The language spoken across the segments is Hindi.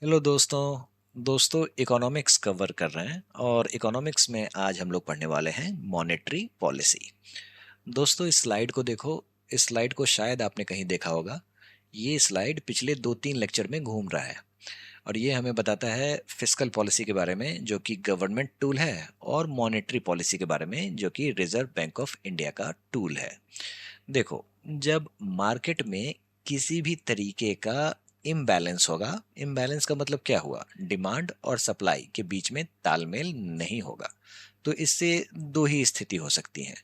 हेलो दोस्तों इकोनॉमिक्स कवर कर रहे हैं और इकोनॉमिक्स में आज हम लोग पढ़ने वाले हैं मॉनेटरी पॉलिसी। दोस्तों इस स्लाइड को देखो। इस स्लाइड को शायद आपने कहीं देखा होगा। ये स्लाइड पिछले 2-3 लेक्चर में घूम रहा है और ये हमें बताता है फिस्कल पॉलिसी के बारे में जो कि गवर्नमेंट टूल है और मॉनेटरी पॉलिसी के बारे में जो कि रिजर्व बैंक ऑफ इंडिया का टूल है। देखो, जब मार्केट में किसी भी तरीके का इम्बैलेंस होगा, इम्बैलेंस का मतलब क्या हुआ, डिमांड और सप्लाई के बीच में तालमेल नहीं होगा, तो इससे दो ही स्थिति हो सकती है।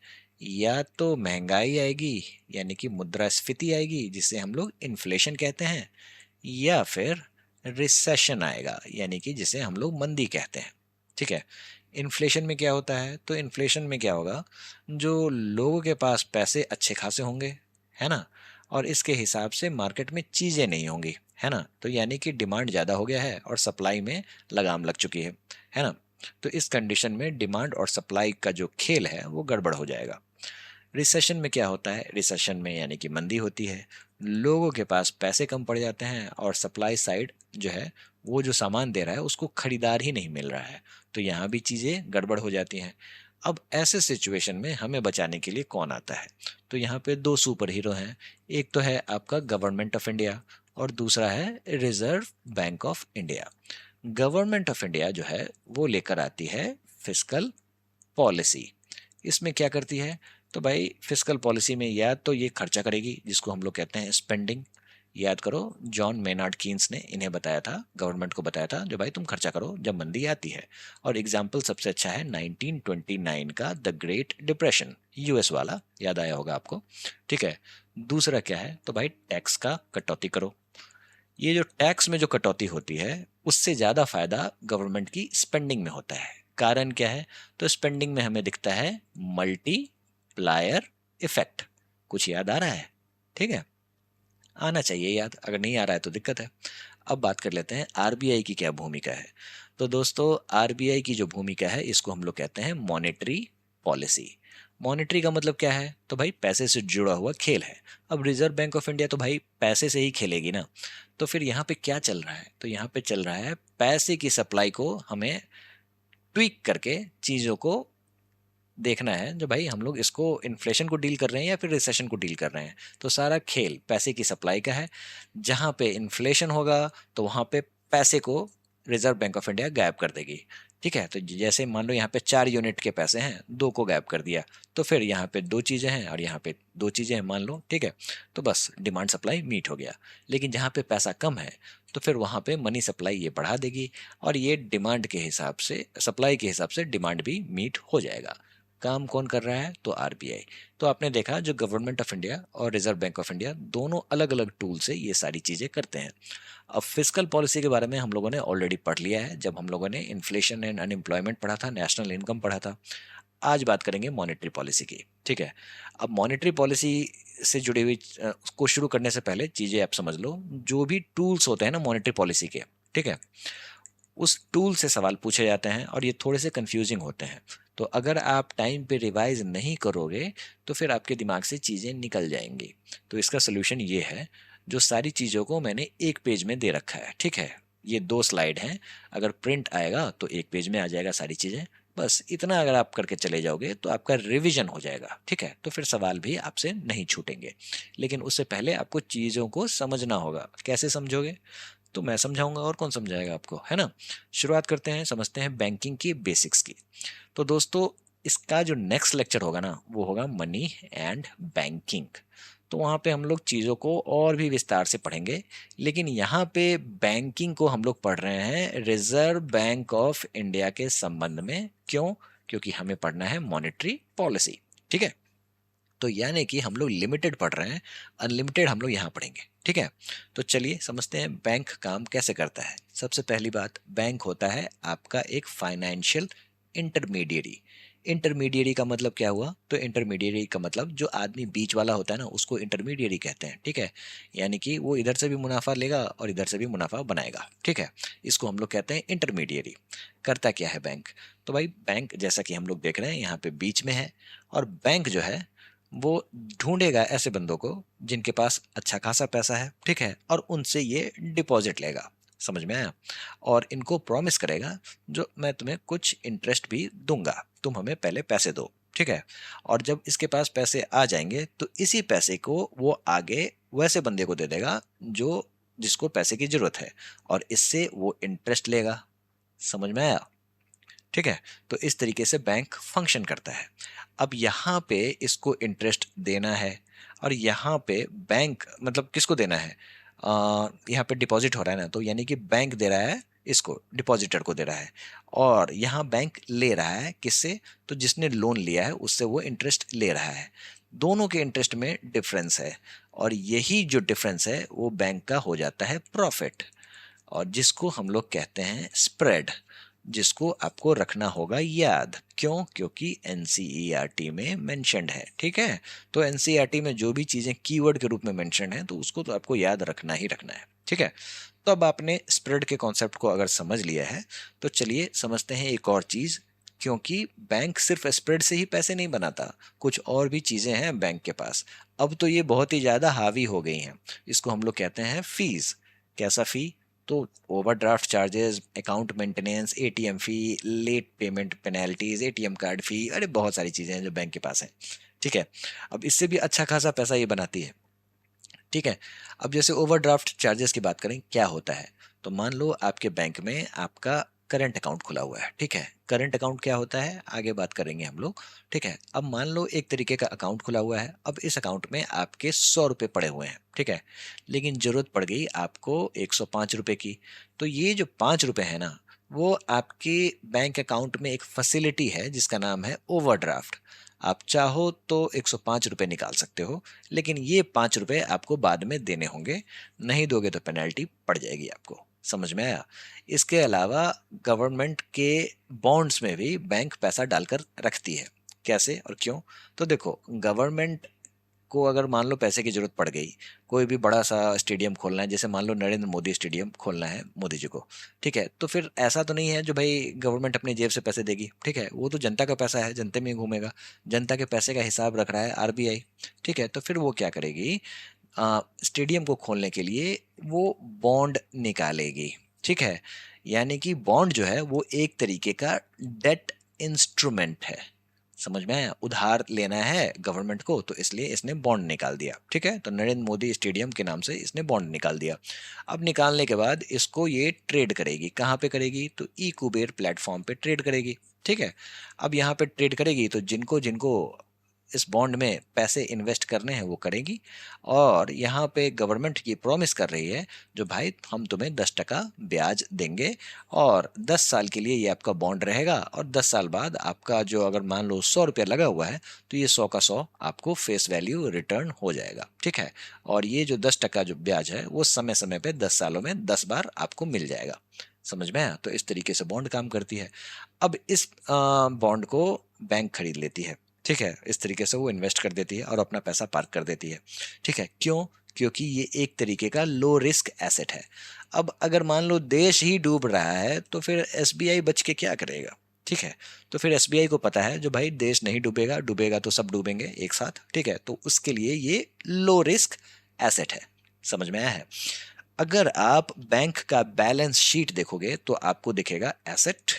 या तो महंगाई आएगी यानी कि मुद्रास्फीति आएगी जिसे हम लोग इन्फ्लेशन कहते हैं, या फिर रिसेशन आएगा यानी कि जिसे हम लोग मंदी कहते हैं। ठीक है। इन्फ्लेशन में क्या होता है, तो इन्फ्लेशन में क्या होगा, जो लोगों के पास पैसे अच्छे खासे होंगे, है ना, और इसके हिसाब से मार्केट में चीजें नहीं होंगी, है ना, तो यानी कि डिमांड ज्यादा हो गया है और सप्लाई में लगाम लग चुकी है ना। तो इस कंडीशन में डिमांड और सप्लाई का जो खेल है वो गड़बड़ हो जाएगा। रिसेशन में क्या होता है, रिसेशन में यानी कि मंदी होती है, लोगों के पास पैसे कम पड़ जाते हैं और सप्लाई साइड जो है वो जो सामान दे रहा है उसको खरीदार ही नहीं मिल रहा है, तो यहाँ भी चीज़ें गड़बड़ हो जाती हैं। अब ऐसे सिचुएशन में हमें बचाने के लिए कौन आता है, तो यहाँ पे दो सुपर हीरो हैं। एक तो है आपका गवर्नमेंट ऑफ इंडिया और दूसरा है reserve Bank of India. Government of India जो है वो लेकर आती है फिस्कल पॉलिसी। इसमें क्या करती है, तो भाई फिस्कल पॉलिसी में या तो ये खर्चा करेगी जिसको हम लोग कहते हैं स्पेंडिंग। याद करो, जॉन मेनार्ड कीन्स ने इन्हें बताया था, गवर्नमेंट को बताया था जो भाई तुम खर्चा करो जब मंदी आती है। और एग्जाम्पल सबसे अच्छा है 1929 का द ग्रेट डिप्रेशन, यूएस वाला, याद आया होगा आपको। ठीक है। दूसरा क्या है, तो भाई टैक्स का कटौती करो। ये जो टैक्स में जो कटौती होती है उससे ज़्यादा फायदा गवर्नमेंट की स्पेंडिंग में होता है। कारण क्या है, तो स्पेंडिंग में हमें दिखता है मल्टीप्लायर इफेक्ट। कुछ याद आ रहा है? ठीक है, आना चाहिए याद, अगर नहीं आ रहा है तो दिक्कत है। अब बात कर लेते हैं आरबीआई की क्या भूमिका है। तो दोस्तों आरबीआई की जो भूमिका है इसको हम लोग कहते हैं मॉनेटरी पॉलिसी। मॉनेटरी का मतलब क्या है, तो भाई पैसे से जुड़ा हुआ खेल है। अब रिजर्व बैंक ऑफ इंडिया तो भाई पैसे से ही खेलेगी ना। तो फिर यहाँ पे क्या चल रहा है, तो यहाँ पे चल रहा है पैसे की सप्लाई को हमें ट्विक करके चीज़ों को देखना है, जो भाई हम लोग इसको इन्फ्लेशन को डील कर रहे हैं या फिर रिसेशन को डील कर रहे हैं। तो सारा खेल पैसे की सप्लाई का है। जहां पे इन्फ्लेशन होगा तो वहां पे पैसे को रिजर्व बैंक ऑफ इंडिया गायब कर देगी। ठीक है, तो जैसे मान लो यहाँ पे 4 यूनिट के पैसे हैं, दो को गायब कर दिया, तो फिर यहाँ पे दो चीज़ें हैं और यहाँ पे दो चीज़ें हैं मान लो। ठीक है, तो बस डिमांड सप्लाई मीट हो गया। लेकिन जहाँ पे पैसा कम है तो फिर वहाँ पे मनी सप्लाई ये बढ़ा देगी और ये डिमांड के हिसाब से, सप्लाई के हिसाब से डिमांड भी मीट हो जाएगा। काम कौन कर रहा है, तो आरबीआई। तो आपने देखा जो गवर्नमेंट ऑफ इंडिया और रिजर्व बैंक ऑफ इंडिया दोनों अलग अलग टूल से ये सारी चीजें करते हैं। अब फिस्कल पॉलिसी के बारे में हम लोगों ने ऑलरेडी पढ़ लिया है जब हम लोगों ने इन्फ्लेशन एंड अनएम्प्लॉयमेंट पढ़ा था, नेशनल इनकम पढ़ा था। आज बात करेंगे मॉनेटरी पॉलिसी की। ठीक है। अब मॉनेटरी पॉलिसी से जुड़ी हुई को शुरू करने से पहले चीजें आप समझ लो, जो भी टूल्स होते हैं ना मॉनेटरी पॉलिसी के, ठीक है, उस टूल से सवाल पूछे जाते हैं और ये थोड़े से कंफ्यूजिंग होते हैं। तो अगर आप टाइम पे रिवाइज नहीं करोगे तो फिर आपके दिमाग से चीज़ें निकल जाएंगी। तो इसका सोल्यूशन ये है, जो सारी चीज़ों को मैंने एक पेज में दे रखा है। ठीक है, ये 2 स्लाइड हैं, अगर प्रिंट आएगा तो एक पेज में आ जाएगा सारी चीज़ें। बस इतना अगर आप करके चले जाओगे तो आपका रिवीजन हो जाएगा। ठीक है, तो फिर सवाल भी आपसे नहीं छूटेंगे। लेकिन उससे पहले आपको चीज़ों को समझना होगा। कैसे समझोगे, तो मैं समझाऊंगा और कौन समझाएगा आपको, है ना। शुरुआत करते हैं, समझते हैं बैंकिंग की बेसिक्स की। तो दोस्तों इसका जो नेक्स्ट लेक्चर होगा ना वो होगा मनी एंड बैंकिंग। तो वहाँ पे हम लोग चीज़ों को और भी विस्तार से पढ़ेंगे। लेकिन यहाँ पे बैंकिंग को हम लोग पढ़ रहे हैं रिजर्व बैंक ऑफ इंडिया के संबंध में। क्यों? क्योंकि हमें पढ़ना है मॉनेटरी पॉलिसी। ठीक है, तो यानी कि हम लोग लिमिटेड पढ़ रहे हैं, अनलिमिटेड हम लोग यहाँ पढ़ेंगे। ठीक है, तो चलिए समझते हैं बैंक काम कैसे करता है। सबसे पहली बात, बैंक होता है आपका एक फाइनेंशियल इंटरमीडिएरी। इंटरमीडिएरी का मतलब क्या हुआ, तो इंटरमीडिएरी का मतलब जो आदमी बीच वाला होता है ना उसको इंटरमीडिएरी कहते हैं। ठीक है, यानी कि वो इधर से भी मुनाफा लेगा और इधर से भी मुनाफा बनाएगा। ठीक है, इसको हम लोग कहते हैं इंटरमीडिएरी। करता क्या है बैंक, तो भाई बैंक जैसा कि हम लोग देख रहे हैं यहाँ पे बीच में है, और बैंक जो है वो ढूंढेगा ऐसे बंदों को जिनके पास अच्छा खासा पैसा है। ठीक है, और उनसे ये डिपॉजिट लेगा। समझ में आया? और इनको प्रॉमिस करेगा जो मैं तुम्हें कुछ इंटरेस्ट भी दूंगा, तुम हमें पहले पैसे दो, ठीक है? और जब इसके पास पैसे आ जाएंगे तो इसी पैसे को वो आगे वैसे बंदे को दे देगा जो जिसको पैसे की जरूरत है, और इससे वो इंटरेस्ट लेगा। समझ में आया? ठीक है। तो इस तरीके से बैंक फंक्शन करता है। अब यहाँ पे इसको इंटरेस्ट देना है, और यहाँ पे बैंक मतलब किसको देना है, यहाँ पे डिपॉजिट हो रहा है ना, तो यानी कि बैंक दे रहा है इसको, डिपॉजिटर को दे रहा है, और यहाँ बैंक ले रहा है किससे, तो जिसने लोन लिया है उससे वो इंटरेस्ट ले रहा है। दोनों के इंटरेस्ट में डिफरेंस है, और यही जो डिफरेंस है वो बैंक का हो जाता है प्रॉफिट, और जिसको हम लोग कहते हैं स्प्रेड, जिसको आपको रखना होगा याद। क्यों? क्योंकि एनसीईआरटी में मेंशन्ड है, ठीक है? तो एनसीईआरटी में जो भी चीजें कीवर्ड के रूप में मेंशन्ड है तो उसको तो आपको याद रखना ही रखना है, ठीक है? तो अब आपने स्प्रेड के कॉन्सेप्ट को अगर समझ लिया है तो चलिए समझते हैं एक और चीज। क्योंकि बैंक सिर्फ स्प्रेड से ही पैसे नहीं बनाता, कुछ और भी चीजें हैं बैंक के पास। अब तो ये बहुत ही ज्यादा हावी हो गई हैं, इसको हम लोग कहते हैं फीस। कैसा फी? तो overdraft charges, account maintenance, ATM fee, late payment penalties, ATM card fee, अरे बहुत सारी चीजें हैं जो बैंक के पास हैं, ठीक है? अब इससे भी अच्छा खासा पैसा ये बनाती है, ठीक है? अब जैसे ओवरड्राफ्ट चार्जेस की बात करें, क्या होता है? तो मान लो आपके बैंक में आपका करंट अकाउंट खुला हुआ है, ठीक है? करंट अकाउंट क्या होता है आगे बात करेंगे हम लोग, ठीक है? अब मान लो एक तरीके का अकाउंट खुला हुआ है, अब इस अकाउंट में आपके 100 रुपये पड़े हुए हैं, ठीक है? लेकिन जरूरत पड़ गई आपको 105 रुपये की। तो ये जो 5 रुपये है ना, वो आपके बैंक अकाउंट में एक फैसिलिटी है जिसका नाम है ओवरड्राफ्ट। आप चाहो तो 105 रुपये निकाल सकते हो, लेकिन ये 5 रुपये आपको बाद में देने होंगे, नहीं दोगे तो पेनल्टी पड़ जाएगी आपको। समझ में आया? इसके अलावा गवर्नमेंट के बॉन्ड्स में भी बैंक पैसा डालकर रखती है। कैसे और क्यों? तो देखो, गवर्नमेंट को अगर मान लो पैसे की जरूरत पड़ गई, कोई भी बड़ा सा स्टेडियम खोलना है, जैसे मान लो नरेंद्र मोदी स्टेडियम खोलना है मोदी जी को, ठीक है? तो फिर ऐसा तो नहीं है जो भाई गवर्नमेंट अपनी जेब से पैसे देगी, ठीक है? वो तो जनता का पैसा है, जनता में ही घूमेगा। जनता के पैसे का हिसाब रख रहा है आरबीआई, ठीक है? तो फिर वो क्या करेगी, स्टेडियम को खोलने के लिए वो बॉन्ड निकालेगी, ठीक है? यानी कि बॉन्ड जो है वो एक तरीके का डेट इंस्ट्रूमेंट है। समझ में आया? उधार लेना है गवर्नमेंट को, तो इसलिए इसने बॉन्ड निकाल दिया, ठीक है? तो नरेंद्र मोदी स्टेडियम के नाम से इसने बॉन्ड निकाल दिया। अब निकालने के बाद इसको ये ट्रेड करेगी, कहाँ पे करेगी? तो ई कुबेर प्लेटफॉर्म पे ट्रेड करेगी, ठीक है? अब यहाँ पे ट्रेड करेगी तो जिनको जिनको इस बॉन्ड में पैसे इन्वेस्ट करने हैं वो करेगी, और यहाँ पे गवर्नमेंट की प्रॉमिस कर रही है जो भाई हम तुम्हें 10% ब्याज देंगे, और 10 साल के लिए ये आपका बॉन्ड रहेगा, और 10 साल बाद आपका जो अगर मान लो 100 रुपया लगा हुआ है तो ये 100 का 100 आपको फेस वैल्यू रिटर्न हो जाएगा, ठीक है? और ये जो 10% जो ब्याज है वो समय समय पे 10 सालों में 10 बार आपको मिल जाएगा। समझ में आया? तो इस तरीके से बॉन्ड काम करती है। अब इस बॉन्ड को बैंक खरीद लेती है, ठीक है? इस तरीके से वो इन्वेस्ट कर देती है और अपना पैसा पार्क कर देती है, ठीक है? क्यों? क्योंकि ये एक तरीके का लो रिस्क एसेट है। अब अगर मान लो देश ही डूब रहा है तो फिर एसबीआई बच के क्या करेगा, ठीक है? तो फिर एसबीआई को पता है जो भाई देश नहीं डूबेगा, डूबेगा तो सब डूबेंगे एक साथ, ठीक है? तो उसके लिए ये लो रिस्क एसेट है। समझ में आया है? अगर आप बैंक का बैलेंस शीट देखोगे तो आपको दिखेगा एसेट,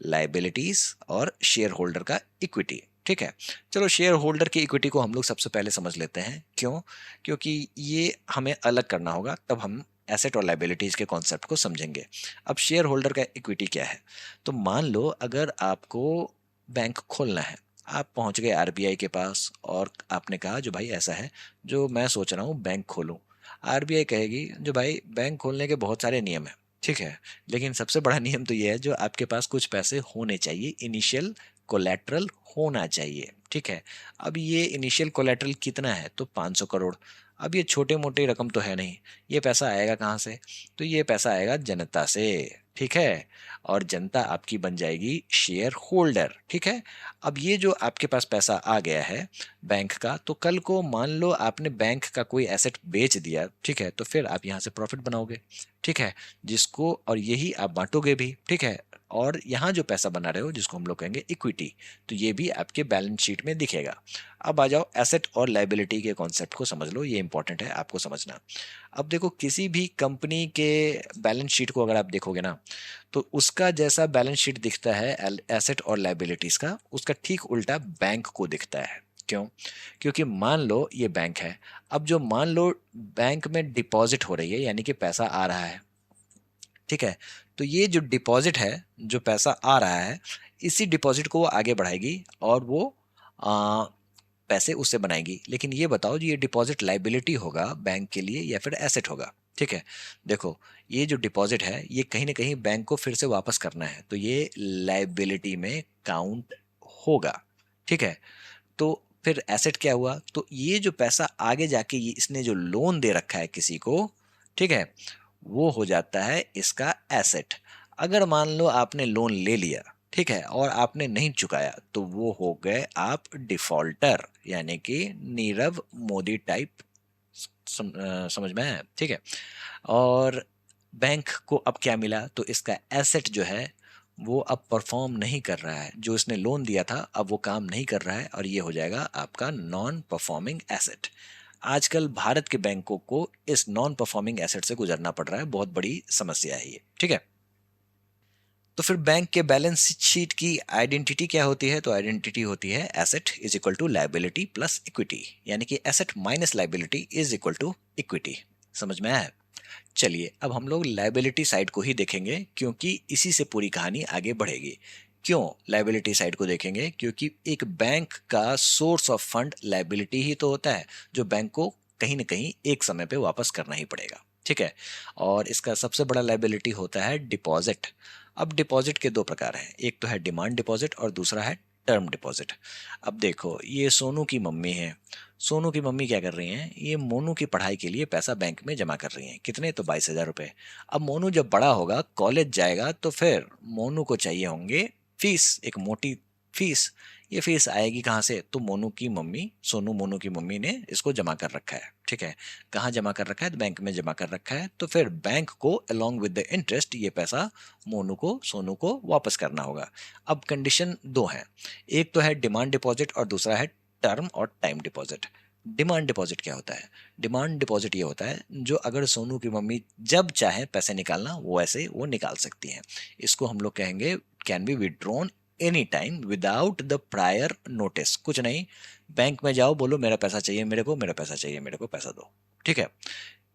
लाइबिलिटीज और शेयर होल्डर का इक्विटी, ठीक है? चलो शेयर होल्डर की इक्विटी को हम लोग सबसे पहले समझ लेते हैं। क्यों? क्योंकि ये हमें अलग करना होगा, तब हम एसेट और लाइबिलिटीज के कॉन्सेप्ट को समझेंगे। अब शेयर होल्डर का इक्विटी क्या है? तो मान लो अगर आपको बैंक खोलना है, आप पहुंच गए आरबीआई के पास और आपने कहा जो भाई ऐसा है जो मैं सोच रहा हूँ बैंक खोलूं। आरबीआई कहेगी जो भाई बैंक खोलने के बहुत सारे नियम हैं, ठीक है? लेकिन सबसे बड़ा नियम तो ये है जो आपके पास कुछ पैसे होने चाहिए, इनिशियल कोलेट्रल होना चाहिए, ठीक है? अब ये इनिशियल कोलेट्रल कितना है? तो 500 करोड़। अब ये छोटे मोटे रकम तो है नहीं, ये पैसा आएगा कहाँ से? तो ये पैसा आएगा जनता से, ठीक है? और जनता आपकी बन जाएगी शेयर होल्डर, ठीक है? अब ये जो आपके पास पैसा आ गया है बैंक का, तो कल को मान लो आपने बैंक का कोई एसेट बेच दिया, ठीक है? तो फिर आप यहाँ से प्रॉफिट बनाओगे, ठीक है? जिसको और यही आप बांटोगे भी, ठीक है? और यहाँ जो पैसा बना रहे हो जिसको हम लोग कहेंगे इक्विटी, तो ये भी आपके बैलेंस शीट में दिखेगा। अब आ जाओ एसेट और लायबिलिटी के कॉन्सेप्ट को समझ लो, ये इंपॉर्टेंट है आपको समझना। अब देखो किसी भी कंपनी के बैलेंस शीट को अगर आप देखोगे ना, तो उसका जैसा बैलेंस शीट दिखता है एसेट और लायबिलिटीज का, उसका ठीक उल्टा बैंक को दिखता है। क्यों? क्योंकि मान लो ये बैंक है, अब जो मान लो बैंक में डिपॉजिट हो रही है यानी कि पैसा आ रहा है, ठीक है, तो ये जो डिपॉजिट है, जो पैसा आ रहा है, इसी डिपॉजिट को वो आगे बढ़ाएगी और वो आ, पैसे उससे बनाएगी। लेकिन ये बताओ जी, ये डिपॉजिट लाइबिलिटी होगा बैंक के लिए या फिर एसेट होगा? ठीक है, देखो ये जो डिपॉजिट है ये कहीं ना कहीं बैंक को फिर से वापस करना है, तो ये लाइबिलिटी में काउंट होगा। ठीक है, तो फिर एसेट क्या हुआ? तो ये जो पैसा आगे जाके ये इसने जो लोन दे रखा है किसी को, ठीक है, वो हो जाता है इसका एसेट। अगर मान लो आपने लोन ले लिया, ठीक है, और आपने नहीं चुकाया, तो वो हो गए आप डिफॉल्टर, यानी कि नीरव मोदी टाइप। समझ में आया? ठीक है, और बैंक को अब क्या मिला? तो इसका एसेट जो है वो अब परफॉर्म नहीं कर रहा है, जो इसने लोन दिया था अब वो काम नहीं कर रहा है, और ये हो जाएगा आपका नॉन परफॉर्मिंग एसेट। आजकल भारत के बैंकों को इस नॉन परफॉर्मिंग एसेट से गुजरना पड़ रहा है, बहुत बड़ी समस्या है ये। ठीक है, तो फिर बैंक के बैलेंस शीट की आइडेंटिटी क्या होती है? तो आइडेंटिटी होती है asset is equal to liability plus equity, यानी कि asset minus liability is equal to equity. समझ में आया? चलिए अब हम लोग लायबिलिटी साइड को ही देखेंगे, क्योंकि इसी से पूरी कहानी आगे बढ़ेगी। क्यों लायबिलिटी साइड को देखेंगे? क्योंकि एक बैंक का सोर्स ऑफ फंड लायबिलिटी ही तो होता है, जो बैंक को कहीं ना कहीं एक समय पे वापस करना ही पड़ेगा। ठीक है, और इसका सबसे बड़ा लायबिलिटी होता है डिपॉजिट। अब डिपॉजिट के दो प्रकार हैं, एक तो है डिमांड डिपॉजिट और दूसरा है टर्म डिपॉजिट। अब देखो ये सोनू की मम्मी है, सोनू की मम्मी क्या कर रही हैं? ये मोनू की पढ़ाई के लिए पैसा बैंक में जमा कर रही हैं। कितने? तो 22,000 रुपए। अब मोनू जब बड़ा होगा, कॉलेज जाएगा, तो फिर मोनू को चाहिए होंगे फीस, एक मोटी फीस। ये फीस आएगी कहाँ से? तो मोनू की मम्मी, सोनू मोनू की मम्मी ने इसको जमा कर रखा है। ठीक है, कहाँ जमा कर रखा है? तो बैंक में जमा कर रखा है, तो फिर बैंक को अलोंग विद द इंटरेस्ट ये पैसा मोनू को, सोनू को वापस करना होगा। अब कंडीशन दो है, एक तो है डिमांड डिपॉजिट और दूसरा है टर्म और टाइम डिपॉजिट। डिमांड डिपॉजिट क्या होता है? डिमांड डिपॉजिट ये होता है जो अगर सोनू की मम्मी जब चाहे पैसे निकालना, वो ऐसे वो निकाल सकती हैं। इसको हम लोग कहेंगे can be withdrawn any time without the prior notice. कुछ नहीं, बैंक में जाओ, बोलो मेरा पैसा चाहिए मेरे को, मेरा पैसा चाहिए मेरे को, पैसा दो। ठीक है,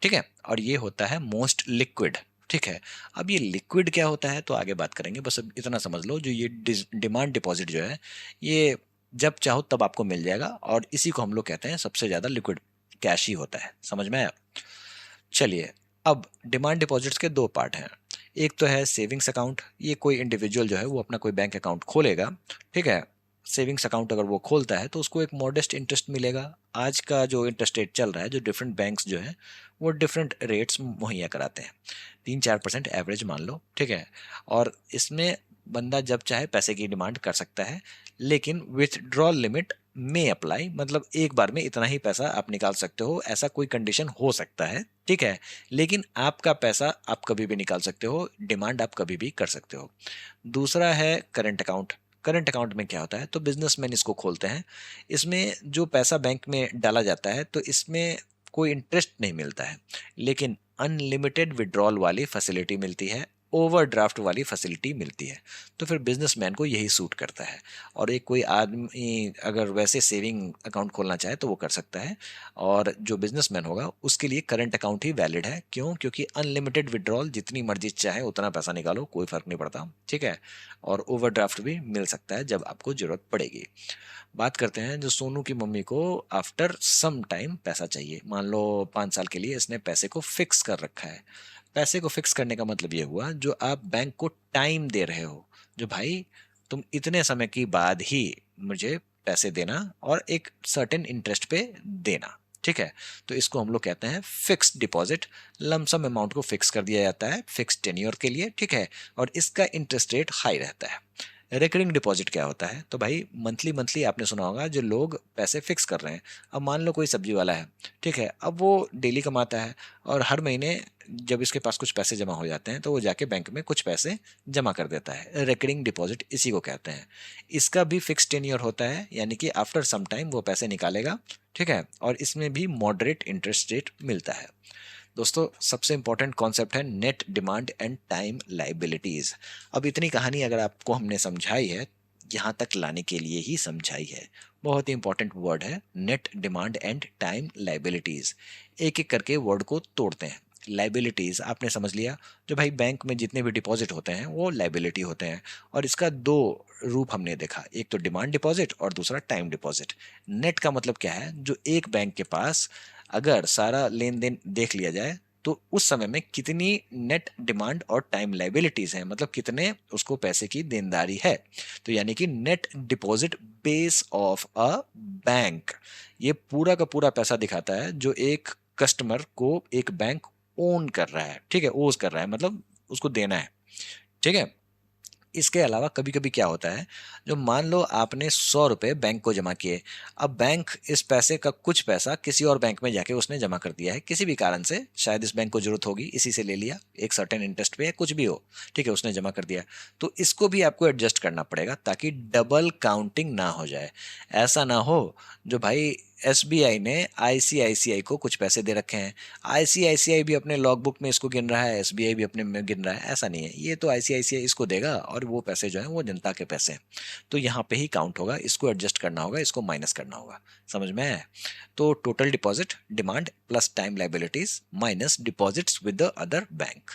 ठीक है, और ये होता है मोस्ट लिक्विड। ठीक है, अब ये लिक्विड क्या होता है तो आगे बात करेंगे, बस अब इतना समझ लो, जो ये डिमांड डिपॉजिट जो है, ये जब चाहो तब आपको मिल जाएगा, और इसी को हम लोग कहते हैं सबसे ज्यादा लिक्विड कैश ही होता है। समझ में आया? चलिए, अब डिमांड डिपॉजिट्स के दो पार्ट हैं। एक तो है सेविंग्स अकाउंट, ये कोई इंडिविजुअल जो है वो अपना कोई बैंक अकाउंट खोलेगा। ठीक है, सेविंग्स अकाउंट अगर वो खोलता है तो उसको एक मॉडेस्ट इंटरेस्ट मिलेगा। आज का जो इंटरेस्ट रेट चल रहा है, जो डिफरेंट बैंक्स जो है वो डिफरेंट रेट्स मुहैया कराते हैं, 3-4% एवरेज मान लो। ठीक है, और इसमें बंदा जब चाहे पैसे की डिमांड कर सकता है, लेकिन विथड्रॉल लिमिट में अप्लाई, मतलब एक बार में इतना ही पैसा आप निकाल सकते हो, ऐसा कोई कंडीशन हो सकता है। ठीक है, लेकिन आपका पैसा आप कभी भी निकाल सकते हो, डिमांड आप कभी भी कर सकते हो। दूसरा है करंट अकाउंट। करंट अकाउंट में क्या होता है? तो बिजनेसमैन इसको खोलते हैं। इसमें जो पैसा बैंक में डाला जाता है, तो इसमें कोई इंटरेस्ट नहीं मिलता है, लेकिन अनलिमिटेड विड्रॉल वाली फैसिलिटी मिलती है, ओवरड्राफ्ट वाली फैसिलिटी मिलती है। तो फिर बिजनेसमैन को यही सूट करता है, और एक कोई आदमी अगर वैसे सेविंग अकाउंट खोलना चाहे तो वो कर सकता है, और जो बिजनेसमैन होगा उसके लिए करंट अकाउंट ही वैलिड है। क्यों? क्योंकि अनलिमिटेड विड्रॉल, जितनी मर्जी चाहे उतना पैसा निकालो, कोई फर्क नहीं पड़ता। ठीक है, और ओवरड्राफ्ट भी मिल सकता है जब आपको जरूरत पड़ेगी। बात करते हैं जो सोनू की मम्मी को आफ्टर सम टाइम पैसा चाहिए, मान लो 5 साल के लिए इसने पैसे को फिक्स कर रखा है। पैसे को फिक्स करने का मतलब ये हुआ, जो आप बैंक को टाइम दे रहे हो, जो भाई तुम इतने समय की बाद ही मुझे पैसे देना, और एक सर्टेन इंटरेस्ट पे देना। ठीक है, तो इसको हम लोग कहते हैं फिक्स्ड डिपॉजिट। लमसम अमाउंट को फिक्स कर दिया जाता है फिक्स टेन्योर के लिए। ठीक है, और इसका इंटरेस्ट रेट हाई रहता है। रिकरिंग डिपॉजिट क्या होता है? तो भाई मंथली मंथली आपने सुना होगा, जो लोग पैसे फिक्स कर रहे हैं। अब मान लो कोई सब्जी वाला है, ठीक है, अब वो डेली कमाता है और हर महीने जब इसके पास कुछ पैसे जमा हो जाते हैं तो वो जाके बैंक में कुछ पैसे जमा कर देता है। रिकरिंग डिपॉजिट इसी को कहते हैं। इसका भी फिक्स टेन्योर होता है, यानी कि आफ्टर सम टाइम वो पैसे निकालेगा, ठीक है, और इसमें भी मॉडरेट इंटरेस्ट रेट मिलता है। दोस्तों सबसे इंपॉर्टेंट कॉन्सेप्ट है net demand and time liabilities. अब इतनी कहानी अगर आपको हमने समझाई है, यहाँ तक लाने के लिए ही समझाई है। बहुत ही इंपॉर्टेंट वर्ड है net demand and time liabilities. एक एक करके वर्ड को तोड़ते हैं। लाइबिलिटीज आपने समझ लिया, जो भाई बैंक में जितने भी डिपॉजिट होते हैं वो लाइबिलिटी होते हैं। और इसका दो रूप हमने देखा, एक तो डिमांड डिपॉजिट और दूसरा टाइम डिपॉजिट। नेट का मतलब क्या है? जो एक बैंक के पास अगर सारा लेन देन देख लिया जाए तो उस समय में कितनी नेट डिमांड और टाइम लाइबिलिटीज हैं, मतलब कितने उसको पैसे की देनदारी है। तो यानी कि net deposit base of a bank, ये पूरा का पूरा पैसा दिखाता है जो एक कस्टमर को एक बैंक ओन कर रहा है, ठीक है, ओज कर रहा है, मतलब उसको देना है, ठीक है। इसके अलावा कभी कभी क्या होता है, जो मान लो आपने 100 रुपए बैंक को जमा किए, अब बैंक इस पैसे का कुछ पैसा किसी और बैंक में जाके उसने जमा कर दिया है किसी भी कारण से, शायद इस बैंक को जरूरत होगी इसी से ले लिया, एक सर्टेन इंटरेस्ट पे या कुछ भी हो, ठीक है, उसने जमा कर दिया। तो इसको भी आपको एडजस्ट करना पड़ेगा ताकि डबल काउंटिंग ना हो जाए। ऐसा ना हो जो भाई एसबीआई ने आईसीआईसीआई को कुछ पैसे दे रखे हैं, आईसीआईसीआई भी अपने लॉग बुक में इसको गिन रहा है, एसबीआई भी अपने में गिन रहा है, ऐसा नहीं है। ये तो आईसीआईसीआई इसको देगा और वो पैसे जो है वो जनता के पैसे हैं, तो यहाँ पे ही काउंट होगा, इसको एडजस्ट करना होगा, इसको माइनस करना होगा। समझ में आया? तो total deposit demand plus time liabilities minus deposits with the other bank.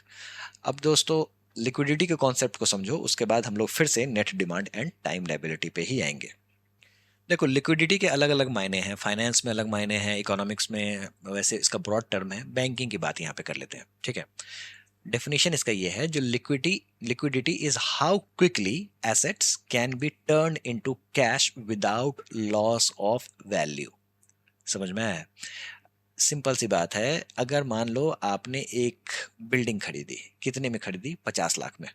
अब दोस्तों लिक्विडिटी के कॉन्सेप्ट को समझो, उसके बाद हम लोग फिर से net demand and time liability पे ही आएंगे। देखो लिक्विडिटी के अलग अलग मायने हैं, फाइनेंस में अलग मायने हैं, इकोनॉमिक्स में वैसे इसका ब्रॉड टर्म है, बैंकिंग की बात यहाँ पे कर लेते हैं, ठीक है। डेफिनेशन इसका ये है, जो liquidity is how quickly assets can be turn into cash without loss of value. समझ में आया? सिंपल सी बात है, अगर मान लो आपने एक बिल्डिंग खरीदी, कितने में खरीदी? 50 लाख में।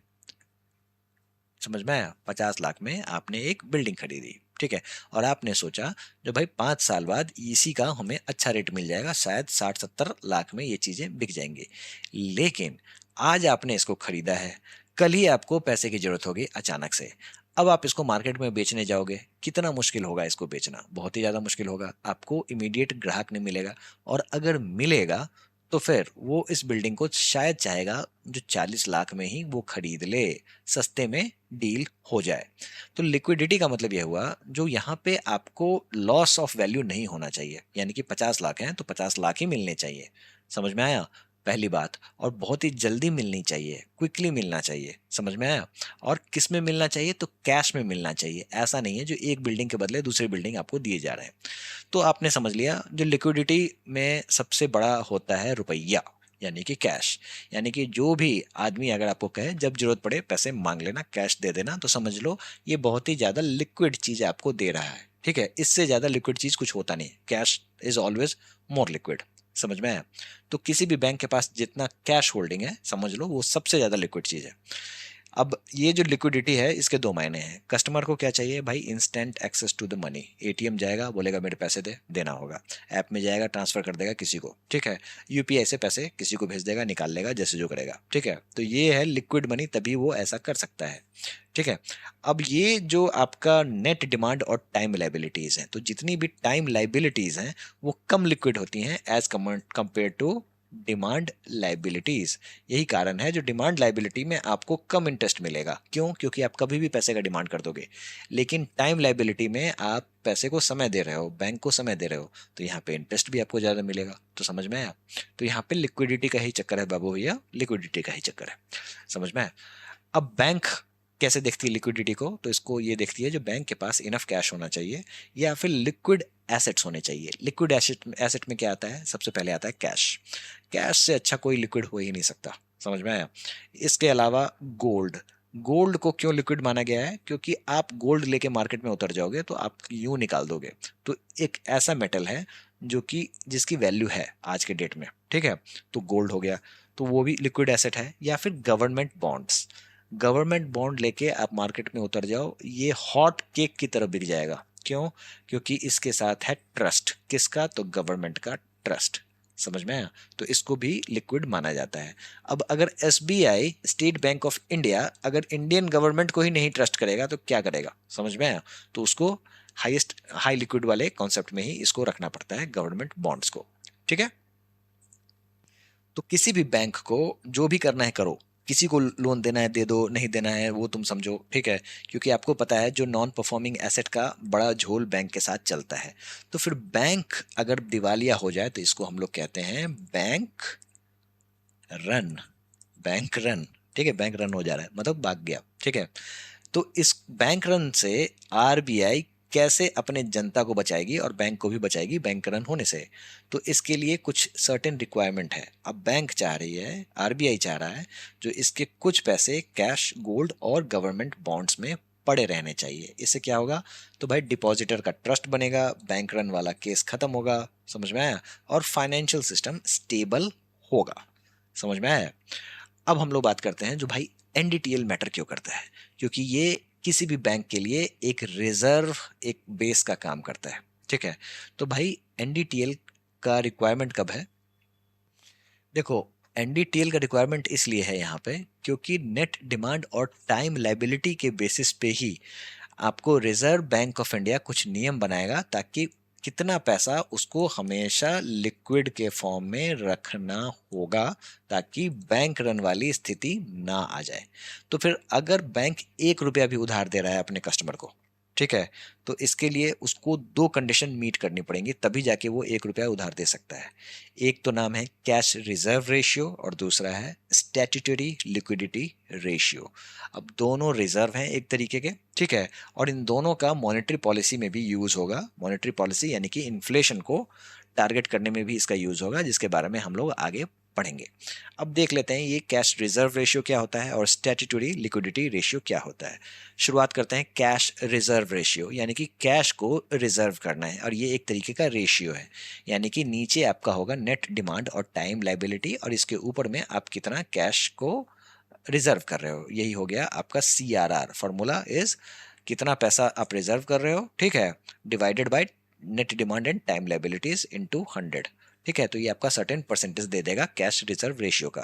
समझ में आया? 50 लाख में आपने एक बिल्डिंग खरीदी, ठीक है, और आपने सोचा जो भाई 5 साल बाद इसी का हमें अच्छा रेट मिल जाएगा, शायद 60-70 लाख में ये चीजें बिक जाएंगी। लेकिन आज आपने इसको खरीदा है, कल ही आपको पैसे की जरूरत होगी अचानक से। अब आप इसको मार्केट में बेचने जाओगे, कितना मुश्किल होगा इसको बेचना, बहुत ही ज्यादा मुश्किल होगा, आपको इमीडिएट ग्राहक नहीं मिलेगा। और अगर मिलेगा तो फिर वो इस बिल्डिंग को शायद चाहेगा जो 40 लाख में ही वो खरीद ले, सस्ते में डील हो जाए। तो लिक्विडिटी का मतलब यह हुआ, जो यहाँ पे आपको लॉस ऑफ वैल्यू नहीं होना चाहिए, यानी कि 50 लाख हैं तो 50 लाख ही मिलने चाहिए। समझ में आया? पहली बात। और बहुत ही जल्दी मिलनी चाहिए, क्विकली मिलना चाहिए। समझ में आया? और किस में मिलना चाहिए? तो कैश में मिलना चाहिए। ऐसा नहीं है जो एक बिल्डिंग के बदले दूसरी बिल्डिंग आपको दिए जा रहे हैं। तो आपने समझ लिया, जो लिक्विडिटी में सबसे बड़ा होता है रुपया, यानी कि कैश। यानी कि जो भी आदमी अगर आपको कहे जब जरूरत पड़े पैसे मांग लेना, कैश दे देना, तो समझ लो ये बहुत ही ज्यादा लिक्विड चीज आपको दे रहा है, ठीक है। इससे ज्यादा लिक्विड चीज कुछ होता नहीं, cash is always more liquid. समझ में आया? तो किसी भी बैंक के पास जितना कैश होल्डिंग है, समझ लो वो सबसे ज्यादा लिक्विड चीज है। अब ये जो लिक्विडिटी है इसके दो मायने हैं। कस्टमर को क्या चाहिए भाई? Instant access to the money. ATM जाएगा, बोलेगा मेरे पैसे दे, देना होगा। ऐप में जाएगा, ट्रांसफर कर देगा किसी को, ठीक है। यूपीआई से पैसे किसी को भेज देगा, निकाल लेगा, जैसे जो करेगा, ठीक है। तो ये है लिक्विड मनी, तभी वो ऐसा कर सकता है, ठीक है। अब ये जो आपका नेट डिमांड और टाइम लाइबिलिटीज हैं, तो जितनी भी टाइम लाइबिलिटीज हैं वो कम लिक्विड होती हैं as compare to demand liabilities. यही कारण है जो डिमांड लाइबिलिटी में आपको कम इंटरेस्ट मिलेगा। क्यों? क्योंकि आप कभी भी पैसे का डिमांड कर दोगे। लेकिन टाइम लाइबिलिटी में आप पैसे को समय दे रहे हो, बैंक को समय दे रहे हो, तो यहाँ पे इंटरेस्ट भी आपको ज्यादा मिलेगा। तो समझ में आया? तो यहाँ पे लिक्विडिटी का ही चक्कर है बाबू भैया, लिक्विडिटी का ही चक्कर है। समझ में आया? अब बैंक कैसे देखती है लिक्विडिटी को? तो इसको ये देखती है जो बैंक के पास इनफ कैश होना चाहिए या फिर लिक्विड एसेट्स होने चाहिए। लिक्विड एसेट में क्या आता है? सबसे पहले आता है कैश। कैश से अच्छा कोई लिक्विड हो ही नहीं सकता। समझ में आया? इसके अलावा गोल्ड। गोल्ड को क्यों लिक्विड माना गया है? क्योंकि आप गोल्ड लेके मार्केट में उतर जाओगे तो आप यूं निकाल दोगे। तो एक ऐसा मेटल है जो कि जिसकी वैल्यू है आज के डेट में, ठीक है। तो गोल्ड हो गया, तो वो भी लिक्विड एसेट है। या फिर गवर्नमेंट बॉन्ड्स। गवर्नमेंट बॉन्ड लेके आप मार्केट में उतर जाओ, ये हॉट केक की तरह बिक जाएगा। क्यों? क्योंकि इसके साथ है ट्रस्ट। किसका? तो गवर्नमेंट का ट्रस्ट। समझ में आया? तो इसको भी लिक्विड माना जाता है। अब अगर SBI, state bank of India, अगर इंडियन गवर्नमेंट को ही नहीं ट्रस्ट करेगा तो क्या करेगा? समझ में आया? तो उसको हाईएस्ट हाई लिक्विड वाले कॉन्सेप्ट में ही इसको रखना पड़ता है, गवर्नमेंट बॉन्ड्स को। ठीक है? तो किसी भी बैंक को जो भी करना है करो, किसी को लोन देना है दे दो, नहीं देना है वो तुम समझो। ठीक है? क्योंकि आपको पता है जो नॉन परफॉर्मिंग एसेट का बड़ा झोल बैंक के साथ चलता है। तो फिर बैंक अगर दिवालिया हो जाए तो इसको हम लोग कहते हैं बैंक रन। Bank run. ठीक है? बैंक रन हो जा रहा है मतलब भाग गया। ठीक है? तो इस बैंक रन से आरबीआई कैसे अपने जनता को बचाएगी और बैंक को भी बचाएगी बैंक रन होने से? तो इसके लिए कुछ सर्टेन रिक्वायरमेंट है। अब बैंक चाह रही है, आरबीआई चाह रहा है, जो इसके कुछ पैसे कैश, गोल्ड और गवर्नमेंट बॉन्ड्स में पड़े रहने चाहिए। इससे क्या होगा? तो भाई डिपॉजिटर का ट्रस्ट बनेगा, बैंक रन वाला केस खत्म होगा। समझ में आया? और फाइनेंशियल सिस्टम स्टेबल होगा। समझ में आया? अब हम लोग बात करते हैं जो भाई एनडीटीएल मैटर क्यों करता है। क्योंकि ये किसी भी बैंक के लिए एक रिजर्व, एक बेस का काम करता है। ठीक है? तो भाई एनडीटीएल का रिक्वायरमेंट कब है? देखो, एनडीटीएल का रिक्वायरमेंट इसलिए है यहाँ पे क्योंकि नेट डिमांड और टाइम लाइबिलिटी के बेसिस पे ही आपको रिजर्व बैंक ऑफ इंडिया कुछ नियम बनाएगा ताकि कितना पैसा उसको हमेशा लिक्विड के फॉर्म में रखना होगा, ताकि बैंक रन वाली स्थिति ना आ जाए। तो फिर अगर बैंक 1 रुपया भी उधार दे रहा है अपने कस्टमर को, ठीक है, तो इसके लिए उसको 2 कंडीशन मीट करनी पड़ेंगी, तभी जाके वो 1 रुपया उधार दे सकता है। एक तो नाम है कैश रिजर्व रेशियो और दूसरा है स्टैट्यूटरी लिक्विडिटी रेशियो। अब दोनों रिजर्व हैं एक तरीके के। ठीक है? और इन दोनों का मॉनेटरी पॉलिसी में भी यूज होगा। मॉनेटरी पॉलिसी यानी कि इन्फ्लेशन को टारगेट करने में भी इसका यूज होगा, जिसके बारे में हम लोग आगे पढ़ेंगे। अब देख लेते हैं ये कैश रिजर्व रेशियो क्या होता है और स्टैट्यूटरी लिक्विडिटी रेशियो क्या होता है। शुरुआत करते हैं कैश रिजर्व रेशियो, यानी कि कैश को रिजर्व करना है, और ये एक तरीके का रेशियो है। यानी कि नीचे आपका होगा नेट डिमांड और टाइम लाइबिलिटी, और इसके ऊपर में आप कितना कैश को रिजर्व कर रहे हो। यही हो गया आपका CRR। फॉर्मूला इज कितना पैसा आप रिजर्व कर रहे हो, ठीक है, divided by net demand and time liabilities into 100। ठीक है? तो ये आपका सर्टेन परसेंटेज दे देगा कैश रिजर्व रेशियो का।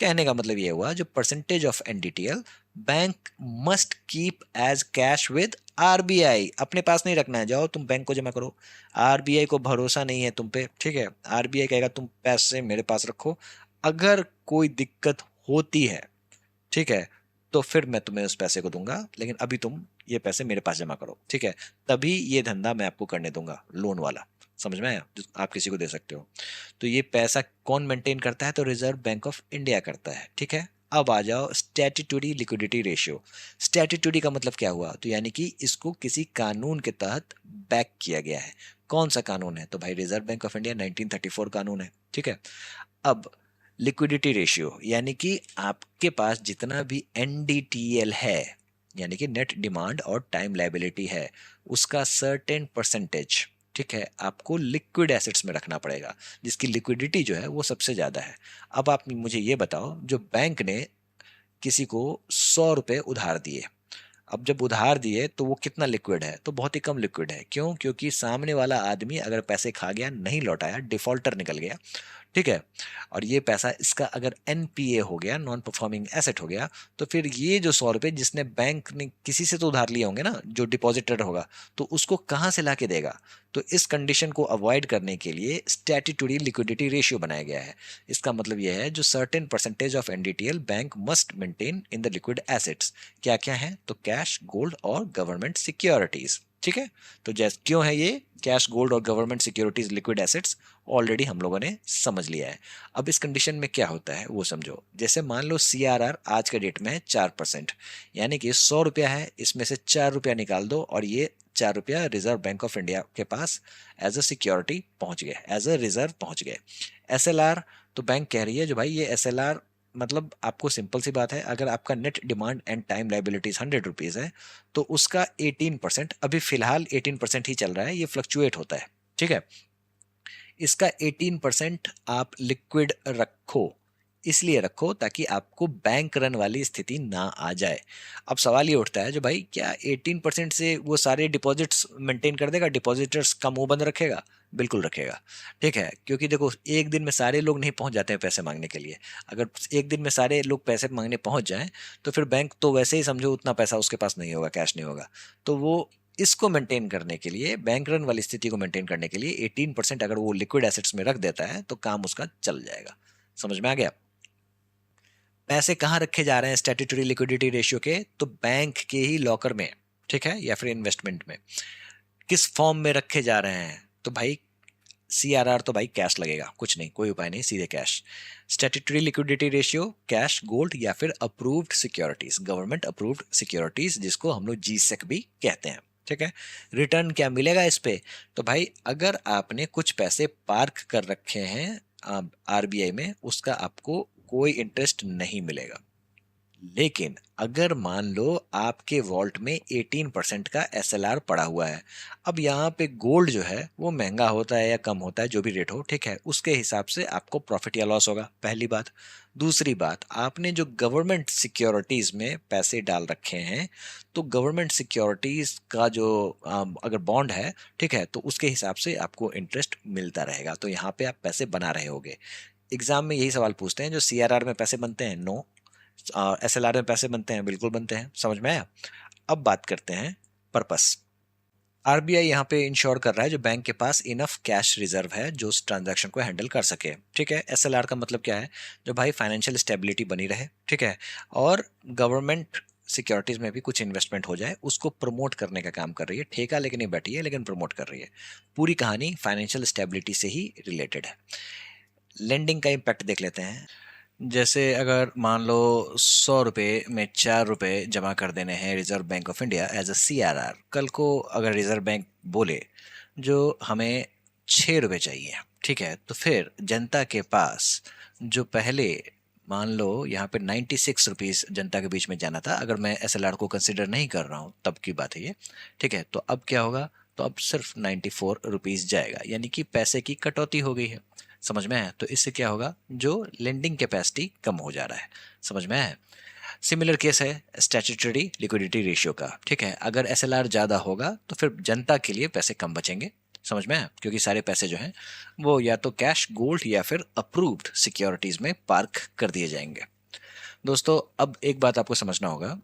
कहने का मतलब ये हुआ जो percentage of NDTL bank must keep as cash with RBI. अपने पास नहीं रखना है, जाओ तुम बैंक को जमा करो। आरबीआई को भरोसा नहीं है तुम पे। ठीक है? आरबीआई कहेगा तुम पैसे मेरे पास रखो, अगर कोई दिक्कत होती है, ठीक है, तो फिर मैं तुम्हें उस पैसे को दूंगा, लेकिन अभी तुम ये पैसे मेरे पास जमा करो। ठीक है? तभी ये धंधा मैं आपको करने दूंगा, लोन वाला। समझ में आया? जो आप किसी को दे सकते हो। तो ये पैसा कौन मेंटेन करता है? तो रिजर्व बैंक ऑफ इंडिया करता है। ठीक है? अब आ जाओ स्टैट्यूटरी लिक्विडिटी रेशियो। स्टैट्यूटरी का मतलब क्या हुआ? तो यानी कि इसको किसी कानून के तहत बैक किया गया है। कौन सा कानून है? तो भाई रिजर्व बैंक ऑफ इंडिया 1934 कानून है। ठीक है? अब लिक्विडिटी रेशियो यानी कि आपके पास जितना भी एनडीटीएल है, यानी कि नेट डिमांड और टाइम लाइबिलिटी है, उसका सर्टेन परसेंटेज, ठीक है, आपको लिक्विड एसेट्स में रखना पड़ेगा, जिसकी लिक्विडिटी जो है वो सबसे ज्यादा है। अब आप मुझे ये बताओ, जो बैंक ने किसी को 100 रुपए उधार दिए, अब जब उधार दिए तो वो कितना लिक्विड है? तो बहुत ही कम लिक्विड है। क्यों? क्योंकि सामने वाला आदमी अगर पैसे खा गया, नहीं लौटाया, डिफॉल्टर निकल गया, ठीक है, और ये पैसा इसका अगर एनपीए हो गया, नॉन परफॉर्मिंग एसेट हो गया, तो फिर ये जो 100 रुपए जिसने बैंक ने किसी से तो उधार लिए होंगे ना, जो डिपॉजिटर होगा, तो उसको कहाँ से ला के देगा? तो इस कंडीशन को अवॉइड करने के लिए स्टैट्यूटरी लिक्विडिटी रेशियो बनाया गया है। इसका मतलब यह है जो certain percentage of NDTL bank must maintain in the liquid assets. क्या क्या है? तो कैश, गोल्ड और गवर्नमेंट सिक्योरिटीज। ठीक है? तो जैसे क्यों है ये कैश, गोल्ड और government securities liquid assets, already हम लोगों ने समझ लिया है। अब इस कंडीशन में क्या होता है वो समझो। जैसे मान लो CRR आज के डेट में है 4%, यानी कि 100 रुपया है, इसमें से 4 रुपया निकाल दो और ये 4 रुपया रिजर्व बैंक ऑफ इंडिया के पास एज अ सिक्योरिटी पहुंच गए, एज अ रिजर्व पहुंच गए। SLR, तो बैंक कह रही है जो भाई ये SLR, मतलब आपको सिंपल सी बात है, अगर आपका net demand and time liabilities 100 rupees है, तो उसका 18%, अभी फिलहाल 18% ही चल रहा है, ये फ्लक्चुएट होता है। ठीक है? इसका 18% आप लिक्विड रखो, इसलिए रखो ताकि आपको बैंक रन वाली स्थिति ना आ जाए। अब सवाल ये उठता है जो भाई क्या 18% से वो सारे डिपॉजिट्स मेंटेन कर देगा, डिपॉजिटर्स का मुंह बंद रखेगा? बिल्कुल रखेगा। ठीक है, क्योंकि देखो एक दिन में सारे लोग नहीं पहुंच जाते हैं पैसे मांगने के लिए। अगर एक दिन में सारे लोग पैसे मांगने पहुंच जाएं तो फिर बैंक तो वैसे ही समझो उतना पैसा उसके पास नहीं होगा, कैश नहीं होगा। तो वो इसको मेंटेन करने के लिए, बैंक रन वाली स्थिति को मेंटेन करने के लिए 18% अगर वो लिक्विड एसेट्स में रख देता है तो काम उसका चल जाएगा। समझ में आ गया? पैसे कहाँ रखे जा रहे हैं स्टैट्यूटरी लिक्विडिटी रेशियो के? तो बैंक के ही लॉकर में, ठीक है, या फिर इन्वेस्टमेंट में। किस फॉर्म में रखे जा रहे हैं? तो भाई सीआरआर तो भाई कैश लगेगा, कुछ नहीं, कोई उपाय नहीं, सीधे cash. Statutory liquidity ratio cash, gold या फिर approved securities, government approved securities, जिसको हम लोग जीसेक भी कहते हैं। ठीक है। रिटर्न क्या मिलेगा इस पे? तो भाई अगर आपने कुछ पैसे पार्क कर रखे हैं आरबीआई में, उसका आपको कोई इंटरेस्ट नहीं मिलेगा। लेकिन अगर मान लो आपके वॉल्ट में 18% का एसएलआर पड़ा हुआ है, अब यहाँ पे गोल्ड जो है वो महंगा होता है या कम होता है, जो भी रेट हो, ठीक है, उसके हिसाब से आपको प्रॉफिट या लॉस होगा, पहली बात। दूसरी बात, आपने जो गवर्नमेंट सिक्योरिटीज में पैसे डाल रखे हैं, तो गवर्नमेंट सिक्योरिटीज का जो अगर बॉन्ड है, ठीक है, तो उसके हिसाब से आपको इंटरेस्ट मिलता रहेगा। तो यहाँ पे आप पैसे बना रहे होगे। एग्जाम में यही सवाल पूछते हैं, जो सीआरआर में पैसे बनते हैं, नो। एसएलआर में पैसे बनते हैं, बिल्कुल बनते हैं। समझ में आया? अब बात करते हैं पर्पस। आरबीआई यहाँ पे इंश्योर कर रहा है जो बैंक के पास इनफ कैश रिजर्व है जो उस ट्रांजैक्शन को हैंडल कर सके। ठीक है। एसएलआर का मतलब क्या है? जो भाई फाइनेंशियल स्टेबिलिटी बनी रहे, ठीक है, और गवर्नमेंट सिक्योरिटीज में भी कुछ इन्वेस्टमेंट हो जाए, उसको प्रमोट करने का काम कर रही है। ठेका लेके नहीं बैठी है, लेकिन प्रमोट कर रही है। पूरी कहानी फाइनेंशियल स्टेबिलिटी से ही रिलेटेड है। लेंडिंग का इम्पैक्ट देख लेते हैं। जैसे अगर मान लो 100 रुपये में 4 रुपये जमा कर देने हैं Reserve Bank of India as a CRR, कल को अगर रिजर्व बैंक बोले जो हमें 6 रुपये चाहिए, ठीक है, तो फिर जनता के पास जो पहले मान लो यहाँ पे 96 रुपीज़ जनता के बीच में जाना था, अगर मैं एसएलआर को कंसिडर नहीं कर रहा हूँ तब की बात है ये, ठीक है, तो अब क्या होगा? तो अब सिर्फ 94 रुपीज़ जाएगा, यानी कि पैसे की कटौती हो गई है। समझ में आया? तो इससे क्या होगा? जो लेंडिंग कैपेसिटी कम हो जा रहा है। समझ में आया? सिमिलर केस है स्टैट्यूटरी लिक्विडिटी रेशियो का। ठीक है, अगर एसएलआर ज़्यादा होगा तो फिर जनता के लिए पैसे कम बचेंगे। समझ में आया? क्योंकि सारे पैसे जो हैं वो या तो कैश, गोल्ड या फिर अप्रूव्ड सिक्योरिटीज में पार्क कर दिए जाएंगे। दोस्तों अब एक बात आपको समझना होगा,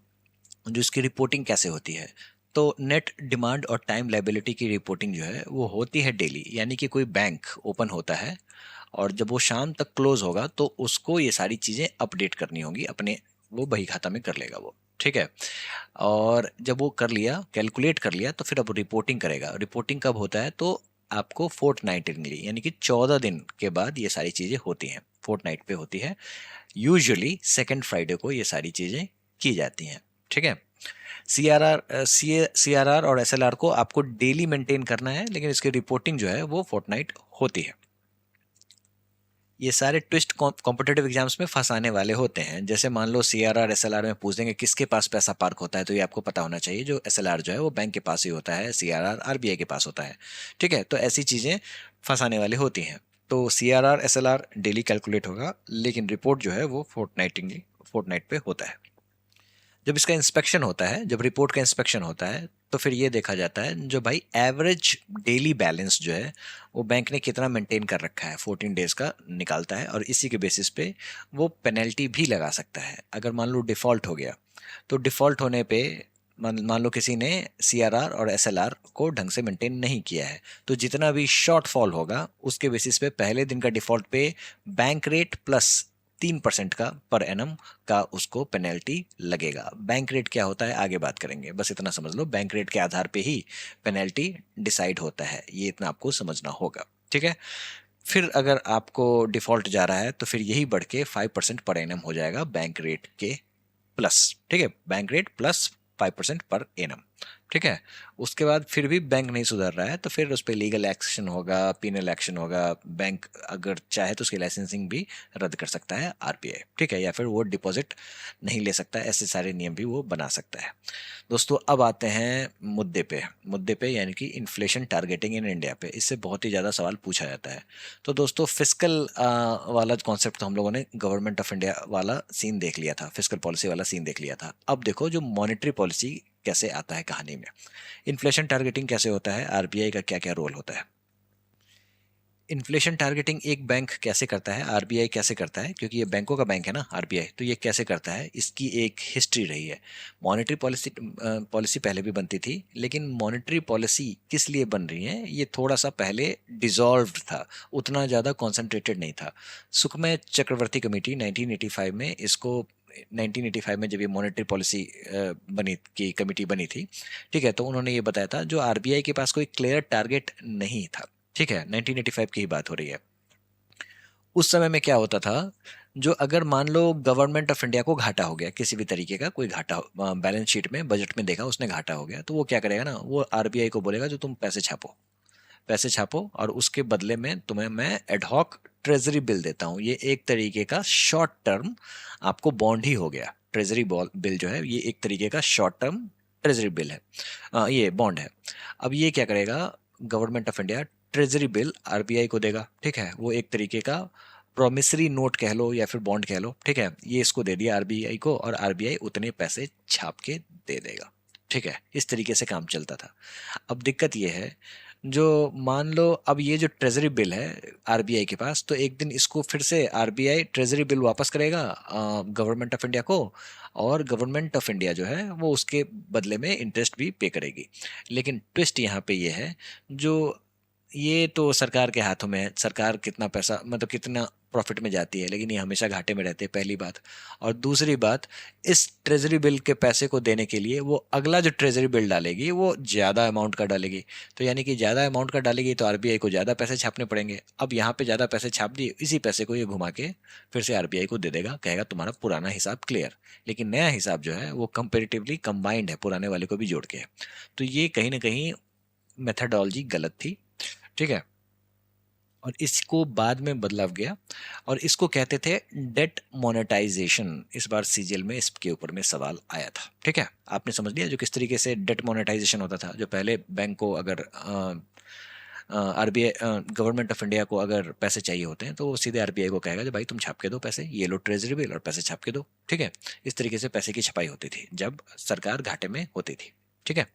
जो इसकी रिपोर्टिंग कैसे होती है। तो नेट डिमांड और टाइम लाइबिलिटी की रिपोर्टिंग जो है वो होती है डेली, यानी कि कोई बैंक ओपन होता है और जब वो शाम तक क्लोज होगा तो उसको ये सारी चीज़ें अपडेट करनी होंगी अपने, वो बही खाता में कर लेगा वो। ठीक है। और जब वो कर लिया, कैलकुलेट कर लिया, तो फिर अब रिपोर्टिंग करेगा। रिपोर्टिंग कब होता है? तो आपको फोर्टनाइटली, यानी कि 14 दिन के बाद ये सारी चीज़ें होती हैं, फोर्टनाइट पे होती है। यूजुअली सेकेंड फ्राइडे को ये सारी चीज़ें की जाती हैं। ठीक है। सीआरआर और एसएलआर को आपको डेली मेंटेन करना है, लेकिन इसकी रिपोर्टिंग जो है वो फोर्टनाइट होती है। ये सारे ट्विस्ट कॉम्पिटेटिव एग्जाम्स में फंसाने वाले होते हैं। जैसे मान लो सीआरआर एसएलआर में पूछ देंगे किसके पास पैसा पार्क होता है, तो ये आपको पता होना चाहिए जो एसएलआर जो है वो बैंक के पास ही होता है, सीआरआर आरबीआई के पास होता है। ठीक है, तो ऐसी चीज़ें फंसाने वाली होती हैं। तो सीआरआर एसएलआर डेली कैलकुलेट होगा, लेकिन रिपोर्ट जो है वो फोर्टनाइट पे होता है। जब इसका इंस्पेक्शन होता है, जब रिपोर्ट का इंस्पेक्शन होता है, तो फिर ये देखा जाता है जो भाई एवरेज डेली बैलेंस जो है वो बैंक ने कितना मेंटेन कर रखा है, 14 डेज का निकालता है, और इसी के बेसिस पे वो पेनल्टी भी लगा सकता है। अगर मान लो डिफ़ॉल्ट हो गया, तो डिफ़ॉल्ट होने पे मान लो किसी ने सीआरआर और एसएलआर को ढंग से मेंटेन नहीं किया है, तो जितना भी शॉर्टफॉल होगा उसके बेसिस पे पहले दिन का डिफ़ॉल्ट पे बैंक रेट प्लस 3% का पर एनम का उसको पेनल्टी लगेगा। बैंक रेट क्या होता है आगे बात करेंगे, बस इतना समझ लो, बैंक रेट के आधार पे ही पेनल्टी डिसाइड होता है, ये इतना आपको समझना होगा। ठीक है। फिर अगर आपको डिफॉल्ट जा रहा है तो फिर यही बढ़ के 5% पर एनम हो जाएगा बैंक रेट के प्लस। ठीक है, bank rate plus 5% per annum. ठीक है। उसके बाद फिर भी बैंक नहीं सुधर रहा है तो फिर उस पर लीगल एक्शन होगा, पीनल एक्शन होगा, बैंक अगर चाहे तो उसकी लाइसेंसिंग भी रद्द कर सकता है आरबीआई, ठीक है, या फिर वो डिपॉजिट नहीं ले सकता, ऐसे सारे नियम भी वो बना सकता है। दोस्तों अब आते हैं मुद्दे पे यानी कि इन्फ्लेशन टारगेटिंग इन इंडिया पे। इससे बहुत ही ज़्यादा सवाल पूछा जाता है। तो दोस्तों फिस्कल वाला कॉन्सेप्ट तो हम लोगों ने गवर्नमेंट ऑफ इंडिया वाला सीन देख लिया था, फिस्कल पॉलिसी वाला सीन देख लिया था। अब देखो जो मॉनेटरी पॉलिसी कैसे आता है कहानी में, इन्फ्लेशन टारगेटिंग कैसे होता है, आरबीआई का क्या क्या रोल होता है। इन्फ्लेशन टारगेटिंग एक बैंक कैसे करता है, आरबीआई कैसे करता है, क्योंकि ये बैंकों का बैंक है ना आरबीआई, तो ये कैसे करता है इसकी एक हिस्ट्री रही है। मॉनेटरी पॉलिसी पहले भी बनती थी, लेकिन मॉनेटरी पॉलिसी किस लिए बन रही है ये थोड़ा सा पहले डिसॉल्व्ड था, उतना ज़्यादा कॉन्सेंट्रेटेड नहीं था। सुखमय चक्रवर्ती कमेटी 1985 में इसको 1985 में जब ये मॉनेटरी पॉलिसी बनी की कमेटी बनी थी, ठीक है, तो उन्होंने ये बताया था जो आरबीआई के पास कोई क्लियर टारगेट नहीं था, ठीक है, 1985 की ही बात हो रही है। उस समय में क्या होता था, जो अगर मान लो गवर्नमेंट ऑफ इंडिया को घाटा हो गया, किसी भी तरीके का कोई घाटा, बैलेंस शीट में बजट में देखा उसने घाटा हो गया, तो वो क्या करेगा ना, वो आरबीआई को बोलेगा जो तुम पैसे छापो और उसके बदले में तुम्हें मैं एडहॉक ट्रेजरी बिल देता हूँ। ये एक तरीके का शॉर्ट टर्म आपको बॉन्ड ही हो गया। ट्रेजरी बिल जो है ये एक तरीके का शॉर्ट टर्म ट्रेजरी बिल है, ये बॉन्ड है। अब ये क्या करेगा, government of India treasury bill RBI को देगा, ठीक है, वो एक तरीके का प्रोमिसरी नोट कह लो या फिर बॉन्ड कह लो, ठीक है, ये इसको दे दिया आरबीआई को और आरबीआई उतने पैसे छाप के दे देगा, ठीक है, इस तरीके से काम चलता था। अब दिक्कत ये है, जो मान लो अब ये जो ट्रेजरी बिल है आरबीआई के पास, तो एक दिन इसको फिर से आरबीआई ट्रेजरी बिल वापस करेगा गवर्नमेंट ऑफ इंडिया को, और गवर्नमेंट ऑफ इंडिया जो है वो उसके बदले में इंटरेस्ट भी पे करेगी। लेकिन ट्विस्ट यहाँ पे ये है, जो ये तो सरकार के हाथों में है, सरकार कितना पैसा मतलब कितना प्रॉफिट में जाती है, लेकिन ये हमेशा घाटे में रहते हैं, पहली बात। और दूसरी बात, इस ट्रेजरी बिल के पैसे को देने के लिए वो अगला जो ट्रेजरी बिल डालेगी वो ज़्यादा अमाउंट का डालेगी, तो यानी कि ज़्यादा अमाउंट का डालेगी तो आरबीआई को ज़्यादा पैसे छापने पड़ेंगे। अब यहाँ पे ज़्यादा पैसे छाप दिए, इसी पैसे को ये घुमा के फिर से आरबीआई को दे देगा, कहेगा तुम्हारा पुराना हिसाब क्लियर, लेकिन नया हिसाब जो है वो कंपेरेटिवली कंबाइंड है, पुराने वाले को भी जोड़ के है। तो ये कहीं ना कहीं मेथडोलॉजी गलत थी, ठीक है, और इसको बाद में बदलाव गया और इसको कहते थे डेट मोनेटाइजेशन। इस बार सीजीएल में इसके ऊपर में सवाल आया था, ठीक है, आपने समझ लिया जो किस तरीके से डेट मोनेटाइजेशन होता था। जो पहले बैंक को अगर आरबीआई गवर्नमेंट ऑफ इंडिया को अगर पैसे चाहिए होते हैं तो वो सीधे आरबीआई को कहेगा कि भाई तुम छाप के दो पैसे, ये लो ट्रेजरी बिल और पैसे छाप के दो, ठीक है। इस तरीके से पैसे की छपाई होती थी जब सरकार घाटे में होती थी, ठीक है।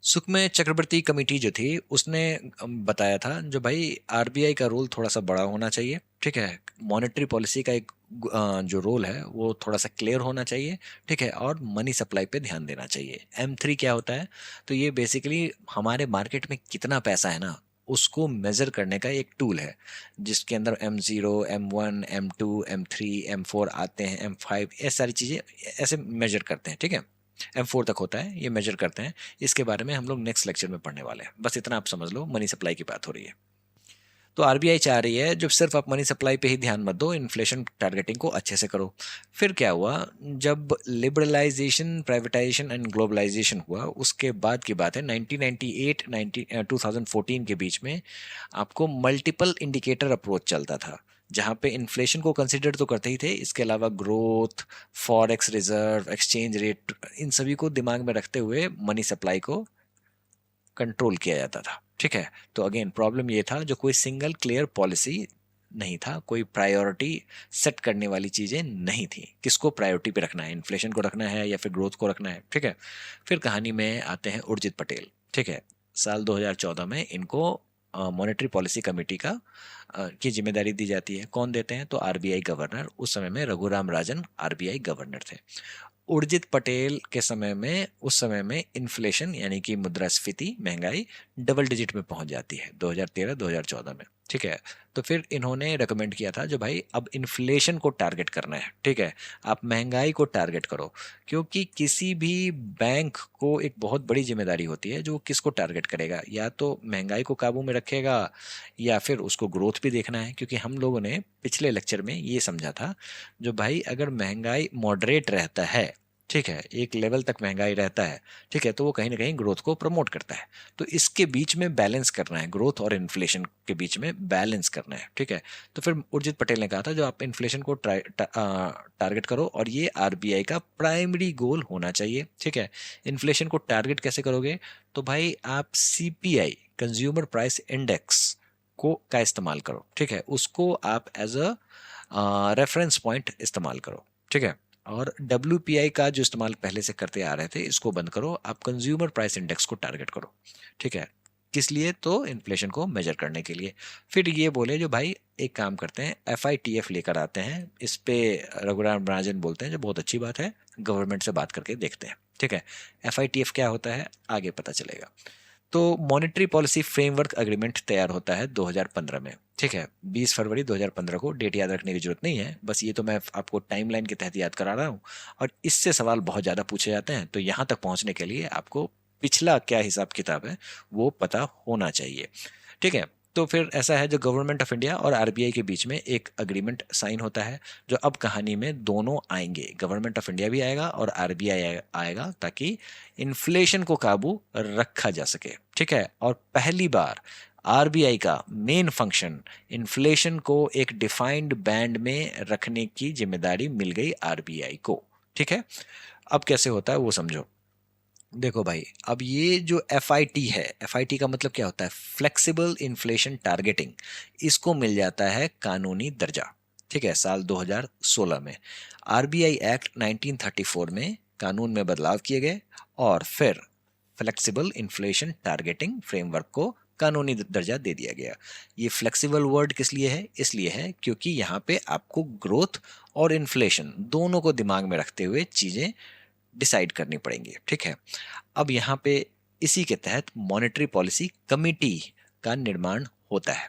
सुखमय चक्रवर्ती कमेटी जो थी उसने बताया था जो भाई आरबीआई का रोल थोड़ा सा बड़ा होना चाहिए, ठीक है, मॉनेटरी पॉलिसी का एक जो रोल है वो थोड़ा सा क्लियर होना चाहिए, ठीक है, और मनी सप्लाई पे ध्यान देना चाहिए। M3 क्या होता है, तो ये बेसिकली हमारे मार्केट में कितना पैसा है ना उसको मेजर करने का एक टूल है, जिसके अंदर M0, M1, M2, M3, M4 आते हैं, M5, ये सारी चीज़ें ऐसे मेजर करते हैं, ठीक है, M4 तक होता है, ये मेजर करते हैं। इसके बारे में हम लोग नेक्स्ट लेक्चर में पढ़ने वाले हैं, बस इतना आप समझ लो, मनी सप्लाई की बात हो रही है। तो आरबीआई चाह रही है जब सिर्फ आप मनी सप्लाई पे ही ध्यान मत दो, इन्फ्लेशन टारगेटिंग को अच्छे से करो। फिर क्या हुआ, जब लिबरलाइजेशन, प्राइवेटाइजेशन एंड ग्लोबलाइजेशन हुआ उसके बाद की बात है, 1998 2014 के बीच में आपको मल्टीपल इंडिकेटर अप्रोच चलता था, जहाँ पे इन्फ्लेशन को कंसिडर तो करते ही थे, इसके अलावा growth, forex reserve, exchange rate, इन सभी को दिमाग में रखते हुए मनी सप्लाई को कंट्रोल किया जाता था, ठीक है। तो अगेन प्रॉब्लम ये था जो कोई सिंगल क्लियर पॉलिसी नहीं था, कोई प्रायोरिटी सेट करने वाली चीज़ें नहीं थी, किसको प्रायोरिटी पे रखना है, इन्फ्लेशन को रखना है या फिर ग्रोथ को रखना है, ठीक है। फिर कहानी में आते हैं उर्जित पटेल, ठीक है, साल 2014 में इनको मॉनेटरी पॉलिसी कमेटी का की जिम्मेदारी दी जाती है। कौन देते हैं, तो आरबीआई गवर्नर, उस समय में रघुराम राजन आरबीआई गवर्नर थे। उर्जित पटेल के समय में, उस समय में इन्फ्लेशन यानी कि मुद्रास्फीति, महंगाई डबल डिजिट में पहुंच जाती है 2013-2014 में, ठीक है। तो फिर इन्होंने रेकमेंड किया था जो भाई अब इन्फ्लेशन को टारगेट करना है, ठीक है, आप महंगाई को टारगेट करो, क्योंकि किसी भी बैंक को एक बहुत बड़ी जिम्मेदारी होती है जो किसको टारगेट करेगा, या तो महंगाई को काबू में रखेगा या फिर उसको ग्रोथ भी देखना है। क्योंकि हम लोगों ने पिछले लेक्चर में ये समझा था जो भाई अगर महंगाई मॉडरेट रहता है ठीक है, एक लेवल तक महंगाई रहता है, ठीक है, तो वो कहीं ना कहीं ग्रोथ को प्रमोट करता है। तो इसके बीच में बैलेंस करना है, ग्रोथ और इन्फ्लेशन के बीच में बैलेंस करना है, ठीक है। तो फिर उर्जित पटेल ने कहा था जो आप इन्फ्लेशन को टारगेट करो और ये आरबीआई का प्राइमरी गोल होना चाहिए, ठीक है। इन्फ्लेशन को टारगेट कैसे करोगे? तो भाई आप सीपीआई, कंज्यूमर प्राइस इंडेक्स को का इस्तेमाल करो, ठीक है, उसको आप एज अ रेफरेंस पॉइंट इस्तेमाल करो, ठीक है। और डब्ल्यू का जो इस्तेमाल पहले से करते आ रहे थे इसको बंद करो, आप कंज्यूमर प्राइस इंडेक्स को टारगेट करो, ठीक है। किस लिए? तो इन्फ्लेशन को मेजर करने के लिए। फिर ये बोले जो भाई एक काम करते हैं, FITF लेकर आते हैं, इस पे रघुराम राजन बोलते हैं जो बहुत अच्छी बात है, गवर्नमेंट से बात करके देखते हैं, ठीक है। FITF क्या होता है आगे पता चलेगा। तो मॉनेटरी पॉलिसी फ्रेमवर्क एग्रीमेंट तैयार होता है 2015 में, ठीक है। 20 फरवरी 2015 को, डेट याद रखने की जरूरत नहीं है, बस ये तो मैं आपको टाइमलाइन के तहत याद करा रहा हूँ। और इससे सवाल बहुत ज़्यादा पूछे जाते हैं, तो यहाँ तक पहुँचने के लिए आपको पिछला क्या हिसाब किताब है वो पता होना चाहिए, ठीक है। तो फिर ऐसा है, जो गवर्नमेंट ऑफ इंडिया और आरबीआई के बीच में एक अग्रीमेंट साइन होता है, जो अब कहानी में दोनों आएंगे, गवर्नमेंट ऑफ इंडिया भी आएगा और आरबीआई आएगा, ताकि इन्फ्लेशन को काबू रखा जा सके, ठीक है। और पहली बार आरबीआई का मेन फंक्शन, इन्फ्लेशन को एक डिफाइंड बैंड में रखने की जिम्मेदारी मिल गई आरबीआई को, ठीक है। अब कैसे होता है वो समझो। देखो भाई, अब ये जो FIT है, FIT का मतलब क्या होता है? Flexible inflation targeting. इसको मिल जाता है कानूनी दर्जा, ठीक है, साल 2016 में। आरबीआई एक्ट 1934 में कानून में बदलाव किए गए और फिर फ्लेक्सिबल इन्फ्लेशन टारगेटिंग फ्रेमवर्क को कानूनी दर्जा दे दिया गया। ये फ्लेक्सिबल वर्ड किस लिए है? इसलिए है क्योंकि यहाँ पे आपको ग्रोथ और इन्फ्लेशन दोनों को दिमाग में रखते हुए चीजें डिसाइड करनी पड़ेंगी, ठीक है। अब यहाँ पे इसी के तहत मॉनेटरी पॉलिसी कमिटी का निर्माण होता है।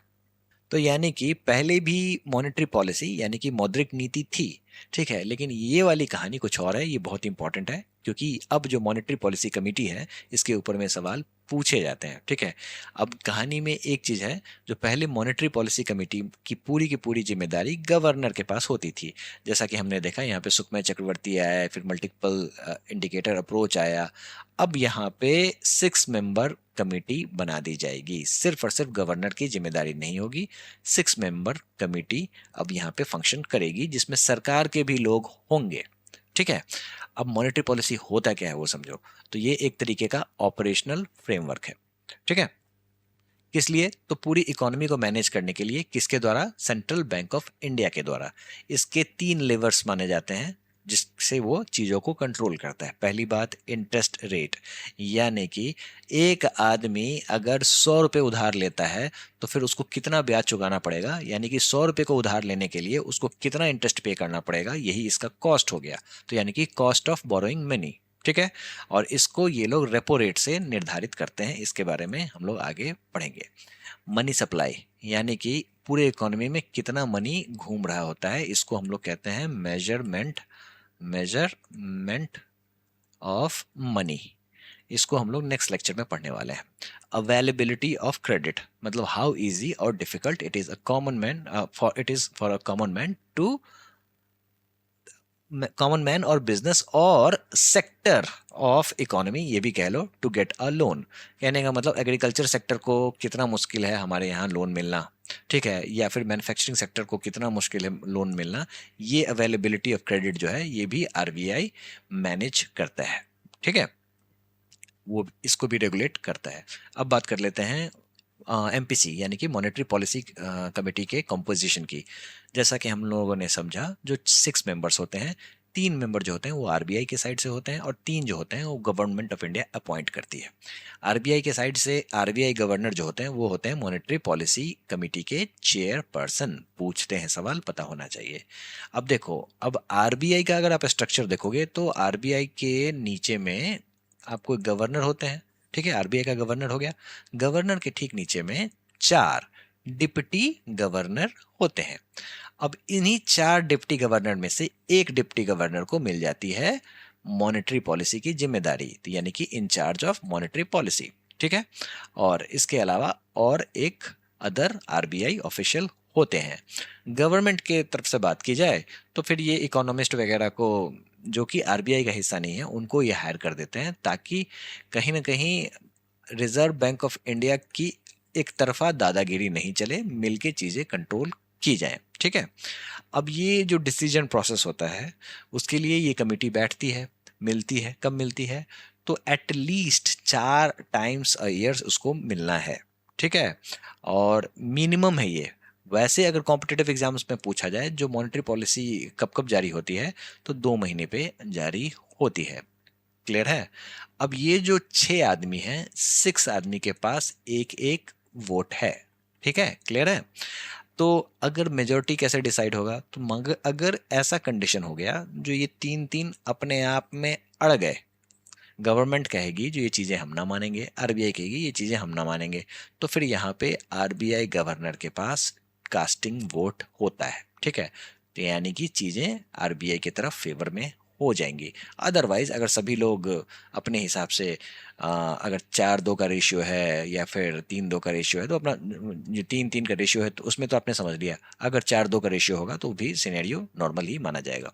तो यानी कि पहले भी मॉनेटरी पॉलिसी यानी कि मौद्रिक नीति थी, ठीक है, लेकिन ये वाली कहानी कुछ और है, ये बहुत इंपॉर्टेंट है, क्योंकि अब जो मॉनेटरी पॉलिसी कमेटी है इसके ऊपर में सवाल पूछे जाते हैं, ठीक है। अब कहानी में एक चीज है, जो पहले मॉनेटरी पॉलिसी कमेटी की पूरी जिम्मेदारी गवर्नर के पास होती थी, जैसा कि हमने देखा यहाँ पे सुखमय चक्रवर्ती आया, फिर मल्टीपल इंडिकेटर अप्रोच आया। अब यहाँ पे 6 मेंबर कमेटी बना दी जाएगी, सिर्फ और सिर्फ गवर्नर की जिम्मेदारी नहीं होगी, 6 मेंबर कमेटी अब यहाँ पे फंक्शन करेगी, जिसमें सरकार के भी लोग होंगे, ठीक है। अब मॉनेटरी पॉलिसी होता क्या है वो समझो। तो ये एक तरीके का ऑपरेशनल फ्रेमवर्क है, ठीक है। किस लिए? तो पूरी इकोनॉमी को मैनेज करने के लिए। किसके द्वारा? सेंट्रल बैंक ऑफ इंडिया के द्वारा। इसके 3 लेवर्स माने जाते हैं जिससे वो चीजों को कंट्रोल करता है। पहली बात, इंटरेस्ट रेट, यानी कि एक आदमी अगर 100 रुपये उधार लेता है तो फिर उसको कितना ब्याज चुकाना पड़ेगा, यानी कि 100 रुपये को उधार लेने के लिए उसको कितना इंटरेस्ट पे करना पड़ेगा, यही इसका कॉस्ट हो गया। तो यानी कि कॉस्ट ऑफ बोरोइंग मनी, ठीक है। और इसको ये लोग रेपो रेट से निर्धारित करते हैं, इसके बारे में हम लोग आगे पढ़ेंगे। मनी सप्लाई, यानी कि पूरे इकोनॉमी में कितना मनी घूम रहा होता है, इसको हम लोग कहते हैं मेजरमेंट ऑफ मनी। इसको हम लोग नेक्स्ट लेक्चर में पढ़ने वाले हैं। अवेलेबिलिटी ऑफ क्रेडिट, मतलब हाउ इजी और difficult it is for a common man to common man और बिजनेस और सेक्टर ऑफ इकोनॉमी, ये भी कह लो, टू गेट अ लोन। कहने का मतलब एग्रीकल्चर सेक्टर को कितना मुश्किल है हमारे यहाँ लोन मिलना, ठीक है, या फिर मैन्युफैक्चरिंग सेक्टर को कितना मुश्किल है लोन मिलना। ये अवेलेबिलिटी ऑफ क्रेडिट जो है ये भी आरबीआई मैनेज करता है, ठीक है, वो इसको भी रेगुलेट करता है। अब बात कर लेते हैं MPC यानी कि मॉनेटरी पॉलिसी कमेटी के कंपोजिशन की। जैसा कि हम लोगों ने समझा, जो 6 मेंबर्स होते हैं, 3 मेंबर जो होते हैं वो आरबीआई के साइड से होते हैं और 3 जो होते हैं वो गवर्नमेंट ऑफ इंडिया अपॉइंट करती है। आरबीआई के साइड से आरबीआई गवर्नर जो होते हैं वो होते हैं मॉनेटरी पॉलिसी कमेटी के चेयरपर्सन। पूछते हैं सवाल, पता होना चाहिए। अब देखो, अब आरबीआई का अगर आप स्ट्रक्चर देखोगे तो आरबीआई के नीचे में आपको गवर्नर होते हैं, ठीक है, आरबीआई का गवर्नर हो गया। गवर्नर के ठीक नीचे में 4 डिप्टी गवर्नर होते हैं। अब इन्हीं 4 डिप्टी गवर्नर में से एक डिप्टी गवर्नर को मिल जाती है मॉनेटरी पॉलिसी की जिम्मेदारी, तो यानी कि इंचार्ज ऑफ मॉनेटरी पॉलिसी, ठीक है। और इसके अलावा और एक अदर आरबीआई ऑफिशियल होते हैं। गवर्नमेंट के तरफ से बात की जाए तो फिर ये इकोनॉमिस्ट वगैरह को जो कि आरबीआई का हिस्सा नहीं है, उनको ये हायर कर देते हैं, ताकि कहीं ना कहीं रिजर्व बैंक ऑफ इंडिया की एक तरफा दादागिरी नहीं चले, मिलके चीजें कंट्रोल की जाए। ठीक है। अब ये जो डिसीजन प्रोसेस होता है, उसके लिए ये कमेटी बैठती है, मिलती है। कब मिलती है? तो at least 4 times a year उसको मिलना है। ठीक है। और मिनिमम है ये। वैसे अगर कॉम्पिटिटिव एग्जाम्स में पूछा जाए, जो मॉनेटरी पॉलिसी कब कब जारी होती है, तो 2 महीने पे जारी होती है। क्लियर है? अब ये जो 6 आदमी हैं, 6 आदमी के पास एक एक वोट है। ठीक है, क्लियर है? तो अगर मेजोरिटी कैसे डिसाइड होगा, तो मगर अगर ऐसा कंडीशन हो गया जो ये तीन तीन अपने आप में अड़ गए, गवर्नमेंट कहेगी जो ये चीज़ें हम ना मानेंगे, आरबीआई कहेगी ये चीज़ें हम ना मानेंगे, तो फिर यहाँ पे आरबीआई गवर्नर के पास कास्टिंग वोट होता है। ठीक है। तो यानी कि चीज़ें आरबीआई की तरफ फेवर में हो जाएंगी। अदरवाइज अगर सभी लोग अपने हिसाब से अगर 4-2 का रेशियो है या फिर 3-2 का रेशियो है, तो अपना जो 3-3 का रेशियो है, तो उसमें तो आपने समझ लिया। अगर 4-2 का रेशियो होगा तो भी सिनेरियो नॉर्मल ही माना जाएगा।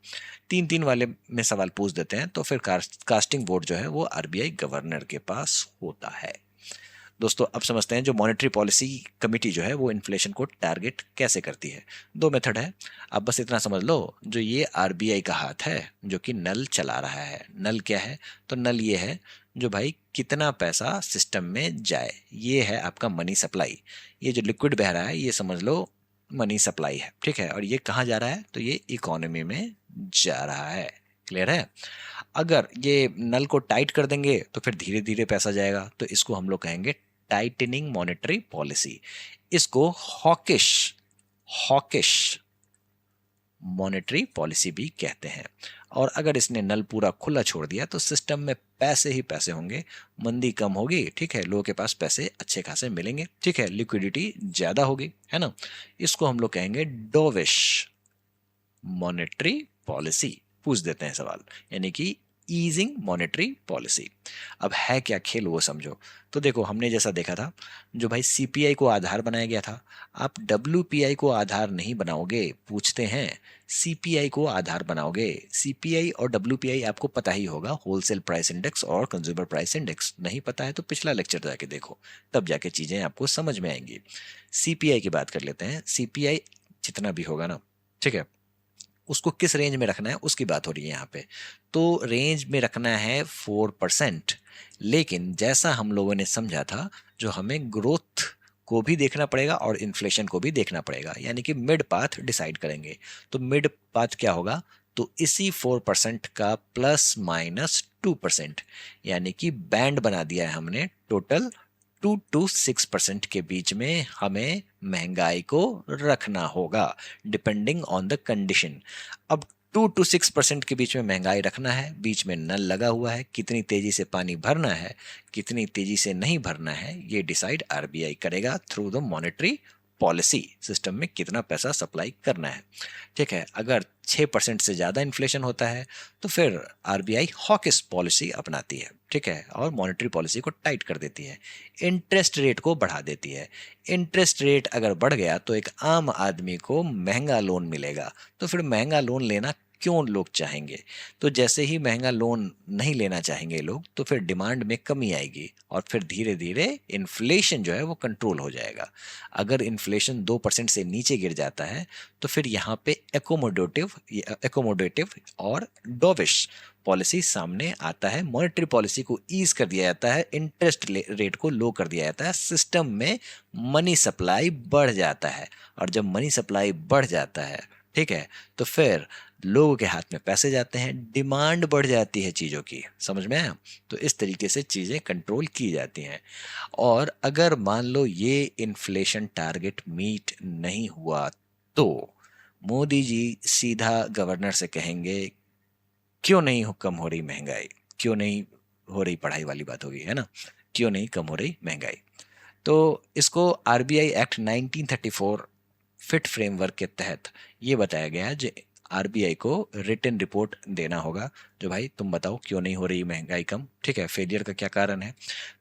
3-3 वाले में सवाल पूछ देते हैं, तो फिर कास्टिंग वोट जो है वो आरबीआई गवर्नर के पास होता है। दोस्तों अब समझते हैं जो मॉनेटरी पॉलिसी कमेटी जो है वो इन्फ्लेशन को टारगेट कैसे करती है। 2 मेथड है। अब बस इतना समझ लो, जो ये आरबीआई का हाथ है जो कि नल चला रहा है। नल क्या है? तो नल ये है जो भाई कितना पैसा सिस्टम में जाए, ये है आपका मनी सप्लाई। ये जो लिक्विड बह रहा है ये समझ लो मनी सप्लाई है। ठीक है। और ये कहाँ जा रहा है? तो ये इकोनॉमी में जा रहा है। क्लियर है? अगर ये नल को टाइट कर देंगे तो फिर धीरे धीरे पैसा जाएगा, तो इसको हम लोग कहेंगे टाइटनिंग मॉनेटरी पॉलिसी। इसको हॉकिश हॉकिश मॉनेटरी पॉलिसी भी कहते हैं। और अगर इसने नल पूरा खुला छोड़ दिया तो सिस्टम में पैसे ही पैसे होंगे, मंदी कम होगी। ठीक है। लोगों के पास पैसे अच्छे खासे मिलेंगे। ठीक है। लिक्विडिटी ज्यादा होगी, है ना? इसको हम लोग कहेंगे डोविश मॉनेटरी पॉलिसी। पूछ देते हैं सवाल, यानी कि ईजिंग मॉनेटरी पॉलिसी। अब है क्या खेल वो समझो। तो देखो, हमने जैसा देखा था, जो भाई सीपीआई को आधार बनाया गया था, आप डब्ल्यूपीआई को आधार नहीं बनाओगे। पूछते हैं सीपीआई को आधार बनाओगे। सीपीआई और डब्ल्यूपीआई आपको पता ही होगा, होलसेल प्राइस इंडेक्स और कंज्यूमर प्राइस इंडेक्स। नहीं पता है तो पिछला लेक्चर जाके देखो, तब जाके चीजें आपको समझ में आएंगी। सीपीआई की बात कर लेते हैं। सीपीआई जितना भी होगा ना, ठीक है, उसको किस रेंज में रखना है उसकी बात हो रही है यहाँ पे। तो रेंज में रखना है 4%। लेकिन जैसा हम लोगों ने समझा था, जो हमें ग्रोथ को भी देखना पड़ेगा और इन्फ्लेशन को भी देखना पड़ेगा, यानी कि मिड पाथ डिसाइड करेंगे। तो मिड पाथ क्या होगा? तो इसी 4% का ±2%, यानी कि बैंड बना दिया है हमने। टोटल 2 to 6% के बीच में हमें महंगाई को रखना होगा, डिपेंडिंग ऑन द कंडीशन। अब 2 to 6% के बीच में महंगाई रखना है, बीच में नल लगा हुआ है, कितनी तेजी से पानी भरना है, कितनी तेजी से नहीं भरना है, ये डिसाइड आरबीआई करेगा through the monetary policy. System में कितना पैसा सप्लाई करना है। ठीक है। अगर 6% से ज़्यादा इन्फ्लेशन होता है तो फिर आरबीआई हॉकिश पॉलिसी अपनाती है। ठीक है। और मॉनेटरी पॉलिसी को टाइट कर देती है, इंटरेस्ट रेट को बढ़ा देती है। इंटरेस्ट रेट अगर बढ़ गया तो एक आम आदमी को महंगा लोन मिलेगा, तो फिर महंगा लोन लेना क्यों लोग चाहेंगे? तो जैसे ही महंगा लोन नहीं लेना चाहेंगे लोग, तो फिर डिमांड में कमी आएगी और फिर धीरे धीरे इन्फ्लेशन जो है वो कंट्रोल हो जाएगा। अगर इन्फ्लेशन 2% से नीचे गिर जाता है तो फिर यहाँ पे एकोमोडेटिव और डोविश पॉलिसी सामने आता है। मॉनेटरी पॉलिसी को ईज कर दिया जाता है, इंटरेस्ट रेट को लो कर दिया जाता है, सिस्टम में मनी सप्लाई बढ़ जाता है। और जब मनी सप्लाई बढ़ जाता है, ठीक है, तो फिर लोगों के हाथ में पैसे जाते हैं, डिमांड बढ़ जाती है चीज़ों की। समझ में आया? तो इस तरीके से चीज़ें कंट्रोल की जाती हैं। और अगर मान लो ये इन्फ्लेशन टारगेट मीट नहीं हुआ, तो मोदी जी सीधा गवर्नर से कहेंगे क्यों नहीं कम हो रही महंगाई, क्यों नहीं हो रही, पढ़ाई वाली बात होगी, है ना? क्यों नहीं कम हो रही महंगाई? तो इसको आरबीआई एक्ट 1934 फिट फ्रेमवर्क के तहत ये बताया गया है, जो आरबीआई को रिटन रिपोर्ट देना होगा, जो भाई तुम बताओ क्यों नहीं हो रही महंगाई कम। ठीक है। फेलियर का क्या कारण है,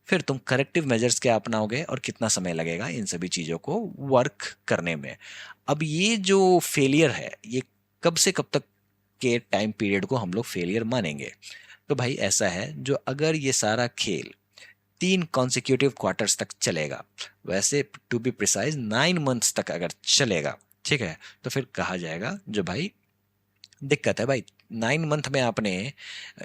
फिर तुम करेक्टिव मेजर्स क्या अपनाओगे और कितना समय लगेगा इन सभी चीज़ों को वर्क करने में। अब ये जो फेलियर है ये कब से कब तक के टाइम पीरियड को हम लोग फेलियर मानेंगे। तो भाई ऐसा है, जो अगर ये सारा खेल 3 कॉन्सिक्यूटिव क्वार्टर्स तक चलेगा, वैसे टू बी प्रिसाइज 9 मंथ्स तक अगर चलेगा, ठीक है, तो फिर कहा जाएगा जो भाई दिक्कत है भाई। 9 मंथ में आपने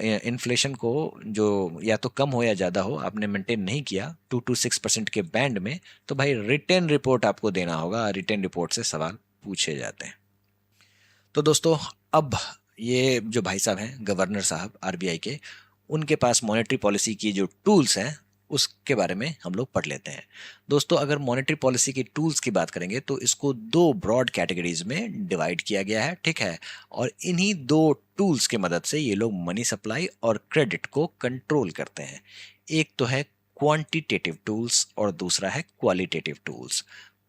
इन्फ्लेशन को जो या तो कम हो या ज़्यादा हो आपने मेंटेन नहीं किया 2 to 6% के बैंड में, तो भाई रिटर्न रिपोर्ट आपको देना होगा। रिटर्न रिपोर्ट से सवाल पूछे जाते हैं। तो दोस्तों, अब ये जो भाई साहब हैं गवर्नर साहब आरबीआई के, उनके पास मॉनेटरी पॉलिसी की जो टूल्स हैं उसके बारे में हम लोग पढ़ लेते हैं। दोस्तों, अगर मॉनेटरी पॉलिसी की टूल्स की बात करेंगे तो इसको 2 ब्रॉड कैटेगरीज में डिवाइड किया गया है, ठीक है। और इन्हीं 2 टूल्स की मदद से ये लोग मनी सप्लाई और क्रेडिट को कंट्रोल करते हैं। एक तो है क्वांटिटेटिव टूल्स और दूसरा है क्वालिटेटिव टूल्स।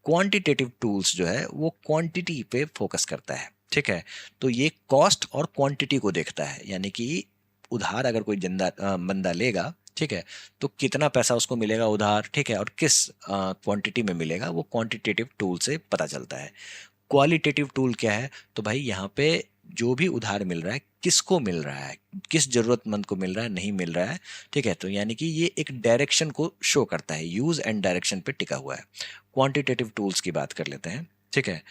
क्वांटिटेटिव टूल्स जो है वो क्वांटिटी पे फोकस करता है, ठीक है। तो ये कॉस्ट और क्वांटिटी को देखता है, यानी कि उधार अगर कोई बंदा लेगा, ठीक है, तो कितना पैसा उसको मिलेगा उधार, ठीक है, और किस क्वांटिटी में मिलेगा, वो क्वांटिटेटिव टूल से पता चलता है। क्वालिटेटिव टूल क्या है, तो भाई यहाँ पे जो भी उधार मिल रहा है किसको मिल रहा है, किस जरूरतमंद को मिल रहा है, नहीं मिल रहा है, ठीक है। तो यानी कि ये एक डायरेक्शन को शो करता है, यूज एंड डायरेक्शन पे टिका हुआ है। क्वांटिटेटिव टूल्स की बात कर लेते हैं, ठीक है।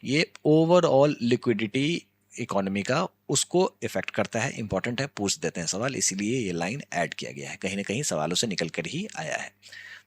ये ओवरऑल लिक्विडिटी इकोनॉमी का उसको इफेक्ट करता है। इंपॉर्टेंट है, पूछ देते हैं सवाल, इसीलिए ये लाइन ऐड किया गया है, कहीं ना कहीं सवालों से निकल कर ही आया है।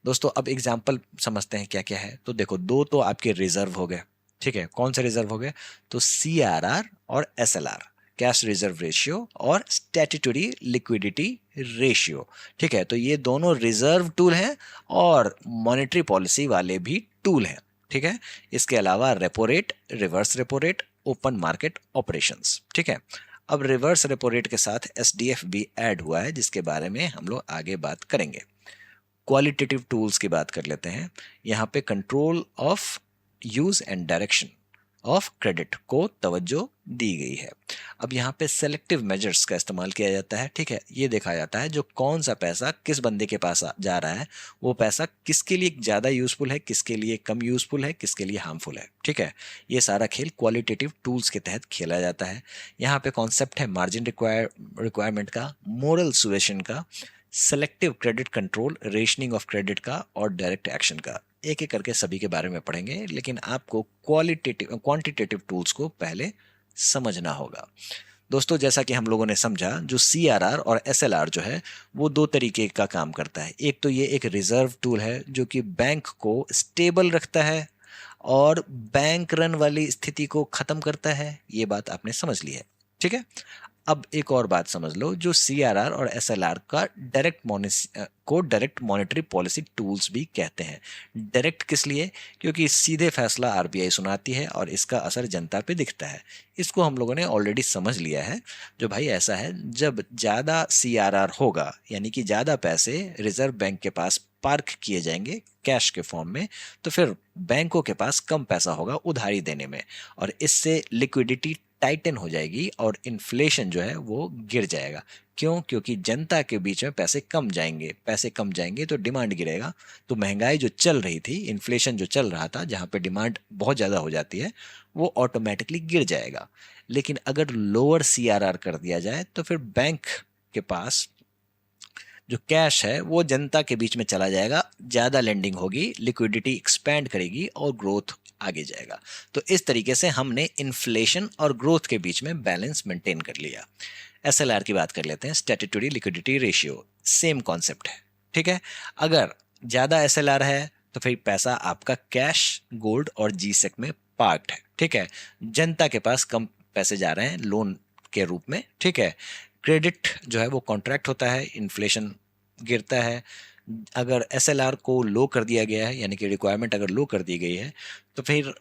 दोस्तों, अब एग्जाम्पल समझते हैं क्या क्या है। तो देखो, 2 तो आपके रिजर्व हो गए, ठीक है। कौन से रिजर्व हो गए, तो CRR और SLR, कैश रिजर्व रेशियो और स्टैट्यूटरी लिक्विडिटी रेशियो, ठीक है। तो ये दोनों रिजर्व टूल हैं और मॉनेटरी पॉलिसी वाले भी टूल हैं, ठीक है। इसके अलावा repo rate, reverse repo rate, open market operations, ठीक है। अब रिवर्स रेपो रेट के साथ SDF भी ऐड हुआ है, जिसके बारे में हम लोग आगे बात करेंगे। क्वालिटेटिव टूल्स की बात कर लेते हैं। यहाँ पे control of use and direction of credit को तवज्जो दी गई है। अब यहाँ पे सेलेक्टिव मेजर्स का इस्तेमाल किया जाता है, ठीक है। ये देखा जाता है जो कौन सा पैसा किस बंदे के पास जा रहा है, वो पैसा किसके लिए ज़्यादा यूजफुल है, किसके लिए कम यूजफुल है, किसके लिए हार्मफुल है, ठीक है। ये सारा खेल क्वालिटेटिव टूल्स के तहत खेला जाता है। यहाँ पे कॉन्सेप्ट है मार्जिन रिक्वायरमेंट का, मोरल सुएशन का, selective credit control, rationing of credit का और डायरेक्ट एक्शन का। एक एक करके सभी के बारे में पढ़ेंगे, लेकिन आपको क्वांटिटेटिव टूल्स को पहले समझना होगा। दोस्तों, जैसा कि हम लोगों ने समझा, जो CRR और SLR जो है वो 2 तरीके का काम करता है। एक तो ये एक रिजर्व टूल है जो कि बैंक को स्टेबल रखता है और बैंक रन वाली स्थिति को खत्म करता है। ये बात आपने समझ ली है, ठीक है। अब एक और बात समझ लो, जो CRR और SLR का डायरेक्ट मॉनेटरी पॉलिसी टूल्स भी कहते हैं। डायरेक्ट किस लिए, क्योंकि सीधे फैसला RBI सुनाती है और इसका असर जनता पे दिखता है। इसको हम लोगों ने ऑलरेडी समझ लिया है। जो भाई ऐसा है, जब ज़्यादा CRR होगा, यानी कि ज़्यादा पैसे रिजर्व बैंक के पास पार्क किए जाएंगे कैश के फॉर्म में, तो फिर बैंकों के पास कम पैसा होगा उधारी देने में, और इससे लिक्विडिटी टाइटन हो जाएगी और इन्फ्लेशन जो है वो गिर जाएगा। क्यों, क्योंकि जनता के बीच में पैसे कम जाएंगे तो डिमांड गिरेगा। तो महंगाई जो चल रही थी, इन्फ्लेशन जो चल रहा था, जहाँ पे डिमांड बहुत ज़्यादा हो जाती है, वो ऑटोमेटिकली गिर जाएगा। लेकिन अगर लोअर CRR कर दिया जाए तो फिर बैंक के पास जो कैश है वो जनता के बीच में चला जाएगा, ज़्यादा लेंडिंग होगी, लिक्विडिटी एक्सपैंड करेगी और ग्रोथ आगे जाएगा। तो इस तरीके से हमने इन्फ्लेशन और ग्रोथ के बीच में बैलेंस मेंटेन कर लिया। SLR की बात कर लेते हैं, statutory liquidity ratio, same concept है, ठीक है। अगर ज़्यादा SLR है तो फिर पैसा आपका कैश, गोल्ड और GSEC में पार्क्ड है, ठीक है। जनता के पास कम पैसे जा रहे हैं लोन के रूप में, ठीक है। क्रेडिट जो है वो कॉन्ट्रैक्ट होता है, इन्फ्लेशन गिरता है। अगर SLR को लो कर दिया गया है, यानी कि रिक्वायरमेंट अगर लो कर दी गई है, तो फिर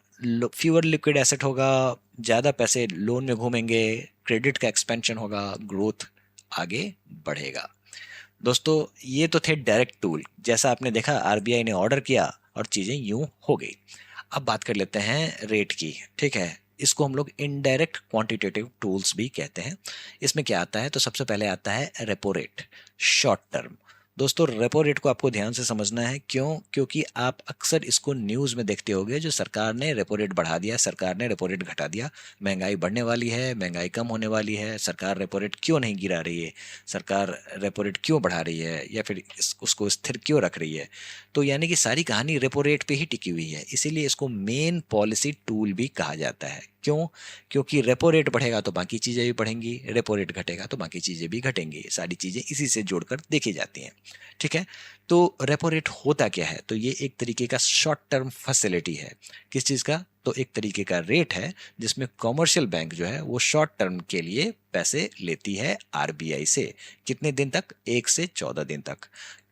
फ्यूअर लिक्विड एसेट होगा, ज़्यादा पैसे लोन में घूमेंगे, क्रेडिट का एक्सपेंशन होगा, ग्रोथ आगे बढ़ेगा। दोस्तों, ये तो थे डायरेक्ट टूल, जैसा आपने देखा RBI ने ऑर्डर किया और चीज़ें यूं हो गई। अब बात कर लेते हैं रेट की, ठीक है। इसको हम लोग इनडायरेक्ट क्वांटिटेटिव टूल्स भी कहते हैं। इसमें क्या आता है, तो सबसे पहले आता है रेपो रेट, शॉर्ट टर्म। दोस्तों रेपो रेट को आपको ध्यान से समझना है, क्यों? क्योंकि आप अक्सर इसको न्यूज़ में देखते होंगे, जो सरकार ने रेपो रेट बढ़ा दिया, सरकार ने रेपो रेट घटा दिया, महंगाई बढ़ने वाली है, महंगाई कम होने वाली है, सरकार रेपो रेट क्यों नहीं गिरा रही है, सरकार रेपो रेट क्यों बढ़ा रही है, या फिर उसको स्थिर क्यों रख रही है। तो यानी कि सारी कहानी रेपो रेट पे ही टिकी हुई है, इसीलिए इसको मेन पॉलिसी टूल भी कहा जाता है। क्यों? क्योंकि रेपो रेट बढ़ेगा तो बाकी चीज़ें भी बढ़ेंगी, रेपो रेट घटेगा तो बाकी चीज़ें भी घटेंगी, सारी चीज़ें इसी से जोड़कर देखी जाती हैं। ठीक है। तो रेपो रेट होता क्या है? तो ये एक तरीके का शॉर्ट टर्म फैसिलिटी है। किस चीज़ का? तो एक तरीके का रेट है जिसमें कॉमर्शियल बैंक जो है वो शॉर्ट टर्म के लिए पैसे लेती है आरबीआई से। कितने दिन तक? 1 से 14 दिन तक।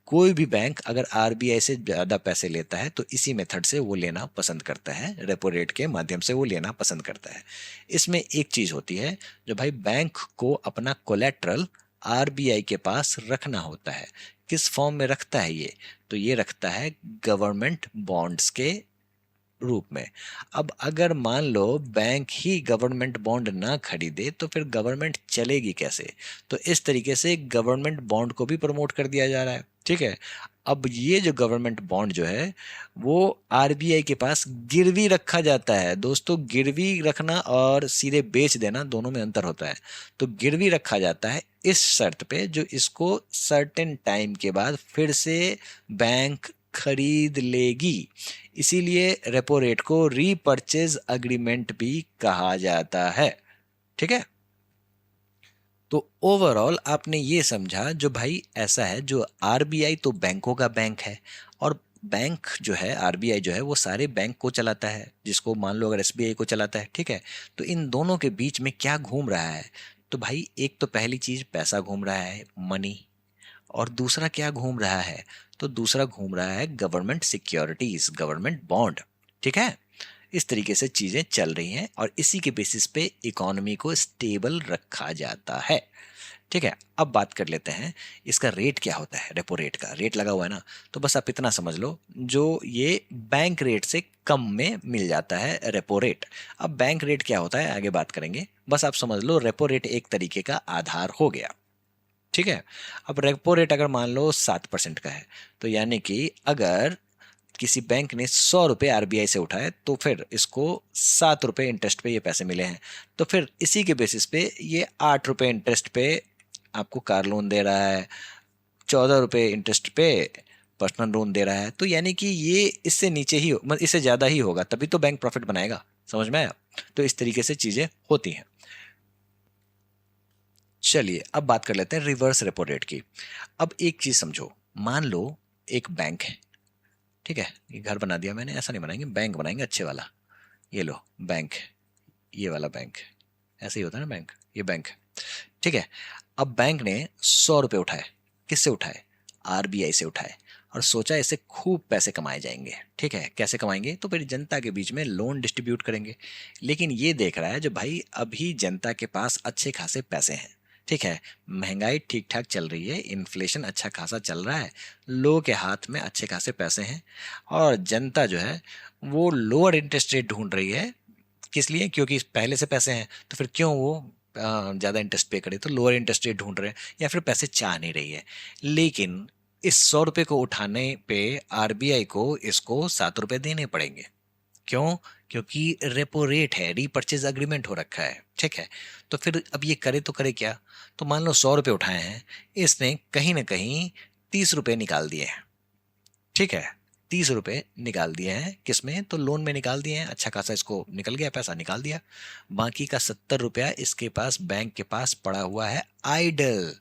कोई भी बैंक अगर आरबीआई से ज़्यादा पैसे लेता है तो इसी मेथड से वो लेना पसंद करता है, रेपो रेट के माध्यम से वो लेना पसंद करता है। इसमें एक चीज़ होती है, जो भाई बैंक को अपना कोलेट्रल आरबीआई के पास रखना होता है। किस फॉर्म में रखता है ये? तो ये रखता है गवर्नमेंट बॉन्ड्स के रूप में। अब अगर मान लो बैंक ही गवर्नमेंट बॉन्ड ना खरीदे तो फिर गवर्नमेंट चलेगी कैसे? तो इस तरीके से गवर्नमेंट बॉन्ड को भी प्रमोट कर दिया जा रहा है। ठीक है। अब ये जो गवर्नमेंट बॉन्ड जो है वो आरबीआई के पास गिरवी रखा जाता है। दोस्तों, गिरवी रखना और सीधे बेच देना दोनों में अंतर होता है। तो गिरवी रखा जाता है इस शर्त पे, जो इसको सर्टेन टाइम के बाद फिर से बैंक खरीद लेगी। इसीलिए रेपो रेट को रीपर्चेज अग्रीमेंट भी कहा जाता है। ठीक है। तो ओवरऑल आपने ये समझा, जो भाई ऐसा है, जो आरबीआई तो बैंकों का बैंक है, और बैंक जो है आरबीआई जो है वो सारे बैंक को चलाता है, जिसको मान लो अगर एसबीआई को चलाता है। ठीक है। तो इन दोनों के बीच में क्या घूम रहा है? तो भाई एक तो पहली चीज पैसा घूम रहा है, मनी। और दूसरा क्या घूम रहा है? तो दूसरा घूम रहा है गवर्नमेंट सिक्योरिटीज, गवर्नमेंट बॉन्ड। ठीक है। इस तरीके से चीजें चल रही हैं और इसी के बेसिस पे इकोनॉमी को स्टेबल रखा जाता है। ठीक है। अब बात कर लेते हैं इसका रेट क्या होता है। रेपो रेट का रेट लगा हुआ है ना, तो बस आप इतना समझ लो, जो ये बैंक रेट से कम में मिल जाता है रेपो रेट। अब बैंक रेट क्या होता है आगे बात करेंगे, बस आप समझ लो रेपो रेट एक तरीके का आधार हो गया। ठीक है। अब रेपो रेट अगर मान लो 7% का है, तो यानी कि अगर किसी बैंक ने 100 रुपये आरबीआई से उठाए तो फिर इसको 7 रुपये इंटरेस्ट पे ये पैसे मिले हैं। तो फिर इसी के बेसिस पे ये 8 रुपये इंटरेस्ट पे आपको कार लोन दे रहा है, 14 रुपये इंटरेस्ट पे पर्सनल लोन दे रहा है। तो यानी कि ये इससे नीचे ही मतलब इससे ज़्यादा ही होगा, तभी तो बैंक प्रॉफिट बनाएगा। समझ में आया? तो इस तरीके से चीज़ें होती हैं। चलिए अब बात कर लेते हैं रिवर्स रेपो रेट की। अब एक चीज़ समझो, मान लो एक बैंक है। ठीक है। ये घर बना दिया मैंने, ऐसा नहीं बनाएंगे, बैंक बनाएंगे अच्छे वाला। ये लो बैंक, ये वाला बैंक, ऐसे ही होता है ना बैंक, ये बैंक है। ठीक है। अब बैंक ने 100 रुपये उठाए। किससे उठाए? आरबीआई से उठाए, और सोचा इससे खूब पैसे कमाए जाएंगे। ठीक है। कैसे कमाएंगे? तो फिर जनता के बीच में लोन डिस्ट्रीब्यूट करेंगे। लेकिन ये देख रहा है जो भाई अभी जनता के पास अच्छे खासे पैसे हैं। ठीक है। महंगाई ठीक ठाक चल रही है, इन्फ्लेशन अच्छा खासा चल रहा है, लोगों के हाथ में अच्छे खासे पैसे हैं, और जनता जो है वो लोअर इंटरेस्ट रेट ढूंढ रही है। किस लिए? क्योंकि पहले से पैसे हैं, तो फिर क्यों वो ज़्यादा इंटरेस्ट पे करे? तो लोअर इंटरेस्ट रेट ढूंढ रहे हैं, या फिर पैसे चाह नहीं रही है। लेकिन इस 100 रुपये को उठाने पे आरबीआई को इसको 7 रुपये देने पड़ेंगे। क्यों? क्योंकि रेपो रेट है, रीपर्चेज अग्रीमेंट हो रखा है। ठीक है। तो फिर अब ये करे तो करे क्या? तो मान लो 100 रुपये उठाए हैं, इसने कहीं ना कहीं 30 रुपये निकाल दिए हैं। ठीक है। 30 रुपये निकाल दिए हैं, किसमें? तो लोन में निकाल दिए हैं, अच्छा खासा इसको निकल गया, पैसा निकाल दिया। बाकी का 70 रुपया इसके पास, बैंक के पास पड़ा हुआ है आइडल।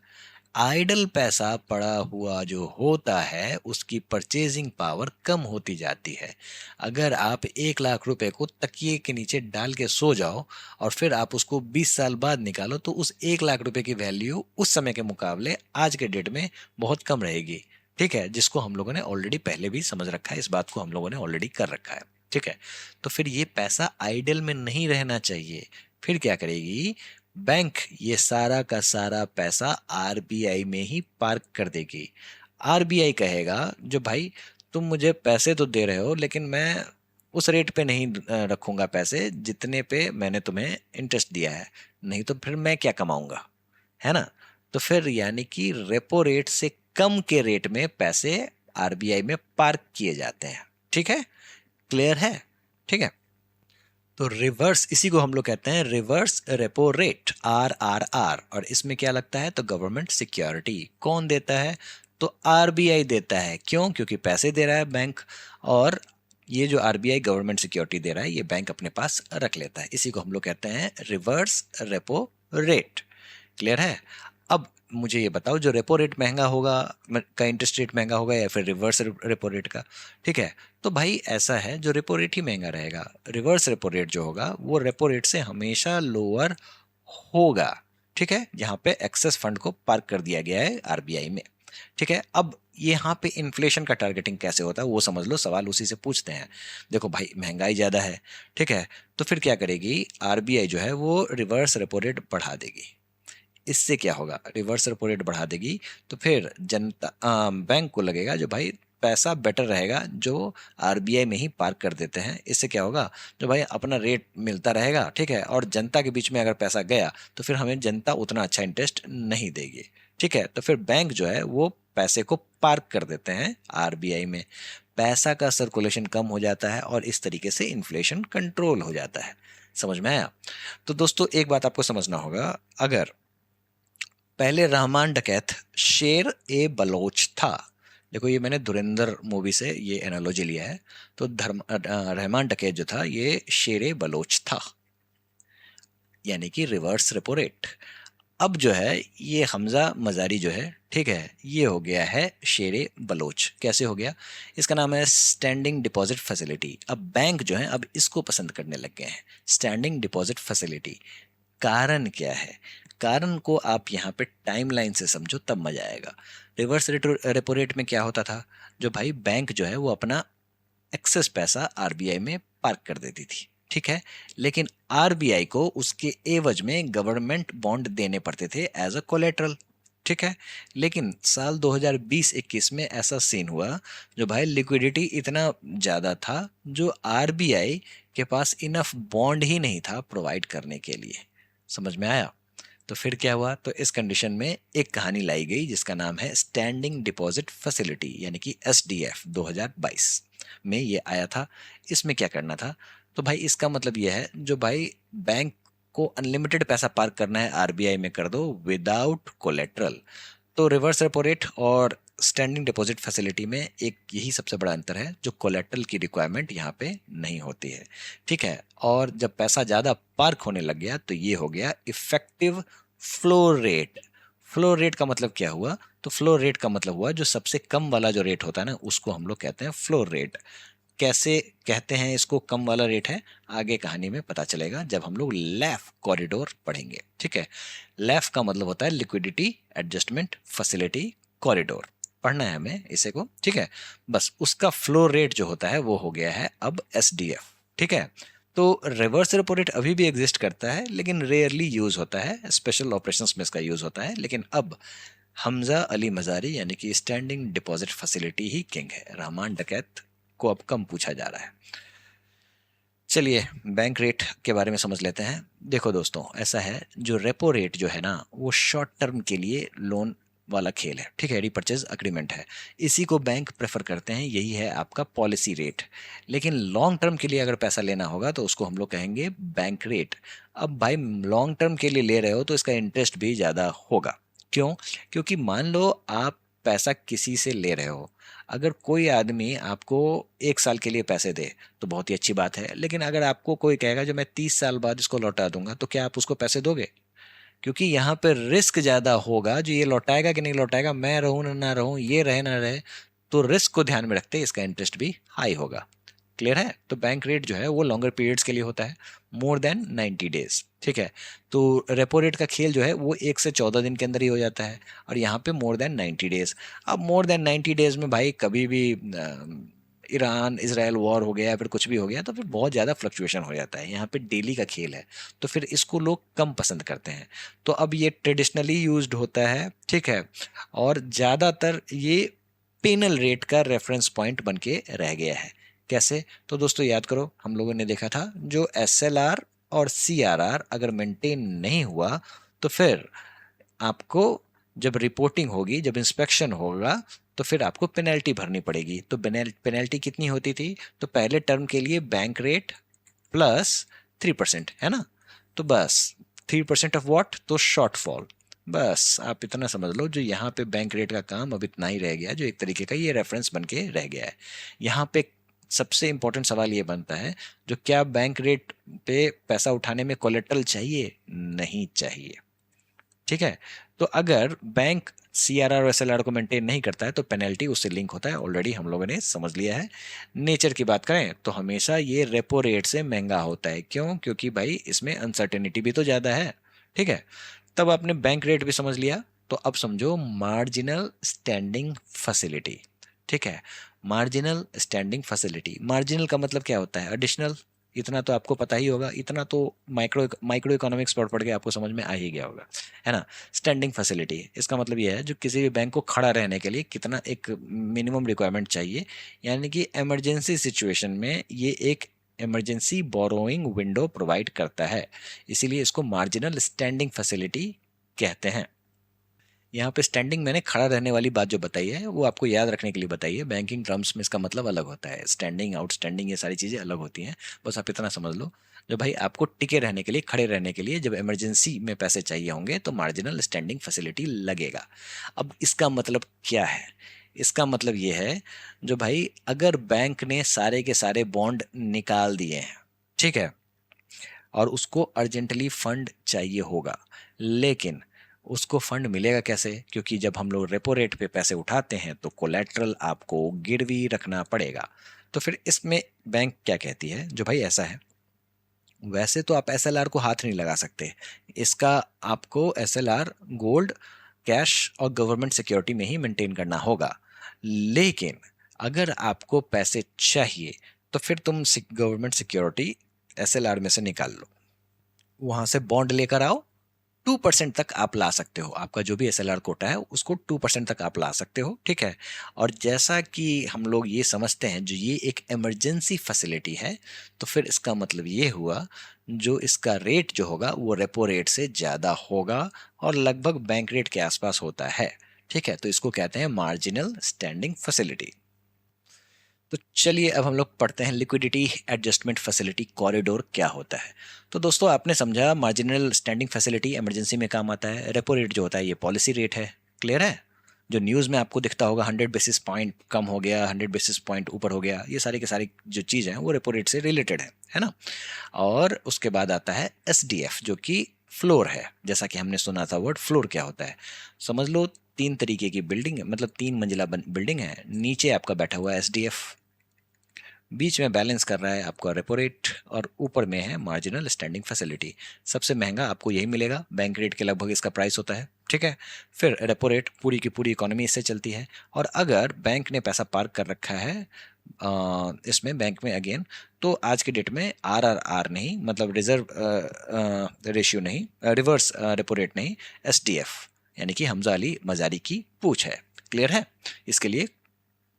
आइडल पैसा पड़ा हुआ जो होता है उसकी परचेजिंग पावर कम होती जाती है। अगर आप 1 लाख रुपए को तकिए के नीचे डाल के सो जाओ और फिर आप उसको 20 साल बाद निकालो, तो उस 1 लाख रुपए की वैल्यू उस समय के मुकाबले आज के डेट में बहुत कम रहेगी। ठीक है। जिसको हम लोगों ने ऑलरेडी पहले भी समझ रखा है, इस बात को हम लोगों ने ऑलरेडी कर रखा है। ठीक है। तो फिर ये पैसा आइडल में नहीं रहना चाहिए। फिर क्या करेगी बैंक? ये सारा का सारा पैसा आरबीआई में ही पार्क कर देगी। आरबीआई कहेगा जो भाई तुम मुझे पैसे तो दे रहे हो, लेकिन मैं उस रेट पे नहीं रखूंगा पैसे जितने पे मैंने तुम्हें इंटरेस्ट दिया है, नहीं तो फिर मैं क्या कमाऊंगा, है ना? तो फिर यानी कि रेपो रेट से कम के रेट में पैसे आरबीआई में पार्क किए जाते हैं। ठीक है, क्लियर है? ठीक है, तो रिवर्स, इसी को हम लोग कहते हैं रिवर्स रेपो रेट, RRR। और इसमें क्या लगता है? तो गवर्नमेंट सिक्योरिटी। कौन देता है? तो आरबीआई देता है। क्यों? क्योंकि पैसे दे रहा है बैंक, और ये जो आरबीआई गवर्नमेंट सिक्योरिटी दे रहा है ये बैंक अपने पास रख लेता है। इसी को हम लोग कहते हैं रिवर्स रेपो रेट। क्लियर है? अब मुझे ये बताओ, जो रेपो रेट महंगा होगा का इंटरेस्ट रेट महंगा होगा या फिर रिवर्स रेपो रेट का? ठीक है, तो भाई ऐसा है, जो रेपो रेट ही महंगा रहेगा। रिवर्स रेपो रेट जो होगा वो रेपो रेट से हमेशा लोअर होगा। ठीक है, यहाँ पे एक्सेस फंड को पार्क कर दिया गया है आरबीआई में। ठीक है, अब यहाँ पे इन्फ्लेशन का टारगेटिंग कैसे होता है वो समझ लो, सवाल उसी से पूछते हैं। देखो भाई, महंगाई ज्यादा है, ठीक है, तो फिर क्या करेगी आरबीआई जो है वो रिवर्स रेपो रेट बढ़ा देगी। इससे क्या होगा? रिवर्स रेपो रेट बढ़ा देगी तो फिर जनता बैंक को लगेगा जो भाई पैसा बेटर रहेगा जो आरबीआई में ही पार्क कर देते हैं। इससे क्या होगा? जो भाई अपना रेट मिलता रहेगा, ठीक है, और जनता के बीच में अगर पैसा गया तो फिर हमें जनता उतना अच्छा इंटरेस्ट नहीं देगी। ठीक है, तो फिर बैंक जो है वो पैसे को पार्क कर देते हैं आरबीआई में। पैसा का सर्कुलेशन कम हो जाता है और इस तरीके से इन्फ्लेशन कंट्रोल हो जाता है। समझ में आया? तो दोस्तों एक बात आपको समझना होगा, अगर पहले रहमान डकैत शेर ए बलोच था, देखो ये मैंने धुरंधर मूवी से ये एनालॉजी लिया है, तो रहमान डकैत जो था ये शेर ए बलोच था, यानी कि रिवर्स रेपो रेट। अब जो है ये हमजा मजारी जो है, ठीक है, ये हो गया है शेरे बलोच। कैसे हो गया? इसका नाम है स्टैंडिंग डिपॉजिट फैसिलिटी। अब बैंक जो है अब इसको पसंद करने लग गए हैं, स्टैंडिंग डिपॉजिट फैसिलिटी। कारण क्या है? कारण को आप यहाँ पे टाइमलाइन से समझो तब मजा आएगा। रिवर्स रेपो रेट में क्या होता था? जो भाई बैंक जो है वो अपना एक्सेस पैसा आरबीआई में पार्क कर देती थी, ठीक है, लेकिन आरबीआई को उसके एवज में गवर्नमेंट बॉन्ड देने पड़ते थे एज अ कोलेट्रल। ठीक है, लेकिन साल 2020-21 में ऐसा सीन हुआ जो भाई लिक्विडिटी इतना ज्यादा था जो आरबीआई के पास इनफ बॉन्ड ही नहीं था प्रोवाइड करने के लिए। समझ में आया? तो फिर क्या हुआ? तो इस कंडीशन में एक कहानी लाई गई जिसका नाम है स्टैंडिंग डिपॉजिट फैसिलिटी, यानी कि एसडीएफ। 2022 में ये आया था। इसमें क्या करना था? तो भाई इसका मतलब ये है, जो भाई बैंक को अनलिमिटेड पैसा पार्क करना है आरबीआई में कर दो विदाउट कोलेट्रल। तो रिवर्स रेपो रेट और स्टैंडिंग डिपॉजिट फैसिलिटी में एक यही सबसे बड़ा अंतर है, जो कोलेट्रल की रिक्वायरमेंट यहाँ पे नहीं होती है। ठीक है, और जब पैसा ज़्यादा पार्क होने लग गया तो ये हो गया effective flow rate. Flow rate का मतलब क्या हुआ? तो फ्लो रेट का मतलब हुआ जो सबसे कम वाला जो रेट होता है ना उसको हम लोग कहते हैं फ्लो रेट। कैसे कहते हैं इसको कम वाला रेट है, आगे कहानी में पता चलेगा जब हम लोग लेफ कॉरिडोर पढ़ेंगे। ठीक है, लेफ का मतलब होता है लिक्विडिटी एडजस्टमेंट फैसिलिटी कॉरिडोर, पढ़ना है हमें इसे को। ठीक है, बस उसका फ्लो रेट जो होता है वो हो गया है अब एसडीएफ। ठीक है, तो रिवर्स रेपो रेट अभी भी एग्जिस्ट करता है लेकिन रेयरली यूज होता है, स्पेशल ऑपरेशंस में इसका यूज होता है। लेकिन अब हमजा अली मजारी यानी कि स्टैंडिंग डिपॉजिट फैसिलिटी ही किंग है, रहमान डकैत को अब कम पूछा जा रहा है। चलिए बैंक रेट के बारे में समझ लेते हैं। देखो दोस्तों, ऐसा है, जो रेपो रेट जो है ना वो शॉर्ट टर्म के लिए लोन वाला खेल है। ठीक है, रीपर्चेज अग्रीमेंट है, इसी को बैंक प्रेफर करते हैं, यही है आपका पॉलिसी रेट। लेकिन लॉन्ग टर्म के लिए अगर पैसा लेना होगा तो उसको हम लोग कहेंगे बैंक रेट। अब भाई लॉन्ग टर्म के लिए ले रहे हो तो इसका इंटरेस्ट भी ज़्यादा होगा। क्यों? क्योंकि मान लो आप पैसा किसी से ले रहे हो, अगर कोई आदमी आपको 1 साल के लिए पैसे दे तो बहुत ही अच्छी बात है, लेकिन अगर आपको कोई कहेगा जो मैं 30 साल बाद इसको लौटा दूंगा, तो क्या आप उसको पैसे दोगे? क्योंकि यहाँ पर रिस्क ज्यादा होगा, जो ये लौटाएगा कि नहीं लौटाएगा, मैं रहूं ना रहूं, ये रहे ना रहे, तो रिस्क को ध्यान में रखते इसका इंटरेस्ट भी हाई होगा। क्लियर है? तो बैंक रेट जो है वो लॉन्गर पीरियड्स के लिए होता है, मोर देन 90 डेज। ठीक है, तो रेपो रेट का खेल जो है वो 1 से 14 दिन के अंदर ही हो जाता है, और यहाँ पे मोर देन 90 डेज। अब मोर देन 90 डेज में भाई कभी भी ईरान इसराइल वॉर हो गया या फिर कुछ भी हो गया तो फिर बहुत ज़्यादा फ्लक्चुएशन हो जाता है, यहाँ पे डेली का खेल है, तो फिर इसको लोग कम पसंद करते हैं। तो अब ये ट्रेडिशनली यूज्ड होता है, ठीक है, और ज़्यादातर ये पेनल रेट का रेफरेंस पॉइंट बन के रह गया है। कैसे? तो दोस्तों याद करो, हम लोगों ने देखा था जो एसएलआर और सीआरआर अगर मेंटेन नहीं हुआ तो फिर आपको जब रिपोर्टिंग होगी, जब इंस्पेक्शन होगा, तो फिर आपको पेनल्टी भरनी पड़ेगी। तो पेनल्टी कितनी होती थी? तो पहले टर्म के लिए बैंक रेट प्लस 3%, है ना। तो बस 3% ऑफ व्हाट? तो शॉर्टफॉल। बस आप इतना समझ लो, जो यहाँ पे बैंक रेट का काम अब इतना ही रह गया, जो एक तरीके का ये रेफरेंस बन के रह गया है। यहाँ पे सबसे इंपॉर्टेंट सवाल ये बनता है, जो क्या बैंक रेट पे पैसा उठाने में कोलेटरल चाहिए? नहीं चाहिए। ठीक है। तो अगर बैंक सीआरआर और एसएलआर को मेंटेन नहीं करता है तो पेनल्टी उससे लिंक होता है, ऑलरेडी हम लोगों ने समझ लिया है। नेचर की बात करें तो हमेशा ये रेपो रेट से महंगा होता है। क्यों? क्योंकि भाई इसमें अनसर्टेनिटी भी तो ज़्यादा है। ठीक है। तब आपने बैंक रेट भी समझ लिया, तो अब समझो मार्जिनल स्टैंडिंग फैसिलिटी। ठीक है। मार्जिनल स्टैंडिंग फैसिलिटी, मार्जिनल का मतलब क्या होता है? एडिशनल। इतना तो आपको पता ही होगा, इतना तो माइक्रो माइक्रो इकोनॉमिक्स पढ़ के आपको समझ में आ ही गया होगा, है ना। स्टैंडिंग फैसिलिटी, इसका मतलब यह है जो किसी भी बैंक को खड़ा रहने के लिए कितना एक मिनिमम रिक्वायरमेंट चाहिए, यानी कि इमरजेंसी सिचुएशन में ये एक इमरजेंसी बोरोइंग विंडो प्रोवाइड करता है, इसीलिए इसको मार्जिनल स्टैंडिंग फैसिलिटी कहते हैं। यहाँ पे स्टैंडिंग मैंने खड़ा रहने वाली बात जो बताई है वो आपको याद रखने के लिए बताई है। बैंकिंग टर्म्स में इसका मतलब अलग होता है, स्टैंडिंग, आउटस्टैंडिंग, ये सारी चीज़ें अलग होती हैं। बस आप इतना समझ लो, जो भाई आपको टिके रहने के लिए, खड़े रहने के लिए जब इमरजेंसी में पैसे चाहिए होंगे तो मार्जिनल स्टैंडिंग फैसिलिटी लगेगा। अब इसका मतलब क्या है? इसका मतलब ये है, जो भाई अगर बैंक ने सारे के सारे बॉन्ड निकाल दिए हैं, ठीक है, और उसको अर्जेंटली फंड चाहिए होगा, लेकिन उसको फंड मिलेगा कैसे? क्योंकि जब हम लोग रेपो रेट पे पैसे उठाते हैं तो कोलेट्रल आपको गिरवी रखना पड़ेगा। तो फिर इसमें बैंक क्या कहती है, जो भाई ऐसा है, वैसे तो आप एसएलआर को हाथ नहीं लगा सकते, इसका आपको एसएलआर गोल्ड, कैश और गवर्नमेंट सिक्योरिटी में ही मेंटेन करना होगा। लेकिन अगर आपको पैसे चाहिए तो फिर तुम गवर्नमेंट सिक्योरिटी एसएलआर में से निकाल लो, वहां से बॉन्ड लेकर आओ, 2% तक आप ला सकते हो। आपका जो भी एसएलआर कोटा है उसको 2% तक आप ला सकते हो। ठीक है। और जैसा कि हम लोग ये समझते हैं, जो ये एक इमरजेंसी फैसिलिटी है, तो फिर इसका मतलब ये हुआ, जो इसका रेट जो होगा वो रेपो रेट से ज़्यादा होगा और लगभग बैंक रेट के आसपास होता है। ठीक है। तो इसको कहते हैं मार्जिनल स्टैंडिंग फैसिलिटी। तो चलिए अब हम लोग पढ़ते हैं लिक्विडिटी एडजस्टमेंट फैसिलिटी कॉरिडोर क्या होता है। तो दोस्तों आपने समझा, मार्जिनल स्टैंडिंग फैसिलिटी इमरजेंसी में काम आता है। रेपो रेट जो होता है ये पॉलिसी रेट है। क्लियर है? जो न्यूज़ में आपको दिखता होगा 100 बेसिस पॉइंट कम हो गया, 100 बेसिस पॉइंट ऊपर हो गया, ये सारी की सारी जो चीज़ हैं वो रेपो रेट से रिलेटेड है ना। और उसके बाद आता है एसडीएफ, जो कि फ्लोर है। जैसा कि हमने सुना था वर्ड फ्लोर, क्या होता है समझ लो, 3 तरीके की बिल्डिंग, मतलब 3 मंजिला बिल्डिंग है, नीचे आपका बैठा हुआ है एसडीएफ, बीच में बैलेंस कर रहा है आपका रेपो रेट, और ऊपर में है मार्जिनल स्टैंडिंग फैसिलिटी। सबसे महंगा आपको यही मिलेगा, बैंक रेट के लगभग इसका प्राइस होता है। ठीक है। फिर रेपो रेट, पूरी की पूरी इकोनॉमी इससे चलती है। और अगर बैंक ने पैसा पार्क कर रखा है इसमें बैंक में अगेन, तो आज के डेट में आरआरआर नहीं, मतलब रिजर्व रेशियो नहीं, रिवर्स रेपो रेट नहीं, एसडीएफ, यानी कि हमजा अली मजारी की पूछ है। क्लियर है? इसके लिए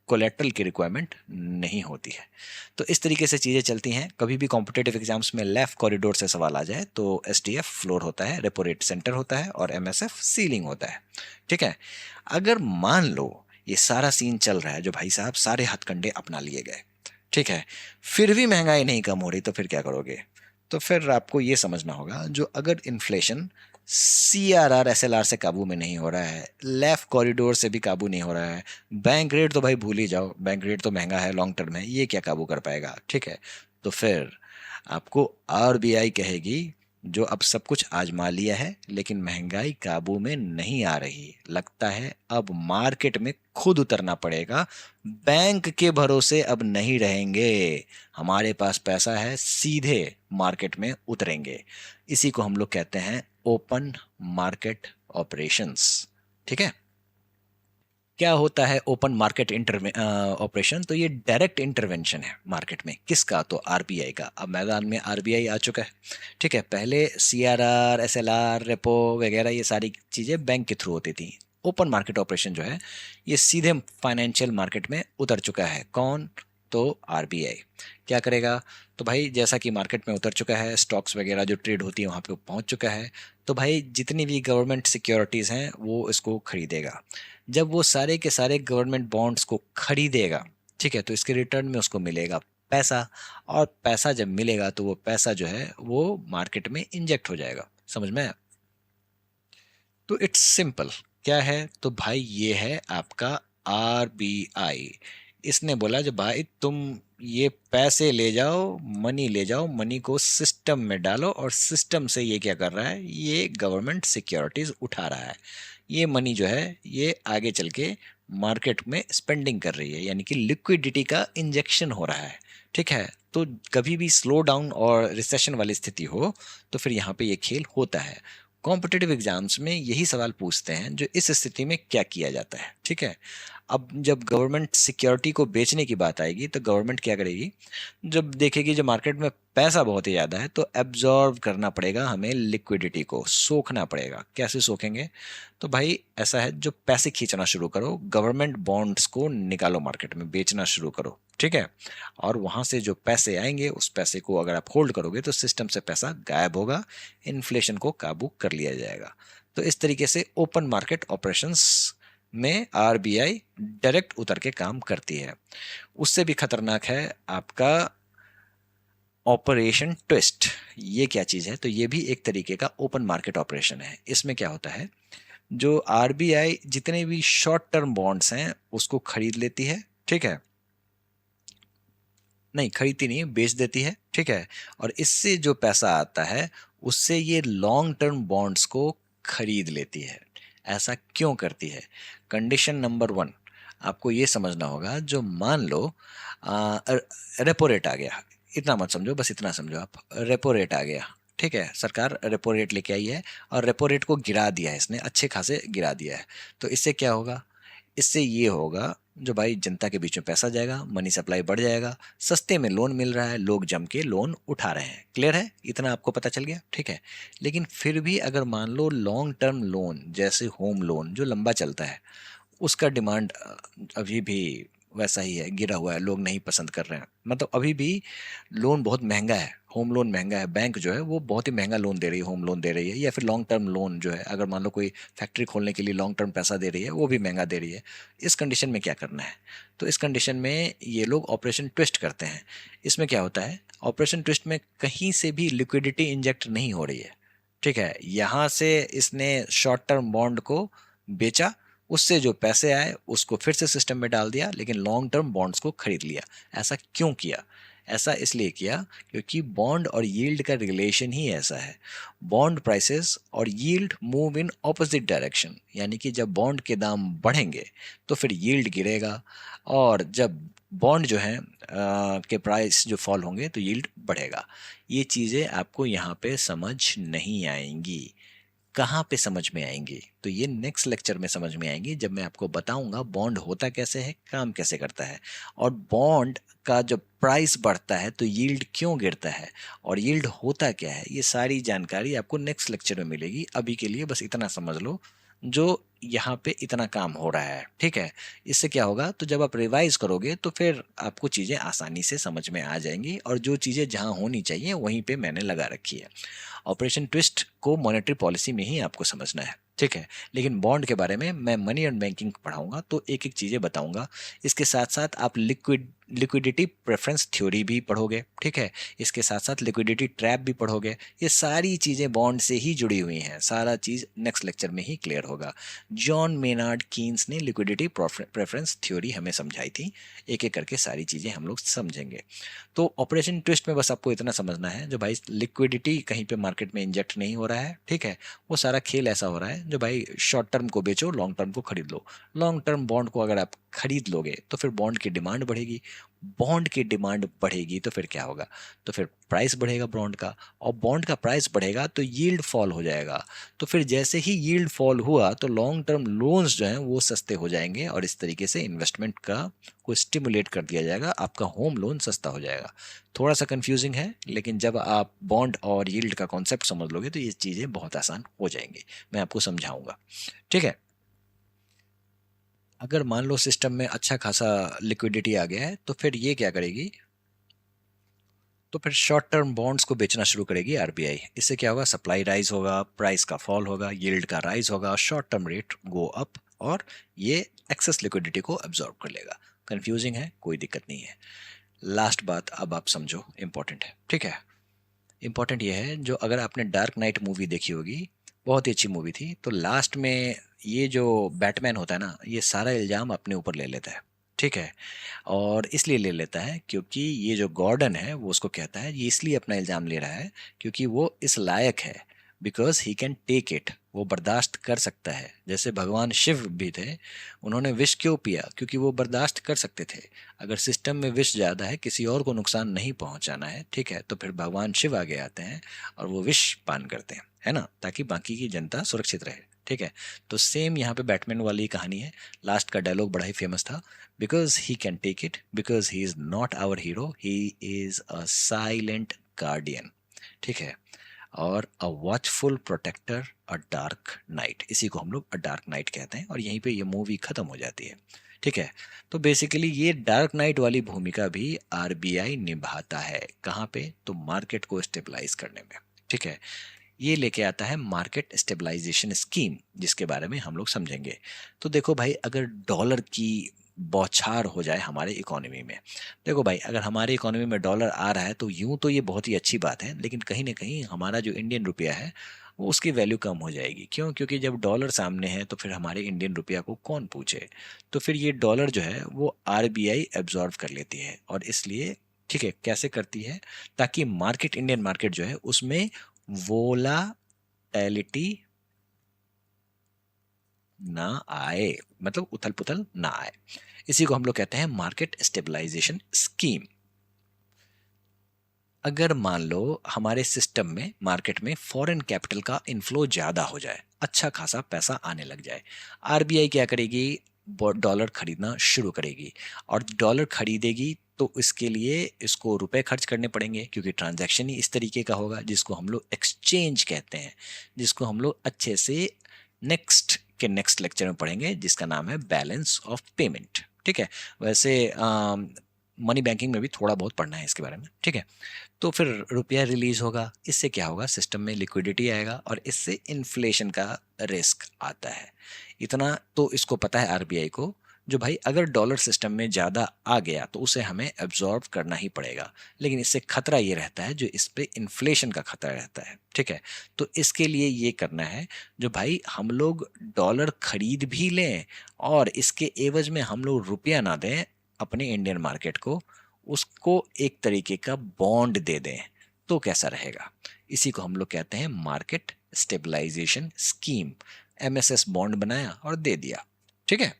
कोलेट्रल की रिक्वायरमेंट नहीं होती है। तो इस तरीके से चीज़ें चलती हैं। कभी भी कॉम्पिटेटिव एग्जाम्स में लेफ्ट कॉरिडोर से सवाल आ जाए तो एसडीएफ फ्लोर होता है, रेपो रेट सेंटर होता है, और एमएसएफ सीलिंग होता है। ठीक है। अगर मान लो ये सारा सीन चल रहा है, जो भाई साहब सारे हथकंडे अपना लिए गए, ठीक है, फिर भी महंगाई नहीं कम हो रही, तो फिर क्या करोगे? तो फिर आपको ये समझना होगा, जो अगर इन्फ्लेशन सीआरआर एसएलआर से काबू में नहीं हो रहा है, लेफ्ट कॉरिडोर से भी काबू नहीं हो रहा है, बैंक रेट तो भाई भूल ही जाओ, बैंक रेट तो महंगा है लॉन्ग टर्म में, ये क्या काबू कर पाएगा? ठीक है। तो फिर आपको आरबीआई कहेगी, जो अब सब कुछ आजमा लिया है लेकिन महंगाई काबू में नहीं आ रही, लगता है अब मार्केट में खुद उतरना पड़ेगा, बैंक के भरोसे अब नहीं रहेंगे, हमारे पास पैसा है, सीधे मार्केट में उतरेंगे। इसी को हम लोग कहते हैं ओपन मार्केट ऑपरेशंस। ठीक है। क्या होता है ओपन मार्केट ऑपरेशन? तो ये डायरेक्ट इंटरवेंशन है मार्केट में। किसका? तो आरबीआई का। अब मैदान में आरबीआई आ चुका है। ठीक है। पहले सीआरआर, एसएलआर, रेपो वगैरह ये सारी चीज़ें बैंक के थ्रू होती थी। ओपन मार्केट ऑपरेशन जो है ये सीधे फाइनेंशियल मार्केट में उतर चुका है। कौन? तो आरबीआई क्या करेगा? तो भाई जैसा कि मार्केट में उतर चुका है, स्टॉक्स वगैरह जो ट्रेड होती है वहां पे पहुंच चुका है, तो भाई जितनी भी गवर्नमेंट सिक्योरिटीज हैं वो इसको खरीदेगा। जब वो सारे के सारे गवर्नमेंट बॉन्ड्स को खरीदेगा, ठीक है, तो इसके रिटर्न में उसको मिलेगा पैसा। और पैसा जब मिलेगा तो वो पैसा जो है वो मार्केट में इंजेक्ट हो जाएगा। समझ में आया? तो इट्स सिंपल। क्या है? तो भाई ये है आपका आरबीआई। इसने बोला जो भाई तुम ये पैसे ले जाओ, मनी ले जाओ, मनी को सिस्टम में डालो, और सिस्टम से ये क्या कर रहा है? ये गवर्नमेंट सिक्योरिटीज उठा रहा है। ये मनी जो है ये आगे चल के मार्केट में स्पेंडिंग कर रही है, यानी कि लिक्विडिटी का इंजेक्शन हो रहा है। ठीक है, तो कभी भी स्लो डाउन और रिसेशन वाली स्थिति हो तो फिर यहाँ पे ये खेल होता है। कॉम्पिटिटिव एग्जाम्स में यही सवाल पूछते हैं, जो इस स्थिति में क्या किया जाता है। ठीक है, अब जब गवर्नमेंट सिक्योरिटी को बेचने की बात आएगी तो गवर्नमेंट क्या करेगी? जब देखेगी जो मार्केट में पैसा बहुत ही ज़्यादा है तो एब्जॉर्व करना पड़ेगा, हमें लिक्विडिटी को सोखना पड़ेगा। कैसे सोखेंगे? तो भाई ऐसा है, जो पैसे खींचना शुरू करो, गवर्नमेंट बॉन्ड्स को निकालो, मार्केट में बेचना शुरू करो। ठीक है, और वहां से जो पैसे आएंगे उस पैसे को अगर आप होल्ड करोगे तो सिस्टम से पैसा गायब होगा, इन्फ्लेशन को काबू कर लिया जाएगा। तो इस तरीके से ओपन मार्केट ऑपरेशंस में आरबीआई डायरेक्ट उतर के काम करती है। उससे भी खतरनाक है आपका ऑपरेशन ट्विस्ट। ये क्या चीज है? तो ये भी एक तरीके का ओपन मार्केट ऑपरेशन है। इसमें क्या होता है, जो आरबीआई जितने भी शॉर्ट टर्म बॉन्ड्स हैं उसको खरीद लेती है। ठीक है, नहीं खरीदती नहीं, बेच देती है। ठीक है, और इससे जो पैसा आता है उससे ये लॉन्ग टर्म बॉन्ड्स को खरीद लेती है। ऐसा क्यों करती है? कंडीशन नंबर वन आपको ये समझना होगा। जो मान लो रेपो रेट आ गया, इतना मत समझो, बस इतना समझो आप, रेपो रेट आ गया। ठीक है, सरकार रेपो रेट लेके आई है और रेपो रेट को गिरा दिया है, इसने अच्छे खासे गिरा दिया है। तो इससे क्या होगा? इससे ये होगा, जो भाई जनता के बीच में पैसा जाएगा, मनी सप्लाई बढ़ जाएगा, सस्ते में लोन मिल रहा है, लोग जम के लोन उठा रहे हैं। क्लियर है? इतना आपको पता चल गया। ठीक है, लेकिन फिर भी अगर मान लो लॉन्ग टर्म लोन जैसे होम लोन जो लंबा चलता है, उसका डिमांड अभी भी वैसा ही है, गिरा हुआ है, लोग नहीं पसंद कर रहे हैं। मतलब अभी भी लोन बहुत महंगा है, होम लोन महंगा है, बैंक जो है वो बहुत ही महंगा लोन दे रही है, होम लोन दे रही है, या फिर लॉन्ग टर्म लोन जो है, अगर मान लो कोई फैक्ट्री खोलने के लिए लॉन्ग टर्म पैसा दे रही है, वो भी महंगा दे रही है। इस कंडीशन में क्या करना है? तो इस कंडीशन में ये लोग ऑपरेशन ट्विस्ट करते हैं। इसमें क्या होता है? ऑपरेशन ट्विस्ट में कहीं से भी लिक्विडिटी इंजेक्ट नहीं हो रही है। ठीक है, यहाँ से इसने शॉर्ट टर्म बॉन्ड को बेचा, उससे जो पैसे आए उसको फिर से सिस्टम में डाल दिया, लेकिन लॉन्ग टर्म बॉन्ड्स को खरीद लिया। ऐसा क्यों किया? ऐसा इसलिए किया क्योंकि बॉन्ड और यील्ड का रिलेशन ही ऐसा है। बॉन्ड प्राइसेस और yield move in opposite direction, यानी कि जब बॉन्ड के दाम बढ़ेंगे तो फिर यील्ड गिरेगा, और जब बॉन्ड जो है के प्राइस जो फॉल होंगे तो यील्ड बढ़ेगा। ये चीज़ें आपको यहाँ पे समझ नहीं आएंगी। कहाँ पे समझ में आएंगी? तो ये नेक्स्ट लेक्चर में समझ में आएंगी, जब मैं आपको बताऊंगा बॉन्ड होता कैसे है, काम कैसे करता है, और बॉन्ड का जब प्राइस बढ़ता है तो यील्ड क्यों गिरता है, और यील्ड होता क्या है। ये सारी जानकारी आपको नेक्स्ट लेक्चर में मिलेगी। अभी के लिए बस इतना समझ लो, जो यहाँ पे इतना काम हो रहा है। ठीक है, इससे क्या होगा? तो जब आप रिवाइज करोगे तो फिर आपको चीज़ें आसानी से समझ में आ जाएंगी, और जो चीज़ें जहाँ होनी चाहिए वहीं पे मैंने लगा रखी है। ऑपरेशन ट्विस्ट को मॉनेटरी पॉलिसी में ही आपको समझना है। ठीक है, लेकिन बॉन्ड के बारे में मैं मनी एंड बैंकिंग पढ़ाऊंगा तो एक एक चीज़ें बताऊंगा। इसके साथ साथ आप लिक्विडिटी प्रेफरेंस थ्योरी भी पढ़ोगे। ठीक है, इसके साथ साथ लिक्विडिटी ट्रैप भी पढ़ोगे। ये सारी चीज़ें बॉन्ड से ही जुड़ी हुई हैं, सारा चीज़ नेक्स्ट लेक्चर में ही क्लियर होगा। जॉन मेनार्ड कीन्स ने लिक्विडिटी प्रेफरेंस थ्योरी हमें समझाई थी। एक एक करके सारी चीज़ें हम लोग समझेंगे। तो ऑपरेशन ट्विस्ट में बस आपको इतना समझना है, जो भाई लिक्विडिटी कहीं पे मार्केट में इंजेक्ट नहीं हो रहा है। ठीक है, वो सारा खेल ऐसा हो रहा है, जो भाई शॉर्ट टर्म को बेचो, लॉन्ग टर्म को खरीद लो। लॉन्ग टर्म बॉन्ड को अगर आप खरीद लोगे तो फिर बॉन्ड की डिमांड बढ़ेगी, बॉन्ड की डिमांड बढ़ेगी तो फिर क्या होगा? तो फिर प्राइस बढ़ेगा बॉन्ड का, और बॉन्ड का प्राइस बढ़ेगा तो यील्ड फॉल हो जाएगा। तो फिर जैसे ही यील्ड फॉल हुआ तो लॉन्ग टर्म लोन्स जो हैं वो सस्ते हो जाएंगे, और इस तरीके से इन्वेस्टमेंट का को स्टिमुलेट कर दिया जाएगा, आपका होम लोन सस्ता हो जाएगा। थोड़ा सा कंफ्यूजिंग है, लेकिन जब आप बॉन्ड और यील्ड का कॉन्सेप्ट समझ लोगे तो ये चीज़ें बहुत आसान हो जाएंगी। मैं आपको समझाऊंगा। ठीक है, अगर मान लो सिस्टम में अच्छा खासा लिक्विडिटी आ गया है तो फिर ये क्या करेगी, तो फिर शॉर्ट टर्म बॉन्ड्स को बेचना शुरू करेगी आरबीआई। इससे क्या होगा, सप्लाई राइज होगा, प्राइस का फॉल होगा, यील्ड का राइज होगा, short term rate go up, और ये एक्सेस लिक्विडिटी को एब्जॉर्ब कर लेगा। कंफ्यूजिंग है, कोई दिक्कत नहीं है। लास्ट बात अब आप समझो, इंपॉर्टेंट है, ठीक है। इंपॉर्टेंट ये है, जो अगर आपने डार्क नाइट मूवी देखी होगी, बहुत ही अच्छी मूवी थी, तो लास्ट में ये जो बैटमैन होता है ना, ये सारा इल्जाम अपने ऊपर ले लेता है, ठीक है। और इसलिए ले लेता है क्योंकि ये जो गॉर्डन है वो उसको कहता है, ये इसलिए अपना इल्जाम ले रहा है क्योंकि वो इस लायक है, because he can take it, वो बर्दाश्त कर सकता है। जैसे भगवान शिव भी थे, उन्होंने विष क्यों पिया, क्योंकि वो बर्दाश्त कर सकते थे। अगर सिस्टम में विष ज़्यादा है, किसी और को नुकसान नहीं पहुंचाना है, ठीक है, तो फिर भगवान शिव आगे आते हैं और वो विष पान करते हैं, है ना, ताकि बाकी की जनता सुरक्षित रहे, ठीक है। तो सेम यहाँ पे बैटमैन वाली कहानी है। लास्ट का डायलॉग बड़ा ही फेमस था, because he can take it, because he is not our hero, he is a silent guardian, ठीक है। और a watchful protector, a dark knight, इसी को हम लोग अ डार्क नाइट कहते हैं, और यहीं पे ये मूवी खत्म हो जाती है, ठीक है। तो बेसिकली ये डार्क नाइट वाली भूमिका भी आरबीआई निभाता है, कहाँ पे, तो मार्केट को स्टेबलाइज करने में, ठीक है। ये लेके आता है मार्केट स्टेबलाइजेशन स्कीम, जिसके बारे में हम लोग समझेंगे। तो देखो भाई, अगर डॉलर की बौछार हो जाए हमारे इकोनॉमी में, देखो भाई, अगर हमारे इकोनॉमी में डॉलर आ रहा है तो यूं तो ये बहुत ही अच्छी बात है, लेकिन कहीं ना कहीं हमारा जो इंडियन रुपया है वो उसकी वैल्यू कम हो जाएगी। क्यों? क्योंकि जब डॉलर सामने है तो फिर हमारे इंडियन रुपया को कौन पूछे। तो फिर ये डॉलर जो है वो आरबीआई एब्जॉर्व कर लेती है, और इसलिए, ठीक है, कैसे करती है, ताकि मार्केट, इंडियन मार्केट जो है उसमें वोलाटिलिटी ना आए, मतलब उथल पुथल ना आए। इसी को हम लोग कहते हैं मार्केट स्टेबलाइजेशन स्कीम। अगर मान लो हमारे सिस्टम में, मार्केट में फॉरेन कैपिटल का इनफ्लो ज्यादा हो जाए, अच्छा खासा पैसा आने लग जाए, आरबीआई क्या करेगी, डॉलर खरीदना शुरू करेगी। और डॉलर खरीदेगी तो इसके लिए इसको रुपए खर्च करने पड़ेंगे, क्योंकि ट्रांजैक्शन ही इस तरीके का होगा, जिसको हम लोग एक्सचेंज कहते हैं, जिसको हम लोग अच्छे से नेक्स्ट के नेक्स्ट लेक्चर में पढ़ेंगे, जिसका नाम है बैलेंस ऑफ पेमेंट, ठीक है। वैसे मनी बैंकिंग में भी थोड़ा बहुत पढ़ना है इसके बारे में, ठीक है। तो फिर रुपया रिलीज होगा, इससे क्या होगा, सिस्टम में लिक्विडिटी आएगा, और इससे इन्फ्लेशन का रिस्क आता है। इतना तो इसको पता है आरबीआई को, जो भाई अगर डॉलर सिस्टम में ज़्यादा आ गया तो उसे हमें एब्जॉर्ब करना ही पड़ेगा, लेकिन इससे खतरा ये रहता है, जो इस पे इन्फ्लेशन का खतरा रहता है, ठीक है। तो इसके लिए ये करना है, जो भाई हम लोग डॉलर खरीद भी लें और इसके एवज में हम लोग रुपया ना दें अपने इंडियन मार्केट को, उसको एक तरीके का बॉन्ड दे दें, तो कैसा रहेगा। इसी को हम लोग कहते हैं market stabilization scheme. MSS bond बनाया और दे दिया, ठीक है।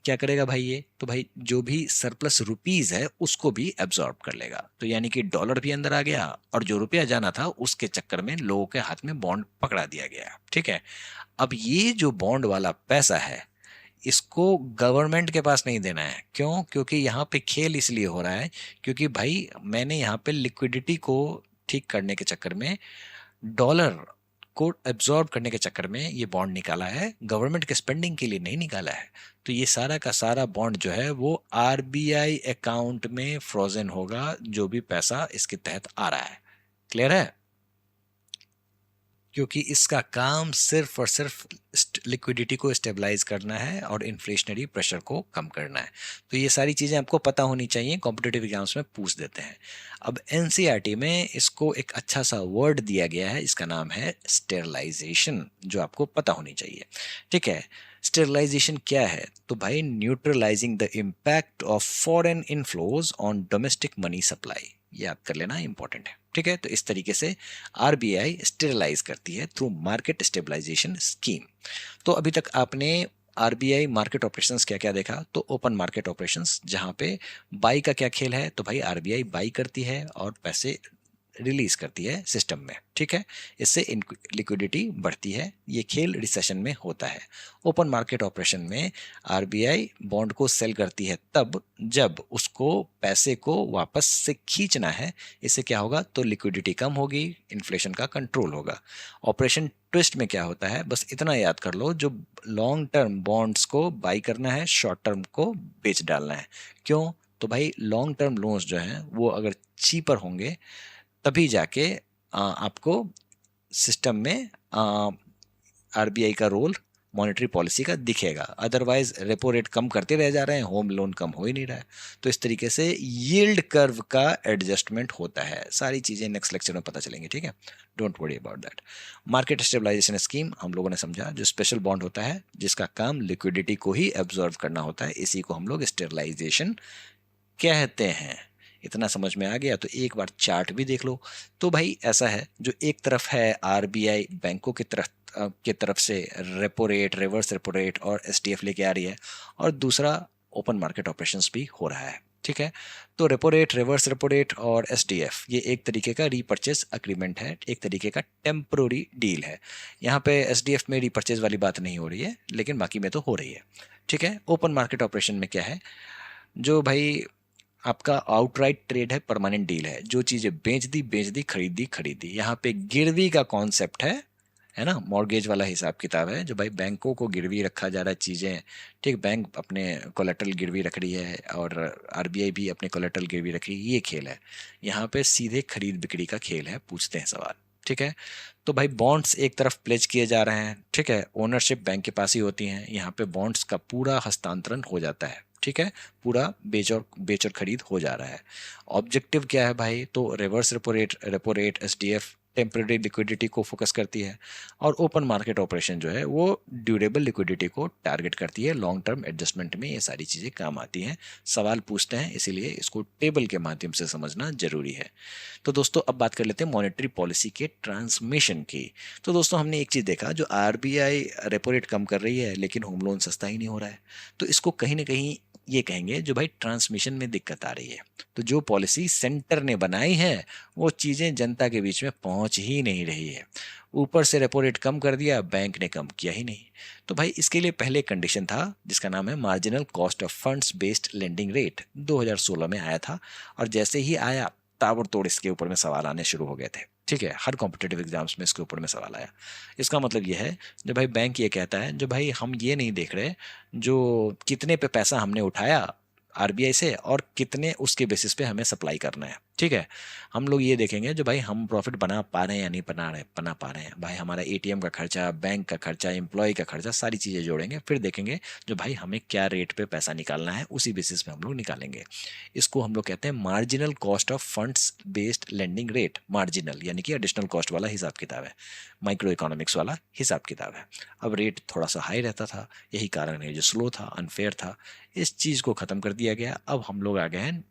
क्या करेगा भाई ये, तो भाई जो भी सरप्लस रुपीज है उसको भी एब्जॉर्ब कर लेगा, तो यानी कि डॉलर भी अंदर आ गया, और जो रुपया जाना था उसके चक्कर में लोगों के हाथ में बॉन्ड पकड़ा दिया गया, ठीक है। अब ये जो बॉन्ड वाला पैसा है, इसको गवर्नमेंट के पास नहीं देना है। क्यों? क्योंकि यहाँ पे खेल इसलिए हो रहा है, क्योंकि भाई मैंने यहाँ पे लिक्विडिटी को ठीक करने के चक्कर में, डॉलर को एब्जॉर्ब करने के चक्कर में ये बॉन्ड निकाला है, गवर्नमेंट के स्पेंडिंग के लिए नहीं निकाला है। तो ये सारा का सारा बॉन्ड जो है वो आरबीआई अकाउंट में फ्रोजन होगा, जो भी पैसा इसके तहत आ रहा है। क्लियर है? क्योंकि इसका काम सिर्फ और सिर्फ लिक्विडिटी को स्टेबलाइज करना है और इन्फ्लेशनरी प्रेशर को कम करना है। तो ये सारी चीज़ें आपको पता होनी चाहिए, कॉम्पिटिटिव एग्जाम्स में पूछ देते हैं। अब एनसीईआरटी में इसको एक अच्छा सा वर्ड दिया गया है, इसका नाम है स्टेरलाइजेशन, जो आपको पता होनी चाहिए, ठीक है। स्टेरलाइजेशन क्या है, तो भाई neutralising the impact of foreign inflows on domestic money supply, याद कर लेना, इंपॉर्टेंट है, ठीक है। तो इस तरीके से आरबीआई स्टेरलाइज करती है थ्रू मार्केट स्टेबलाइजेशन स्कीम। तो अभी तक आपने आरबीआई मार्केट ऑपरेशंस क्या क्या देखा, तो ओपन मार्केट ऑपरेशंस, जहां पे बाई का क्या खेल है, तो भाई आरबीआई बाई करती है और पैसे रिलीज करती है सिस्टम में, ठीक है। इससे लिक्विडिटी बढ़ती है। ये खेल रिसेशन में होता है। ओपन मार्केट ऑपरेशन में आरबीआई बॉन्ड को सेल करती है तब जब उसको पैसे को वापस से खींचना है। इससे क्या होगा, तो लिक्विडिटी कम होगी, इन्फ्लेशन का कंट्रोल होगा। ऑपरेशन ट्विस्ट में क्या होता है, बस इतना याद कर लो, जो लॉन्ग टर्म बॉन्ड्स को बाई करना है, शॉर्ट टर्म को बेच डालना है। क्यों, तो भाई लॉन्ग टर्म लोन्स जो हैं वो अगर चीपर होंगे तभी जाके आपको सिस्टम में आरबीआई का रोल मॉनेटरी पॉलिसी का दिखेगा। अदरवाइज रेपो रेट कम करते रह जा रहे हैं, होम लोन कम हो ही नहीं रहा है। तो इस तरीके से यील्ड कर्व का एडजस्टमेंट होता है। सारी चीजें नेक्स्ट लेक्चर में पता चलेंगी, ठीक है। Don't worry about that. Market stabilization scheme हम लोगों ने समझा, जो स्पेशल बॉन्ड होता है जिसका काम लिक्विडिटी को ही एब्जॉर्व करना होता है, इसी को हम लोग स्टेबलाइजेशन कहते हैं। इतना समझ में आ गया तो एक बार चार्ट भी देख लो। तो भाई ऐसा है, जो एक तरफ है आरबीआई बैंकों की तरफ से repo rate, reverse repo rate और एसटीएफ लेके आ रही है, और दूसरा ओपन मार्केट ऑपरेशंस भी हो रहा है, ठीक है। तो repo rate, reverse repo rate और एसडीएफ ये एक तरीके का रीपर्चेज अग्रीमेंट है, एक तरीके का टेम्पोररी डील है। यहाँ पे एसडीएफ में रीपर्चेज वाली बात नहीं हो रही है, लेकिन बाकी में तो हो रही है, ठीक है। ओपन मार्केट ऑपरेशन में क्या है, जो भाई आपका आउटराइट ट्रेड है, परमानेंट डील है, जो चीजें बेच दी, खरीद दी। यहाँ पे गिरवी का कॉन्सेप्ट है ना, मॉर्गेज वाला हिसाब किताब है, जो भाई बैंकों को गिरवी रखा जा रहा है चीजें, ठीक। बैंक अपने कोलेटरल गिरवी रख रही है और आरबीआई भी अपने कोलेटरल गिरवी रख रही है, ये खेल है। यहाँ पे सीधे खरीद बिक्री का खेल है, पूछते हैं सवाल, ठीक है। तो भाई बॉन्ड्स एक तरफ प्लेज किए जा रहे हैं, ठीक है, ओनरशिप बैंक के पास ही होती है। यहाँ पे बॉन्ड्स का पूरा हस्तांतरण हो जाता है, ठीक है, पूरा बेच और खरीद हो जा रहा है। ऑब्जेक्टिव क्या है भाई, तो reverse repo rate SDF temporary liquidity को फोकस करती है, और ओपन मार्केट ऑपरेशन जो है वो ड्यूरेबल लिक्विडिटी को टारगेट करती है। लॉन्ग टर्म एडजस्टमेंट में ये सारी चीज़ें काम आती हैं। सवाल पूछते हैं, इसीलिए इसको टेबल के माध्यम से समझना जरूरी है। तो दोस्तों अब बात कर लेते हैं मॉनेटरी पॉलिसी के ट्रांसमिशन की। तो दोस्तों हमने एक चीज़ देखा, जो आरबीआई रेपो रेट कम कर रही है लेकिन होम लोन सस्ता ही नहीं हो रहा है, तो इसको कहीं ना कहीं ये कहेंगे जो भाई ट्रांसमिशन में दिक्कत आ रही है। तो जो पॉलिसी सेंटर ने बनाई है वो चीजें जनता के बीच में पहुंच ही नहीं रही है। ऊपर से रेपो रेट कम कर दिया, बैंक ने कम किया ही नहीं। तो भाई इसके लिए पहले कंडीशन था जिसका नाम है marginal cost of funds based lending rate, 2016 में आया था। और जैसे ही आया ताबड़तोड़ इसके ऊपर में सवाल आने शुरू हो गए थे, ठीक है। हर कॉम्पिटेटिव एग्जाम्स में इसके ऊपर में सवाल आया। इसका मतलब ये है, जो भाई बैंक ये कहता है, जो भाई हम ये नहीं देख रहे जो कितने पे पैसा हमने उठाया आरबीआई से और कितने उसके बेसिस पे हमें सप्लाई करना है, ठीक है। हम लोग ये देखेंगे जो भाई हम प्रॉफिट बना पा रहे हैं या नहीं बना पा रहे हैं। भाई हमारा एटीएम का खर्चा, बैंक का खर्चा, एम्प्लॉय का खर्चा, सारी चीज़ें जोड़ेंगे, फिर देखेंगे जो भाई हमें क्या रेट पे पैसा निकालना है, उसी बेसिस पे हम लोग निकालेंगे। इसको हम लोग कहते हैं marginal cost of funds based lending rate. Marginal यानी कि एडिशनल कॉस्ट वाला हिसाब किताब है, माइक्रो इकोनॉमिक्स वाला हिसाब किताब है। अब रेट थोड़ा सा हाई रहता था, यही कारण है जो स्लो था, अनफेयर था। इस चीज़ को ख़त्म कर दिया गया। अब हम लोग आ गए हैं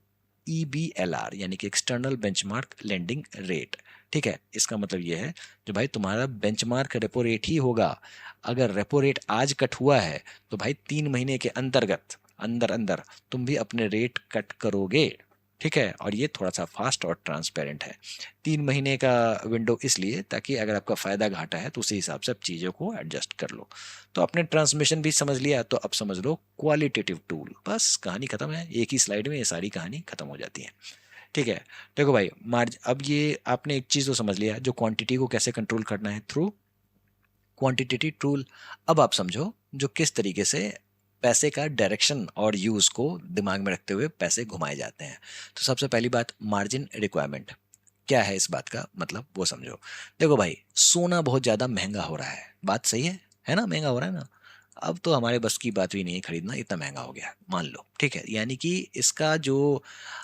EBLR यानी कि एक्सटर्नल बेंचमार्क लेंडिंग रेट, ठीक है। इसका मतलब ये है जो भाई तुम्हारा बेंचमार्क रेपो रेट ही होगा। अगर रेपो रेट आज कट हुआ है तो भाई 3 महीने के अंतर्गत अंदर अंदर तुम भी अपने रेट कट करोगे, ठीक है। और ये थोड़ा सा फास्ट और ट्रांसपेरेंट है। 3 महीने का विंडो इसलिए ताकि अगर आपका फायदा घाटा है तो उसी हिसाब से आप चीज़ों को एडजस्ट कर लो। तो आपने ट्रांसमिशन भी समझ लिया, तो अब समझ लो क्वालिटेटिव टूल। बस कहानी खत्म है, एक ही स्लाइड में ये सारी कहानी खत्म हो जाती है, ठीक है। देखो भाई अब ये आपने एक चीज़ तो समझ लिया, जो क्वांटिटी को कैसे कंट्रोल करना है थ्रू क्वांटिटेटिव टूल। अब आप समझो जो किस तरीके से पैसे का डायरेक्शन और यूज को दिमाग में रखते हुए पैसे घुमाए जाते हैं। तो सबसे पहली बात, मार्जिन रिक्वायरमेंट क्या है, इस बात का मतलब वो समझो। देखो भाई सोना बहुत ज्यादा महंगा हो रहा है, बात सही है ना, महंगा हो रहा है ना। अब तो हमारे बस की बात भी नहीं है खरीदना, इतना महंगा हो गया मान लो, ठीक है। यानी कि इसका जो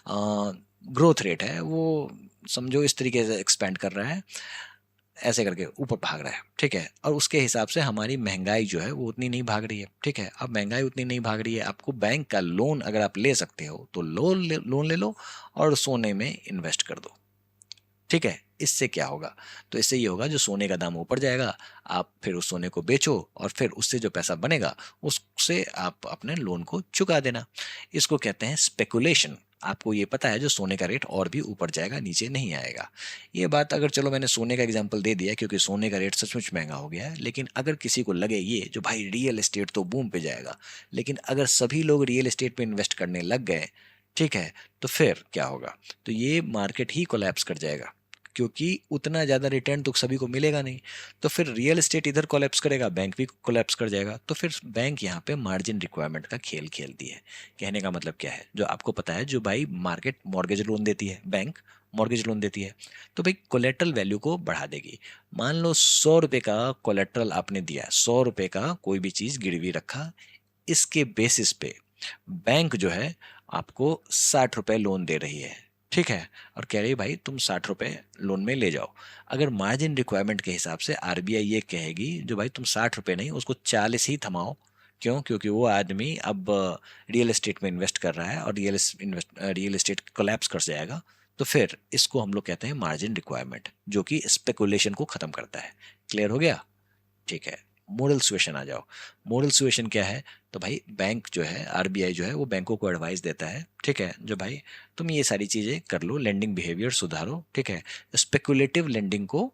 ग्रोथ रेट है वो समझो इस तरीके से एक्सपेंड कर रहा है, ऐसे करके ऊपर भाग रहा है, ठीक है। और उसके हिसाब से हमारी महंगाई जो है वो उतनी नहीं भाग रही है, ठीक है। अब महंगाई उतनी नहीं भाग रही है, आपको बैंक का लोन अगर आप ले सकते हो तो लोन ले लो और सोने में इन्वेस्ट कर दो, ठीक है। इससे क्या होगा, तो इससे ये होगा जो सोने का दाम ऊपर जाएगा, आप फिर उस सोने को बेचो और फिर उससे जो पैसा बनेगा उससे आप अपने लोन को चुका देना। इसको कहते हैं स्पेकुलेशन। आपको ये पता है जो सोने का रेट और भी ऊपर जाएगा, नीचे नहीं आएगा। ये बात अगर चलो मैंने सोने का एग्जांपल दे दिया क्योंकि सोने का रेट सचमुच महंगा हो गया है, लेकिन अगर किसी को लगे ये जो भाई रियल एस्टेट तो बूम पे जाएगा, लेकिन अगर सभी लोग रियल एस्टेट पे इन्वेस्ट करने लग गए, ठीक है, तो फिर क्या होगा? तो ये मार्केट ही कोलैप्स कर जाएगा, क्योंकि उतना ज़्यादा रिटर्न तो सभी को मिलेगा नहीं। तो फिर रियल एस्टेट इधर कोलैप्स करेगा, बैंक भी कोलैप्स कर जाएगा। तो फिर बैंक यहाँ पे मार्जिन रिक्वायरमेंट का खेल खेलती है। कहने का मतलब क्या है, जो आपको पता है जो भाई मार्केट मॉर्गेज लोन देती है, बैंक मॉर्गेज लोन देती है, तो भाई कोलेट्रल वैल्यू को बढ़ा देगी। मान लो 100 रुपये का कोलेट्रल आपने दिया, 100 रुपये का कोई भी चीज़ गिरवी रखा, इसके बेसिस पे बैंक जो है आपको 60 रुपये लोन दे रही है, ठीक है, और कह रही है भाई तुम 60 रुपये लोन में ले जाओ। अगर मार्जिन रिक्वायरमेंट के हिसाब से आरबीआई ये कहेगी जो भाई तुम 60 रुपये नहीं, उसको 40 ही थमाओ। क्यों? क्योंकि वो आदमी अब रियल एस्टेट में इन्वेस्ट कर रहा है और रियल एस्टेट कोलैप्स कर जाएगा। तो फिर इसको हम लोग कहते हैं मार्जिन रिक्वायरमेंट, जो कि स्पेकुलेशन को खत्म करता है। क्लियर हो गया? ठीक है। मोरल सुएशन आ जाओ। मोरल सुएशन क्या है? तो भाई बैंक जो है, आरबीआई जो है, वो बैंकों को एडवाइस देता है, ठीक है, जो भाई तुम ये सारी चीजें कर लो, लेंडिंग बिहेवियर सुधारो, ठीक है, स्पेकुलेटिव लेंडिंग को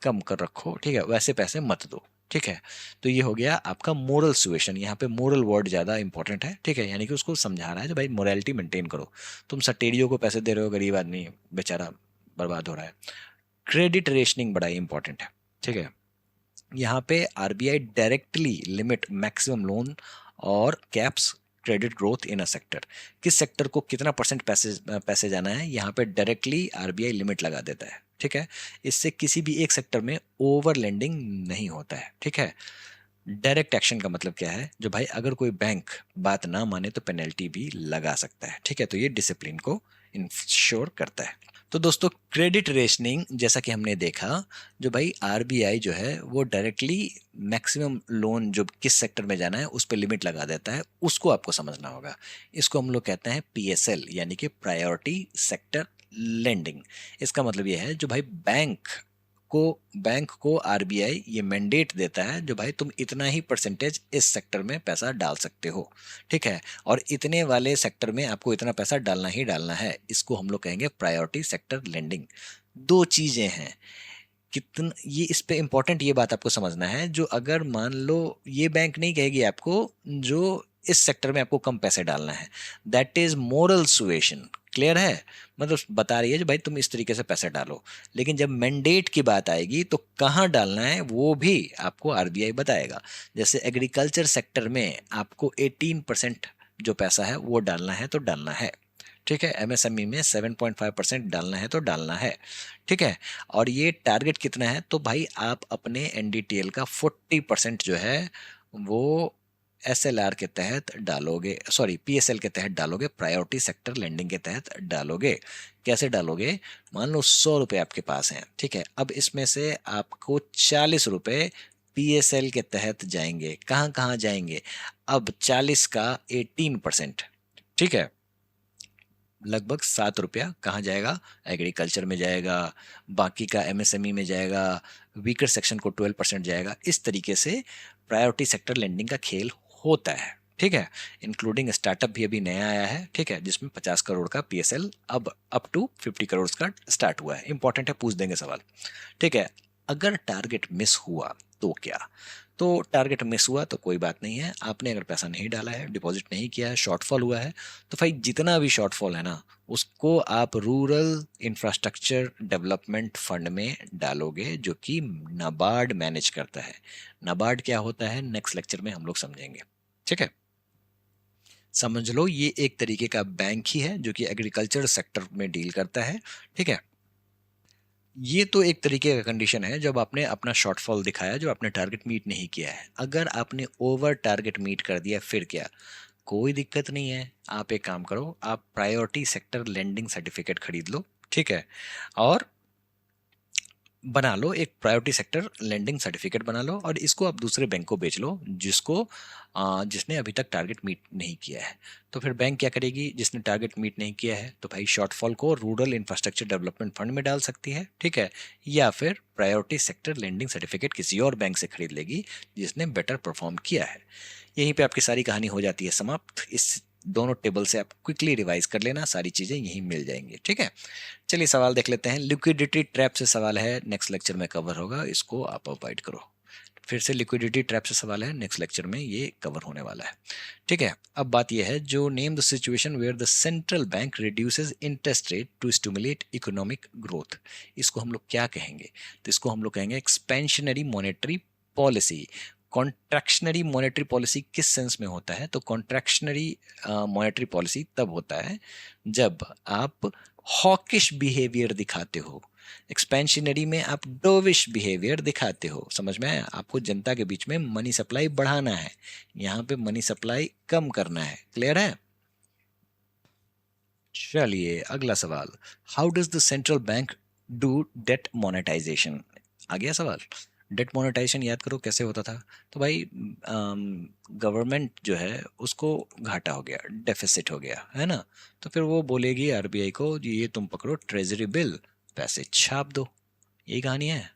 कम कर रखो, ठीक है, वैसे पैसे मत दो, ठीक है। तो ये हो गया आपका मोरल सुएशन। यहाँ पे मोरल वर्ड ज्यादा इंपॉर्टेंट है, ठीक है, यानी कि उसको समझा रहा है जो भाई मोरालिटी मेंटेन करो। तुम सटेरियो को पैसे दे रहे हो, गरीब आदमी बेचारा बर्बाद हो रहा है। क्रेडिट रेशनिंग बड़ा इंपॉर्टेंट है, ठीक है। यहाँ पे RBI directly limit maximum loan और caps credit growth in a sector. किस सेक्टर को कितना परसेंट पैसे जाना है, यहाँ पे डायरेक्टली आरबीआई लिमिट लगा देता है, ठीक है। इससे किसी भी एक सेक्टर में ओवर लेंडिंग नहीं होता है, ठीक है। डायरेक्ट एक्शन का मतलब क्या है? जो भाई अगर कोई बैंक बात ना माने तो पेनल्टी भी लगा सकता है, ठीक है। तो ये डिसिप्लिन को इंश्योर करता है। तो दोस्तों क्रेडिट रेशनिंग जैसा कि हमने देखा, जो भाई आरबीआई जो है वो डायरेक्टली मैक्सिमम लोन जो किस सेक्टर में जाना है उस पर लिमिट लगा देता है, उसको आपको समझना होगा। इसको हम लोग कहते हैं पीएसएल, यानी कि प्रायोरिटी सेक्टर लेंडिंग। इसका मतलब ये है जो भाई बैंक को आरबीआई ये मैंडेट देता है जो भाई तुम इतना ही परसेंटेज इस सेक्टर में पैसा डाल सकते हो, ठीक है, और इतने वाले सेक्टर में आपको इतना पैसा डालना ही डालना है। इसको हम लोग कहेंगे प्रायोरिटी सेक्टर लेंडिंग। दो चीजें हैं, कितना ये इस पे इंपॉर्टेंट ये बात आपको समझना है, जो अगर मान लो ये बैंक नहीं कहेगी आपको जो इस सेक्टर में आपको कम पैसे डालना है, that is moral suasion. Clear है? मतलब बता रही है जो भाई तुम इस तरीके से पैसे डालो, लेकिन जब मैंडेट की बात आएगी तो कहाँ डालना है वो भी आपको आरबीआई बताएगा। जैसे एग्रीकल्चर सेक्टर में आपको 18% जो पैसा है वो डालना है तो डालना है, ठीक है। एमएसएमई में 7.5% डालना है तो डालना है, ठीक है। और ये टारगेट कितना है? तो भाई आप अपने एनडीटीएल का 40% जो है वो एसएलआर के तहत डालोगे, सॉरी पीएसएल के तहत डालोगे, प्रायोरिटी सेक्टर लेंडिंग के तहत डालोगे। कैसे डालोगे? मान लो 100 रुपये आपके पास हैं, ठीक है, अब इसमें से आपको 40 रुपये पीएसएल के तहत जाएंगे। कहाँ कहाँ जाएंगे? अब 40 का 18%, ठीक है, लगभग 7 रुपया कहाँ जाएगा? एग्रीकल्चर में जाएगा, बाकी का एमएसएमई में जाएगा, वीकर सेक्शन को 12% जाएगा। इस तरीके से प्रायोरिटी सेक्टर लेंडिंग का खेल होता है, ठीक है। इंक्लूडिंग स्टार्टअप भी अभी नया आया है, ठीक है, जिसमें 50 करोड़ का पीएसएल अब अप टू 50 करोड़ का स्टार्ट हुआ है। इंपॉर्टेंट है, पूछ देंगे सवाल, ठीक है। अगर टारगेट मिस हुआ तो क्या? तो टारगेट मिस हुआ तो कोई बात नहीं है, आपने अगर पैसा नहीं डाला है, डिपॉजिट नहीं किया है, शॉर्टफॉल हुआ है, तो भाई जितना भी शॉर्टफॉल है ना उसको आप रूरल इंफ्रास्ट्रक्चर डेवलपमेंट फंड में डालोगे, जो कि नाबार्ड मैनेज करता है। नाबार्ड क्या होता है नेक्स्ट लेक्चर में हम लोग समझेंगे, ठीक है। समझ लो ये एक तरीके का बैंक ही है जो कि एग्रीकल्चर सेक्टर में डील करता है, ठीक है। ये तो एक तरीके का कंडीशन है जब आपने अपना शॉर्टफॉल दिखाया, जो आपने टारगेट मीट नहीं किया है। अगर आपने ओवर टारगेट मीट कर दिया फिर क्या? कोई दिक्कत नहीं है, आप एक काम करो, आप प्रायोरिटी सेक्टर लेंडिंग सर्टिफिकेट खरीद लो, ठीक है, और बना लो एक प्रायोरिटी सेक्टर लेंडिंग सर्टिफिकेट बना लो, और इसको आप दूसरे बैंक को बेच लो जिसने अभी तक टारगेट मीट नहीं किया है। तो फिर बैंक क्या करेगी? जिसने टारगेट मीट नहीं किया है तो भाई शॉर्टफॉल को रूरल इंफ्रास्ट्रक्चर डेवलपमेंट फंड में डाल सकती है, ठीक है, या फिर प्रायोरिटी सेक्टर लेंडिंग सर्टिफिकेट किसी और बैंक से खरीद लेगी जिसने बेटर परफॉर्म किया है। यहीं पे आपकी सारी कहानी हो जाती है समाप्त। दोनों टेबल से आप क्विकली रिवाइज कर लेना, सारी चीजें यहीं मिल जाएंगी। ठीक है, चलिए सवाल देख लेते हैं। लिक्विडिटी ट्रैप से सवाल है, नेक्स्ट लेक्चर में कवर होगा, इसको आप अवॉइड करो। फिर से लिक्विडिटी ट्रैप से सवाल है, नेक्स्ट लेक्चर में ये कवर होने वाला है। ठीक है, अब बात यह है, जो name the situation where the central bank reduces interest rate to stimulate economic growth, इसको हम लोग क्या कहेंगे? तो इसको हम लोग कहेंगे expansionary monetary policy. Contractionary monetary policy किस सेंस में होता है? तो कॉन्ट्रैक्शनरी मॉनेटरी पॉलिसी तब होता है जब आप हॉकिश बिहेवियर दिखाते हो, एक्सपेंशनरी में आप डोविश बिहेवियर दिखाते हो। समझ में आया? आपको जनता के बीच में मनी सप्लाई बढ़ाना है, यहाँ पे मनी सप्लाई कम करना है। क्लियर है? चलिए अगला सवाल, how does the central bank do debt monetization? आ गया सवाल। डेट मोनेटाइजेशन याद करो कैसे होता था। तो भाई गवर्नमेंट जो है उसको घाटा हो गया, डेफिसिट हो गया, है ना, तो फिर वो बोलेगी आरबीआई को, ये तुम पकड़ो ट्रेजरी बिल, पैसे छाप दो, यही कहानी है,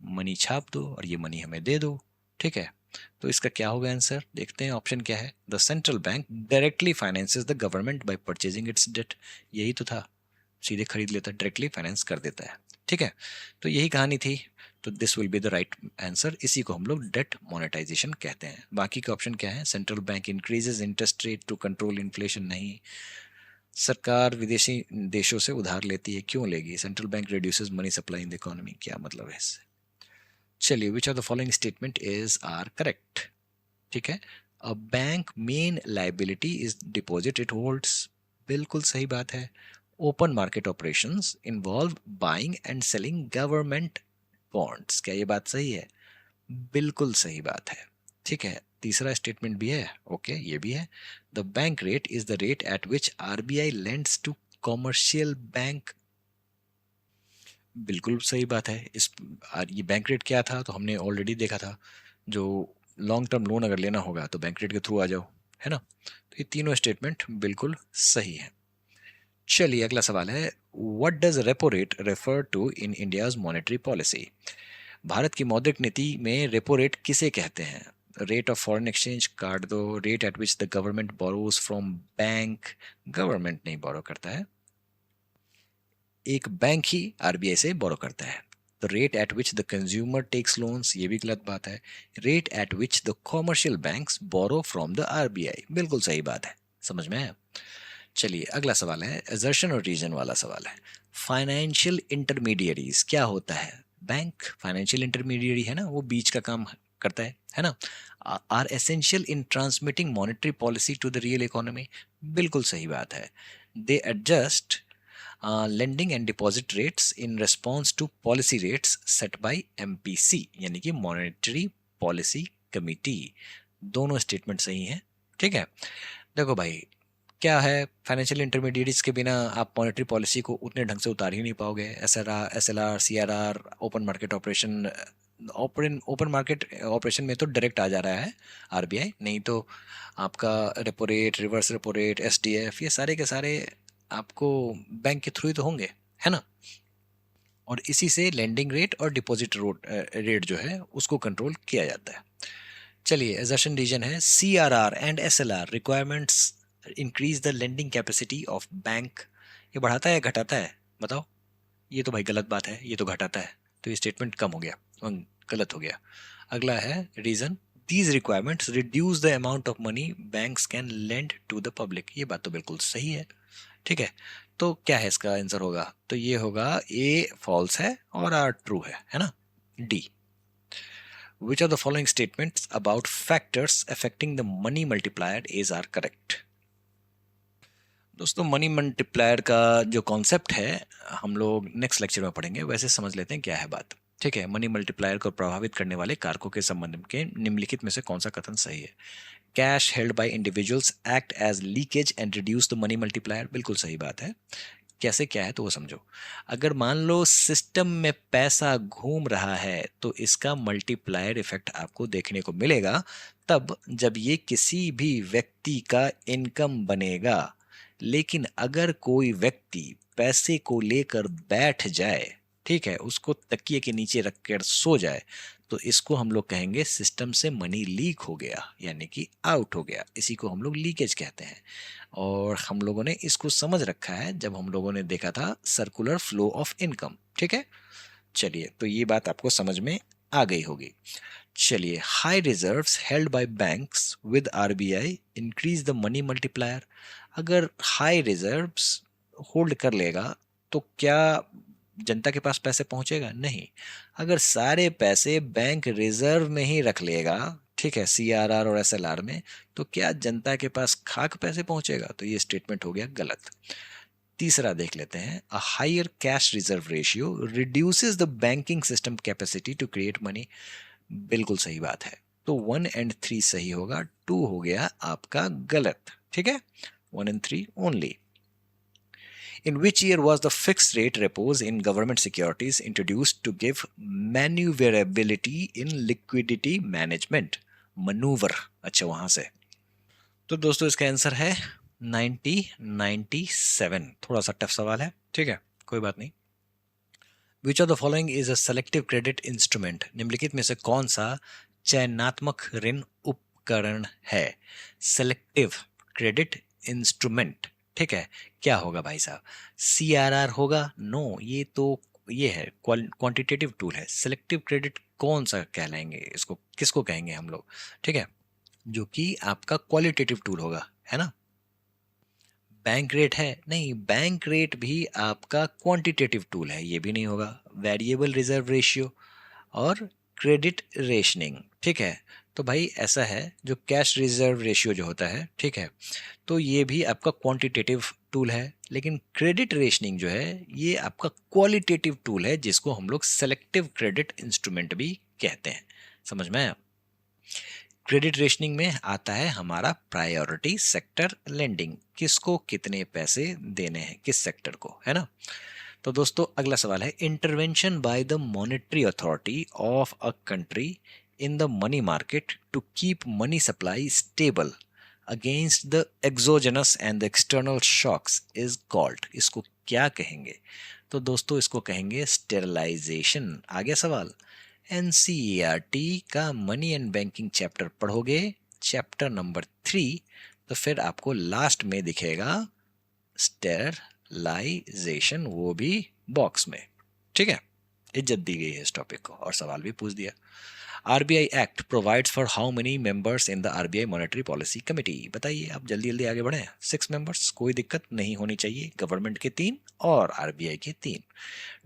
मनी छाप दो और ये मनी हमें दे दो। ठीक है, तो इसका क्या होगा आंसर? देखते हैं ऑप्शन क्या है। The central bank directly finances the government by purchasing its debt, यही तो था, सीधे खरीद लेता, डायरेक्टली फाइनेंस कर देता है। ठीक है, तो यही कहानी थी, तो this will be the right answer. इसी को हम लोग डेट मोनेटाइजेशन कहते हैं। बाकी के ऑप्शन क्या है? Central bank increases interest rate to control inflation, नहीं। सरकार विदेशी देशों से उधार लेती है, क्यों लेगी? Central bank reduces money supply in the economy, क्या मतलब है इससे? चलिए, which of the following statement is are correct? ठीक है, a bank main liability is deposit it holds, बिल्कुल सही बात है। Open market operations involve buying and selling government bonds, क्या ये बात सही है? बिल्कुल सही बात है। ठीक है, तीसरा स्टेटमेंट भी है, ओके, ये भी है। The bank rate is the rate at which RBI lends to commercial bank, बिल्कुल सही बात है। ये बैंक रेट क्या था? तो हमने ऑलरेडी देखा था, जो लॉन्ग टर्म लोन अगर लेना होगा तो बैंक रेट के थ्रू आ जाओ, है ना। तो ये तीनों स्टेटमेंट बिल्कुल सही है। चलिए अगला सवाल है, what does repo rate refer to in India's monetary policy? Bharat की मौद्रिक नीति में रेपो रेट किसे कहते हैं? रेट ऑफ फॉरेन एक्सचेंज काट दो, rate at which the government borrows from bank, government नहीं बोरो करता है, एक बैंक ही आरबीआई से बोरो करता है। The rate at which the consumer takes loans, ये भी गलत बात है। Rate at which the commercial banks borrow from the RBI, बिल्कुल सही बात है। समझ में आया? चलिए अगला सवाल है, एजर्शन और रीजन वाला सवाल है। फाइनेंशियल इंटरमीडियरीज क्या होता है? बैंक फाइनेंशियल इंटरमीडियरी है ना, वो बीच का काम करता है ना। Are essential in transmitting monetary policy to the real economy, बिल्कुल सही बात है। They adjust lending and deposit rates in response to policy rates set by MPC, यानी कि मॉनेटरी पॉलिसी कमिटी। दोनों स्टेटमेंट सही हैं। ठीक है, देखो भाई, क्या है, फाइनेंशियल इंटरमीडिएट्स के बिना आप मॉनेटरी पॉलिसी को उतने ढंग से उतार ही नहीं पाओगे। SLR, CRR, open market operation, open market operation में तो डायरेक्ट आ जा रहा है आरबीआई, नहीं तो आपका repo rate, reverse repo rate, SDF, ये सारे के सारे आपको बैंक के थ्रू ही तो होंगे, है ना। और इसी से लेंडिंग रेट और डिपॉजिट रेट जो है उसको कंट्रोल किया जाता है। चलिए, एजर्शन रीजन है, CRR and SLR requirements increase the lending capacity of bank, ये बढ़ाता है घटाता है? बताओ। ये तो भाई गलत बात है, ये तो घटाता है, तो ये स्टेटमेंट कम हो गया, गलत हो गया। अगला है reason, these requirements reduce the amount of money banks can lend to the public, ये बात तो बिल्कुल सही है। ठीक है, तो क्या है इसका आंसर? होगा तो ये होगा, ए फॉल्स है और आर ट्रू है ना, D. Which of the following statements about factors affecting the money multiplier is are correct? दोस्तों, मनी मल्टीप्लायर का जो कॉन्सेप्ट है हम लोग नेक्स्ट लेक्चर में पढ़ेंगे, वैसे समझ लेते हैं क्या है बात। ठीक है, मनी मल्टीप्लायर को प्रभावित करने वाले कारकों के संबंध के निम्नलिखित में से कौन सा कथन सही है? Cash held by individuals act as leakage and reduce the money multiplier, बिल्कुल सही बात है। कैसे क्या है तो वो समझो। अगर मान लो सिस्टम में पैसा घूम रहा है तो इसका मल्टीप्लायर इफेक्ट आपको देखने को मिलेगा तब जब ये किसी भी व्यक्ति का इनकम बनेगा। लेकिन अगर कोई व्यक्ति पैसे को लेकर बैठ जाए, ठीक है, उसको तकिए के नीचे रख कर सो जाए, तो इसको हम लोग कहेंगे सिस्टम से मनी लीक हो गया, यानी कि आउट हो गया। इसी को हम लोग लीकेज कहते हैं। और हम लोगों ने इसको समझ रखा है जब हम लोगों ने देखा था सर्कुलर फ्लो ऑफ इनकम। ठीक है, चलिए, तो ये बात आपको समझ में आ गई होगी। चलिए, high reserves held by banks with RBI increase the money multiplier. अगर हाई रिजर्व्स होल्ड कर लेगा तो क्या जनता के पास पैसे पहुंचेगा? नहीं। अगर सारे पैसे बैंक रिजर्व में ही रख लेगा, ठीक है, सीआरआर और एसएलआर में, तो क्या जनता के पास खाक पैसे पहुंचेगा? तो ये स्टेटमेंट हो गया गलत। तीसरा देख लेते हैं, a higher cash reserve ratio reduces the banking system capacity to create money. बिल्कुल सही बात है। तो 1 और 3 सही होगा, 2 हो गया आपका गलत। ठीक है, 1 और 3 only. In which year was the fixed rate repos in government securities introduced to give maneuverability in liquidity management? Manoeuvre, अच्छा वहां से। तो दोस्तों इसका आंसर है 1997। थोड़ा सा टफ सवाल है, ठीक है, कोई बात नहीं। विच of the following is a selective credit instrument? निम्नलिखित में से कौन सा चयनात्मक ऋण उपकरण है? सेलेक्टिव क्रेडिट इंस्ट्रूमेंट, ठीक है, क्या होगा भाई साहब? सीआरआर होगा? नो, ये तो ये है क्वांटिटेटिव टूल है। सेलेक्टिव क्रेडिट कौन सा कहलाएंगे इसको, किसको कहेंगे हम लोग? ठीक है, जो कि आपका क्वालिटेटिव टूल होगा, है ना। बैंक रेट है? नहीं, बैंक रेट भी आपका क्वांटिटेटिव टूल है, ये भी नहीं होगा। वेरिएबल रिजर्व रेशियो और क्रेडिट रेशनिंग, ठीक है। तो भाई ऐसा है, जो कैश रिजर्व रेशियो जो होता है, ठीक है, तो ये भी आपका क्वांटिटेटिव टूल है। लेकिन क्रेडिट रेशनिंग जो है ये आपका क्वालिटेटिव टूल है, जिसको हम लोग सेलेक्टिव क्रेडिट इंस्ट्रूमेंट भी कहते हैं। समझ में आया? क्रेडिट रेशनिंग में आता है हमारा प्रायोरिटी सेक्टर लेंडिंग, किसको कितने पैसे देने हैं, किस सेक्टर को, है ना। तो दोस्तों अगला सवाल है, intervention by the monetary authority of a country in the money market to keep money supply stable against the exogenous and the external shocks is called. इसको क्या कहेंगे? तो दोस्तों इसको कहेंगे स्टेरलाइजेशन। आ गया सवाल। एनसीईआरटी का मनी एंड बैंकिंग चैप्टर पढ़ोगे, चैप्टर नंबर 3, तो फिर आपको लास्ट में दिखेगा स्टेरलाइजेशन, वो भी बॉक्स में। ठीक है, इज्जत दी गई है इस टॉपिक को, और सवाल भी पूछ दिया। RBI act provides for how many members in the RBI monetary policy committee? बताइए, आप जल्दी जल्दी आगे बढ़े। 6 मेंबर्स, कोई दिक्कत नहीं होनी चाहिए। गवर्नमेंट के 3 और आरबीआई के 3।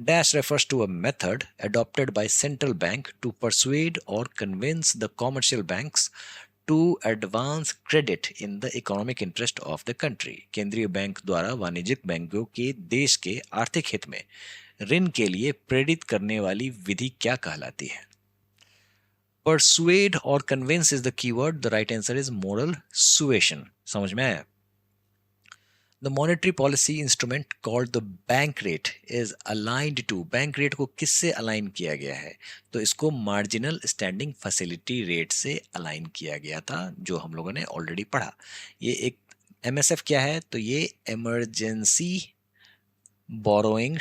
Dash refers to a method adopted by central bank to persuade or convince the commercial banks to advance credit in the economic interest of the country। केंद्रीय बैंक द्वारा वाणिज्यिक बैंकों के देश के आर्थिक हित में ऋण के लिए प्रेरित करने वाली विधि क्या कहलाती है? Persuade or convince is the keyword. The right answer is moral suasion। समझ में आया? The monetary policy instrument called the bank rate is aligned to, bank rate को किससे अलाइन किया गया है? तो इसको मार्जिनल स्टैंडिंग फैसिलिटी रेट से अलाइन किया गया था, जो हम लोगों ने ऑलरेडी पढ़ा। ये एक एमएसएफ क्या है? तो ये इमरजेंसी बोरोइंग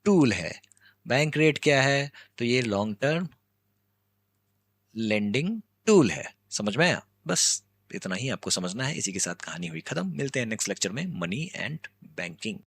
टूल है। बैंक रेट क्या है? तो ये लॉन्ग टर्म लेंडिंग टूल है। समझ में आया? बस इतना ही आपको समझना है। इसी के साथ कहानी हुई खत्म। मिलते हैं नेक्स्ट लेक्चर में, मनी एंड बैंकिंग।